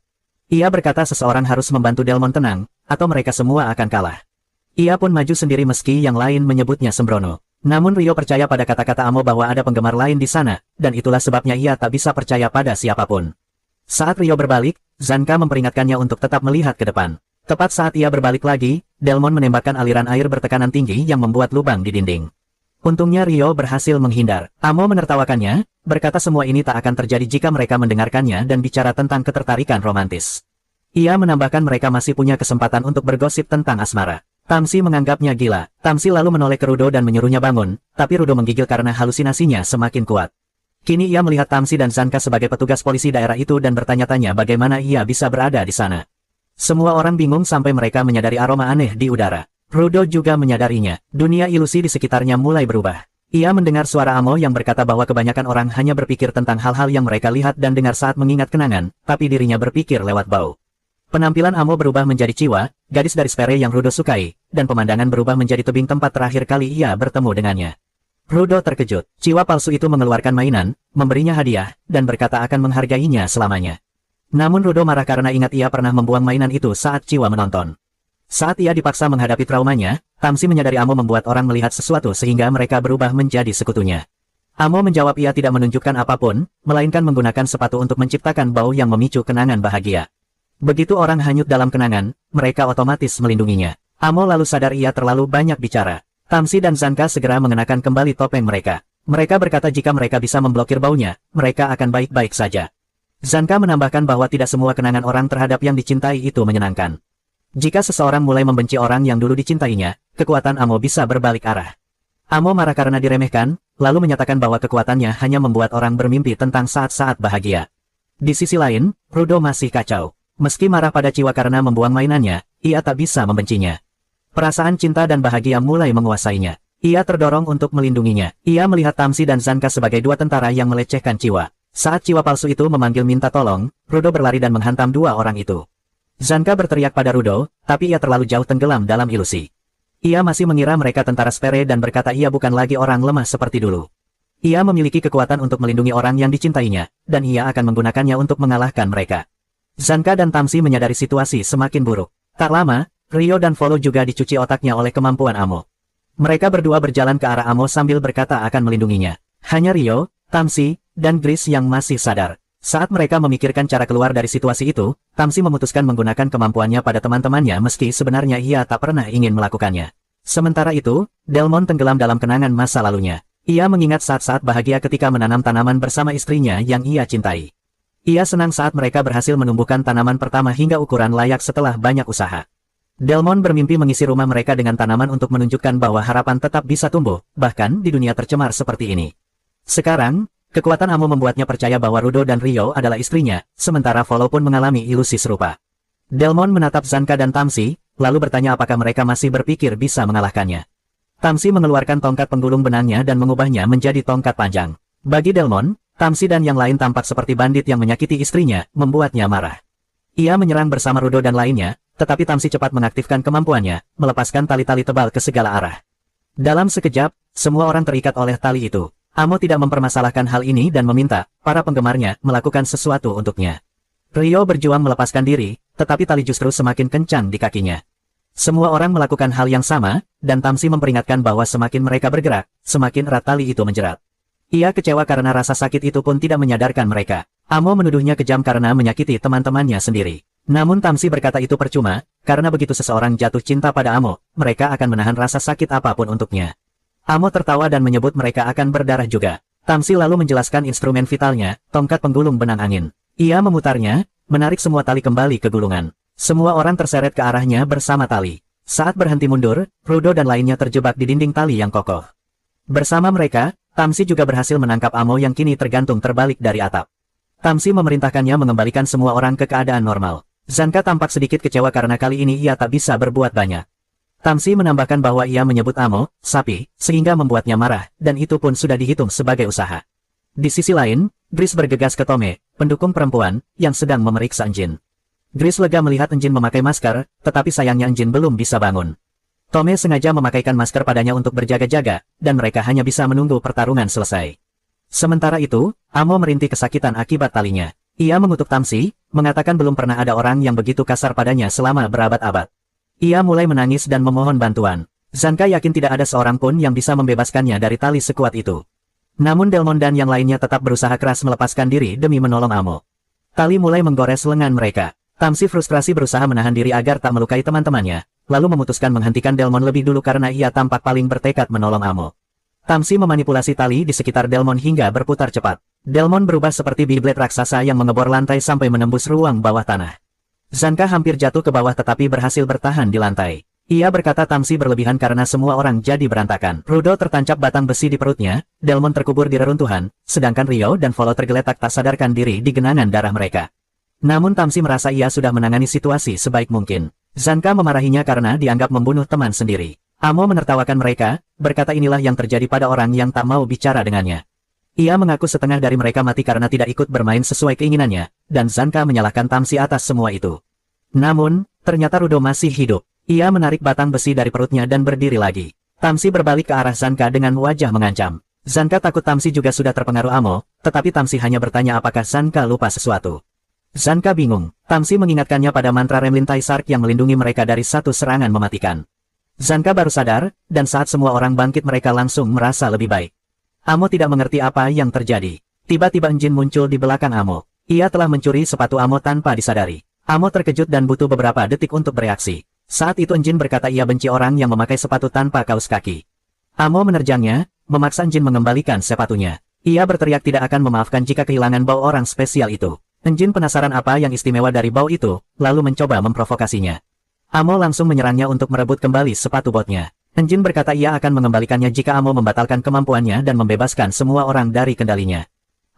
Ia berkata seseorang harus membantu Delmon tenang, atau mereka semua akan kalah. Ia pun maju sendiri meski yang lain menyebutnya sembrono. Namun Rio percaya pada kata-kata Amo bahwa ada penggemar lain di sana, dan itulah sebabnya ia tak bisa percaya pada siapapun. Saat Rio berbalik, Zanka memperingatkannya untuk tetap melihat ke depan. Tepat saat ia berbalik lagi, Delmon menembakkan aliran air bertekanan tinggi yang membuat lubang di dinding. Untungnya Rio berhasil menghindar. Amo menertawakannya, berkata semua ini tak akan terjadi jika mereka mendengarkannya dan bicara tentang ketertarikan romantis. Ia menambahkan mereka masih punya kesempatan untuk bergosip tentang asmara. Tamsi menganggapnya gila. Tamsi lalu menoleh ke Rudo dan menyuruhnya bangun, tapi Rudo menggigil karena halusinasinya semakin kuat. Kini ia melihat Tamsi dan Zanka sebagai petugas polisi daerah itu dan bertanya-tanya bagaimana ia bisa berada di sana. Semua orang bingung sampai mereka menyadari aroma aneh di udara. Rudo juga menyadarinya. Dunia ilusi di sekitarnya mulai berubah. Ia mendengar suara Amo yang berkata bahwa kebanyakan orang hanya berpikir tentang hal-hal yang mereka lihat dan dengar saat mengingat kenangan, tapi dirinya berpikir lewat bau. Penampilan Amo berubah menjadi Ciwa, gadis dari Spere yang Rudo sukai, dan pemandangan berubah menjadi tebing tempat terakhir kali ia bertemu dengannya. Rudo terkejut. Ciwa palsu itu mengeluarkan mainan, memberinya hadiah, dan berkata akan menghargainya selamanya. Namun Rudo marah karena ingat ia pernah membuang mainan itu saat Ciwa menonton. Saat ia dipaksa menghadapi traumanya, Tamsi menyadari Amo membuat orang melihat sesuatu sehingga mereka berubah menjadi sekutunya. Amo menjawab ia tidak menunjukkan apapun, melainkan menggunakan sepatu untuk menciptakan bau yang memicu kenangan bahagia. Begitu orang hanyut dalam kenangan, mereka otomatis melindunginya. Amo lalu sadar ia terlalu banyak bicara. Tamsi dan Zanka segera mengenakan kembali topeng mereka. Mereka berkata jika mereka bisa memblokir baunya, mereka akan baik-baik saja. Zanka menambahkan bahwa tidak semua kenangan orang terhadap yang dicintai itu menyenangkan. Jika seseorang mulai membenci orang yang dulu dicintainya, kekuatan Amo bisa berbalik arah. Amo marah karena diremehkan, lalu menyatakan bahwa kekuatannya hanya membuat orang bermimpi tentang saat-saat bahagia. Di sisi lain, Rudo masih kacau. Meski marah pada Ciwa karena membuang mainannya, ia tak bisa membencinya. Perasaan cinta dan bahagia mulai menguasainya. Ia terdorong untuk melindunginya. Ia melihat Tamsi dan Zanka sebagai dua tentara yang melecehkan Ciwa. Saat Ciwa palsu itu memanggil minta tolong, Rudo berlari dan menghantam dua orang itu. Zanka berteriak pada Rudo, tapi ia terlalu jauh tenggelam dalam ilusi. Ia masih mengira mereka tentara Spere dan berkata ia bukan lagi orang lemah seperti dulu. Ia memiliki kekuatan untuk melindungi orang yang dicintainya, dan ia akan menggunakannya untuk mengalahkan mereka. Zanka dan Tamsi menyadari situasi semakin buruk. Tak lama, Rio dan Volo juga dicuci otaknya oleh kemampuan Amo. Mereka berdua berjalan ke arah Amo sambil berkata akan melindunginya. Hanya Rio, Tamsi, dan Gris yang masih sadar. Saat mereka memikirkan cara keluar dari situasi itu, Tamsi memutuskan menggunakan kemampuannya pada teman-temannya meski sebenarnya ia tak pernah ingin melakukannya. Sementara itu, Delmon tenggelam dalam kenangan masa lalunya. Ia mengingat saat-saat bahagia ketika menanam tanaman bersama istrinya yang ia cintai. Ia senang saat mereka berhasil menumbuhkan tanaman pertama hingga ukuran layak setelah banyak usaha. Delmon bermimpi mengisi rumah mereka dengan tanaman untuk menunjukkan bahwa harapan tetap bisa tumbuh, bahkan di dunia tercemar seperti ini. Sekarang, kekuatan Amo membuatnya percaya bahwa Rudo dan Rio adalah istrinya, sementara Volo pun mengalami ilusi serupa. Delmon menatap Zanka dan Tamsi, lalu bertanya apakah mereka masih berpikir bisa mengalahkannya. Tamsi mengeluarkan tongkat penggulung benangnya dan mengubahnya menjadi tongkat panjang. Bagi Delmon, Tamsi dan yang lain tampak seperti bandit yang menyakiti istrinya, membuatnya marah. Ia menyerang bersama Rudo dan lainnya, tetapi Tamsi cepat mengaktifkan kemampuannya, melepaskan tali-tali tebal ke segala arah. Dalam sekejap, semua orang terikat oleh tali itu. Amo tidak mempermasalahkan hal ini dan meminta para penggemarnya melakukan sesuatu untuknya. Rio berjuang melepaskan diri, tetapi tali justru semakin kencang di kakinya. Semua orang melakukan hal yang sama, dan Tamsi memperingatkan bahwa semakin mereka bergerak, semakin erat tali itu menjerat. Ia kecewa karena rasa sakit itu pun tidak menyadarkan mereka. Amo menuduhnya kejam karena menyakiti teman-temannya sendiri. Namun Tamsi berkata itu percuma, karena begitu seseorang jatuh cinta pada Amo, mereka akan menahan rasa sakit apapun untuknya. Amo tertawa dan menyebut mereka akan berdarah juga. Tamsi lalu menjelaskan instrumen vitalnya, tongkat penggulung benang angin. Ia memutarnya, menarik semua tali kembali ke gulungan. Semua orang terseret ke arahnya bersama tali. Saat berhenti mundur, Rudo dan lainnya terjebak di dinding tali yang kokoh. Bersama mereka, Tamsi juga berhasil menangkap Amo yang kini tergantung terbalik dari atap. Tamsi memerintahkannya mengembalikan semua orang ke keadaan normal. Zanka tampak sedikit kecewa karena kali ini ia tak bisa berbuat banyak. Tamsi menambahkan bahwa ia menyebut Amo, sapi, sehingga membuatnya marah, dan itu pun sudah dihitung sebagai usaha. Di sisi lain, Gris bergegas ke Tome, pendukung perempuan, yang sedang memeriksa Enjin. Gris lega melihat Enjin memakai masker, tetapi sayangnya Enjin belum bisa bangun. Tome sengaja memakaikan masker padanya untuk berjaga-jaga, dan mereka hanya bisa menunggu pertarungan selesai. Sementara itu, Amo merintih kesakitan akibat talinya. Ia mengutuk Tamsi, mengatakan belum pernah ada orang yang begitu kasar padanya selama berabad-abad. Ia mulai menangis dan memohon bantuan. Zanka yakin tidak ada seorang pun yang bisa membebaskannya dari tali sekuat itu. Namun Delmon dan yang lainnya tetap berusaha keras melepaskan diri demi menolong Amo. Tali mulai menggores lengan mereka. Tamsi frustrasi berusaha menahan diri agar tak melukai teman-temannya, lalu memutuskan menghentikan Delmon lebih dulu karena ia tampak paling bertekad menolong Amo. Tamsi memanipulasi tali di sekitar Delmon hingga berputar cepat. Delmon berubah seperti Beyblade raksasa yang mengebor lantai sampai menembus ruang bawah tanah. Zanka hampir jatuh ke bawah tetapi berhasil bertahan di lantai. Ia berkata Tamsi berlebihan karena semua orang jadi berantakan. Rudo tertancap batang besi di perutnya, Delmon terkubur di reruntuhan, sedangkan Rio dan Volo tergeletak tak sadarkan diri di genangan darah mereka. Namun Tamsi merasa ia sudah menangani situasi sebaik mungkin. Zanka memarahinya karena dianggap membunuh teman sendiri. Amo menertawakan mereka, berkata inilah yang terjadi pada orang yang tak mau bicara dengannya. Ia mengaku setengah dari mereka mati karena tidak ikut bermain sesuai keinginannya, dan Zanka menyalahkan Tamsi atas semua itu. Namun, ternyata Rudo masih hidup. Ia menarik batang besi dari perutnya dan berdiri lagi. Tamsi berbalik ke arah Zanka dengan wajah mengancam. Zanka takut Tamsi juga sudah terpengaruh Amo, tetapi Tamsi hanya bertanya apakah Zanka lupa sesuatu. Zanka bingung. Tamsi mengingatkannya pada mantra Remlin Taisark yang melindungi mereka dari satu serangan mematikan. Zanka baru sadar, dan saat semua orang bangkit mereka langsung merasa lebih baik. Amo tidak mengerti apa yang terjadi. Tiba-tiba Enjin muncul di belakang Amo. Ia telah mencuri sepatu Amo tanpa disadari. Amo terkejut dan butuh beberapa detik untuk bereaksi. Saat itu Enjin berkata ia benci orang yang memakai sepatu tanpa kaus kaki. Amo menerjangnya, memaksa Enjin mengembalikan sepatunya. Ia berteriak tidak akan memaafkan jika kehilangan bau orang spesial itu. Enjin penasaran apa yang istimewa dari bau itu, lalu mencoba memprovokasinya. Amo langsung menyerangnya untuk merebut kembali sepatu botnya. Enjin berkata ia akan mengembalikannya jika Amo membatalkan kemampuannya dan membebaskan semua orang dari kendalinya.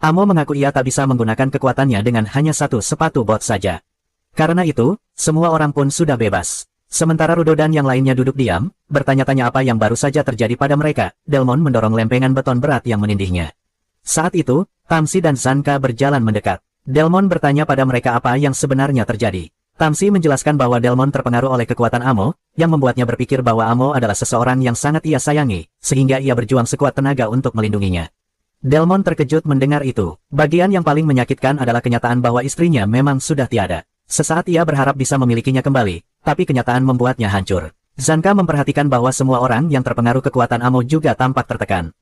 Amo mengaku ia tak bisa menggunakan kekuatannya dengan hanya satu sepatu bot saja. Karena itu, semua orang pun sudah bebas. Sementara Rudo dan yang lainnya duduk diam, bertanya-tanya apa yang baru saja terjadi pada mereka, Delmon mendorong lempengan beton berat yang menindihnya. Saat itu, Tamsi dan Zanka berjalan mendekat. Delmon bertanya pada mereka apa yang sebenarnya terjadi. Tamsi menjelaskan bahwa Delmon terpengaruh oleh kekuatan Amo, yang membuatnya berpikir bahwa Amo adalah seseorang yang sangat ia sayangi, sehingga ia berjuang sekuat tenaga untuk melindunginya. Delmon terkejut mendengar itu. Bagian yang paling menyakitkan adalah kenyataan bahwa istrinya memang sudah tiada. Sesaat ia berharap bisa memilikinya kembali, tapi kenyataan membuatnya hancur. Zanka memperhatikan bahwa semua orang yang terpengaruh kekuatan Amo juga tampak tertekan.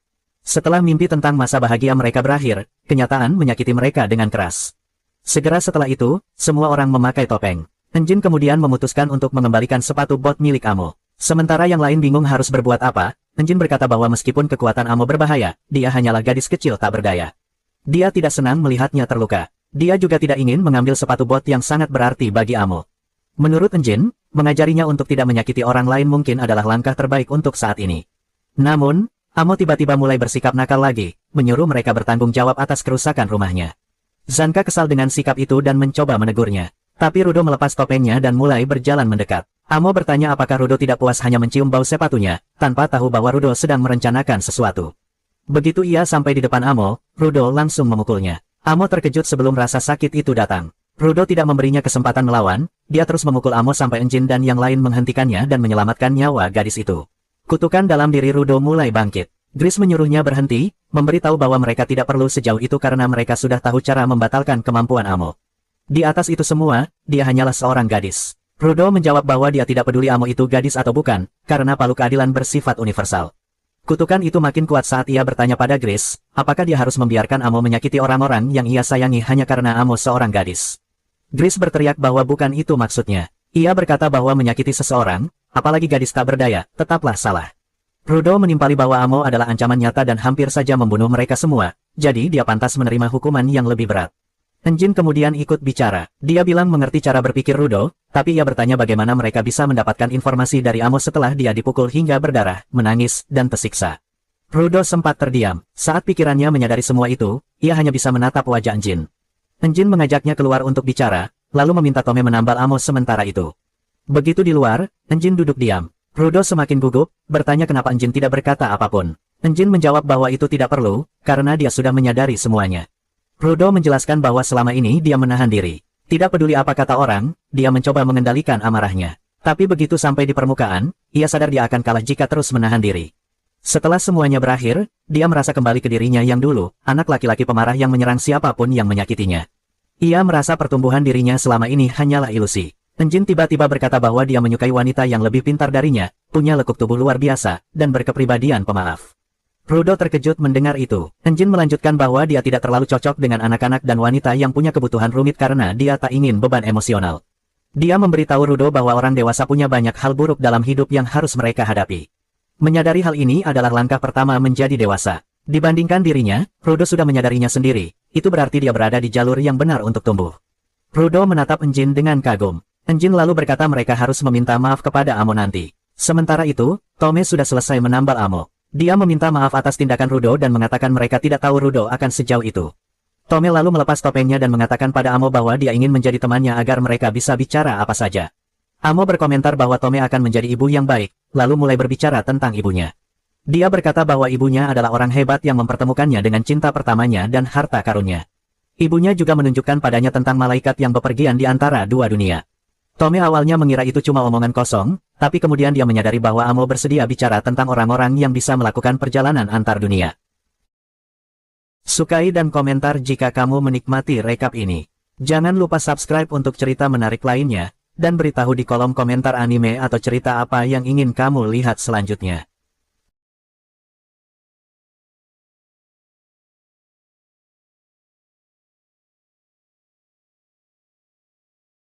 Setelah mimpi tentang masa bahagia mereka berakhir, kenyataan menyakiti mereka dengan keras. Segera setelah itu, semua orang memakai topeng. Enjin kemudian memutuskan untuk mengembalikan sepatu bot milik Amo. Sementara yang lain bingung harus berbuat apa, Enjin berkata bahwa meskipun kekuatan Amo berbahaya, dia hanyalah gadis kecil tak berdaya. Dia tidak senang melihatnya terluka. Dia juga tidak ingin mengambil sepatu bot yang sangat berarti bagi Amo. Menurut Enjin, mengajarinya untuk tidak menyakiti orang lain mungkin adalah langkah terbaik untuk saat ini. Namun, Amo tiba-tiba mulai bersikap nakal lagi, menyuruh mereka bertanggung jawab atas kerusakan rumahnya. Zanka kesal dengan sikap itu dan mencoba menegurnya. Tapi Rudo melepas topengnya dan mulai berjalan mendekat. Amo bertanya apakah Rudo tidak puas hanya mencium bau sepatunya, tanpa tahu bahwa Rudo sedang merencanakan sesuatu. Begitu ia sampai di depan Amo, Rudo langsung memukulnya. Amo terkejut sebelum rasa sakit itu datang. Rudo tidak memberinya kesempatan melawan, dia terus memukul Amo sampai Enjin dan yang lain menghentikannya dan menyelamatkan nyawa gadis itu. Kutukan dalam diri Rudo mulai bangkit. Gris menyuruhnya berhenti, memberitahu bahwa mereka tidak perlu sejauh itu karena mereka sudah tahu cara membatalkan kemampuan Amo. Di atas itu semua, dia hanyalah seorang gadis. Rudo menjawab bahwa dia tidak peduli Amo itu gadis atau bukan, karena palu keadilan bersifat universal. Kutukan itu makin kuat saat ia bertanya pada Gris, apakah dia harus membiarkan Amo menyakiti orang-orang yang ia sayangi hanya karena Amo seorang gadis. Gris berteriak bahwa bukan itu maksudnya. Ia berkata bahwa menyakiti seseorang, apalagi gadis tak berdaya, tetaplah salah. Rudo menimpali bahwa Amo adalah ancaman nyata dan hampir saja membunuh mereka semua, jadi dia pantas menerima hukuman yang lebih berat. Enjin kemudian ikut bicara. Dia bilang mengerti cara berpikir Rudo, tapi ia bertanya bagaimana mereka bisa mendapatkan informasi dari Amo setelah dia dipukul hingga berdarah, menangis, dan tersiksa. Rudo sempat terdiam. Saat pikirannya menyadari semua itu, ia hanya bisa menatap wajah Enjin. Enjin mengajaknya keluar untuk bicara, lalu meminta Tome menambal Amo sementara itu. Begitu di luar, Enjin duduk diam. Rudo semakin gugup, bertanya kenapa Enjin tidak berkata apapun. Enjin menjawab bahwa itu tidak perlu, karena dia sudah menyadari semuanya. Rudo menjelaskan bahwa selama ini dia menahan diri. Tidak peduli apa kata orang, dia mencoba mengendalikan amarahnya. Tapi begitu sampai di permukaan, ia sadar dia akan kalah jika terus menahan diri. Setelah semuanya berakhir, dia merasa kembali ke dirinya yang dulu, anak laki-laki pemarah yang menyerang siapapun yang menyakitinya. Ia merasa pertumbuhan dirinya selama ini hanyalah ilusi. Enjin tiba-tiba berkata bahwa dia menyukai wanita yang lebih pintar darinya, punya lekuk tubuh luar biasa, dan berkepribadian pemaaf. Rudo terkejut mendengar itu. Enjin melanjutkan bahwa dia tidak terlalu cocok dengan anak-anak dan wanita yang punya kebutuhan rumit karena dia tak ingin beban emosional. Dia memberitahu Rudo bahwa orang dewasa punya banyak hal buruk dalam hidup yang harus mereka hadapi. Menyadari hal ini adalah langkah pertama menjadi dewasa. Dibandingkan dirinya, Rudo sudah menyadarinya sendiri. Itu berarti dia berada di jalur yang benar untuk tumbuh. Rudo menatap Enjin dengan kagum. Enjin lalu berkata mereka harus meminta maaf kepada Amo nanti. Sementara itu, Tome sudah selesai menambal Amo. Dia meminta maaf atas tindakan Rudo dan mengatakan mereka tidak tahu Rudo akan sejauh itu. Tome lalu melepas topengnya dan mengatakan pada Amo bahwa dia ingin menjadi temannya agar mereka bisa bicara apa saja. Amo berkomentar bahwa Tome akan menjadi ibu yang baik, lalu mulai berbicara tentang ibunya. Dia berkata bahwa ibunya adalah orang hebat yang mempertemukannya dengan cinta pertamanya dan harta karunnya. Ibunya juga menunjukkan padanya tentang malaikat yang bepergian di antara dua dunia. Tome awalnya mengira itu cuma omongan kosong, tapi kemudian dia menyadari bahwa Amo bersedia bicara tentang orang-orang yang bisa melakukan perjalanan antar dunia. Sukai dan komentar jika kamu menikmati rekap ini. Jangan lupa subscribe untuk cerita menarik lainnya, dan beritahu di kolom komentar anime atau cerita apa yang ingin kamu lihat selanjutnya.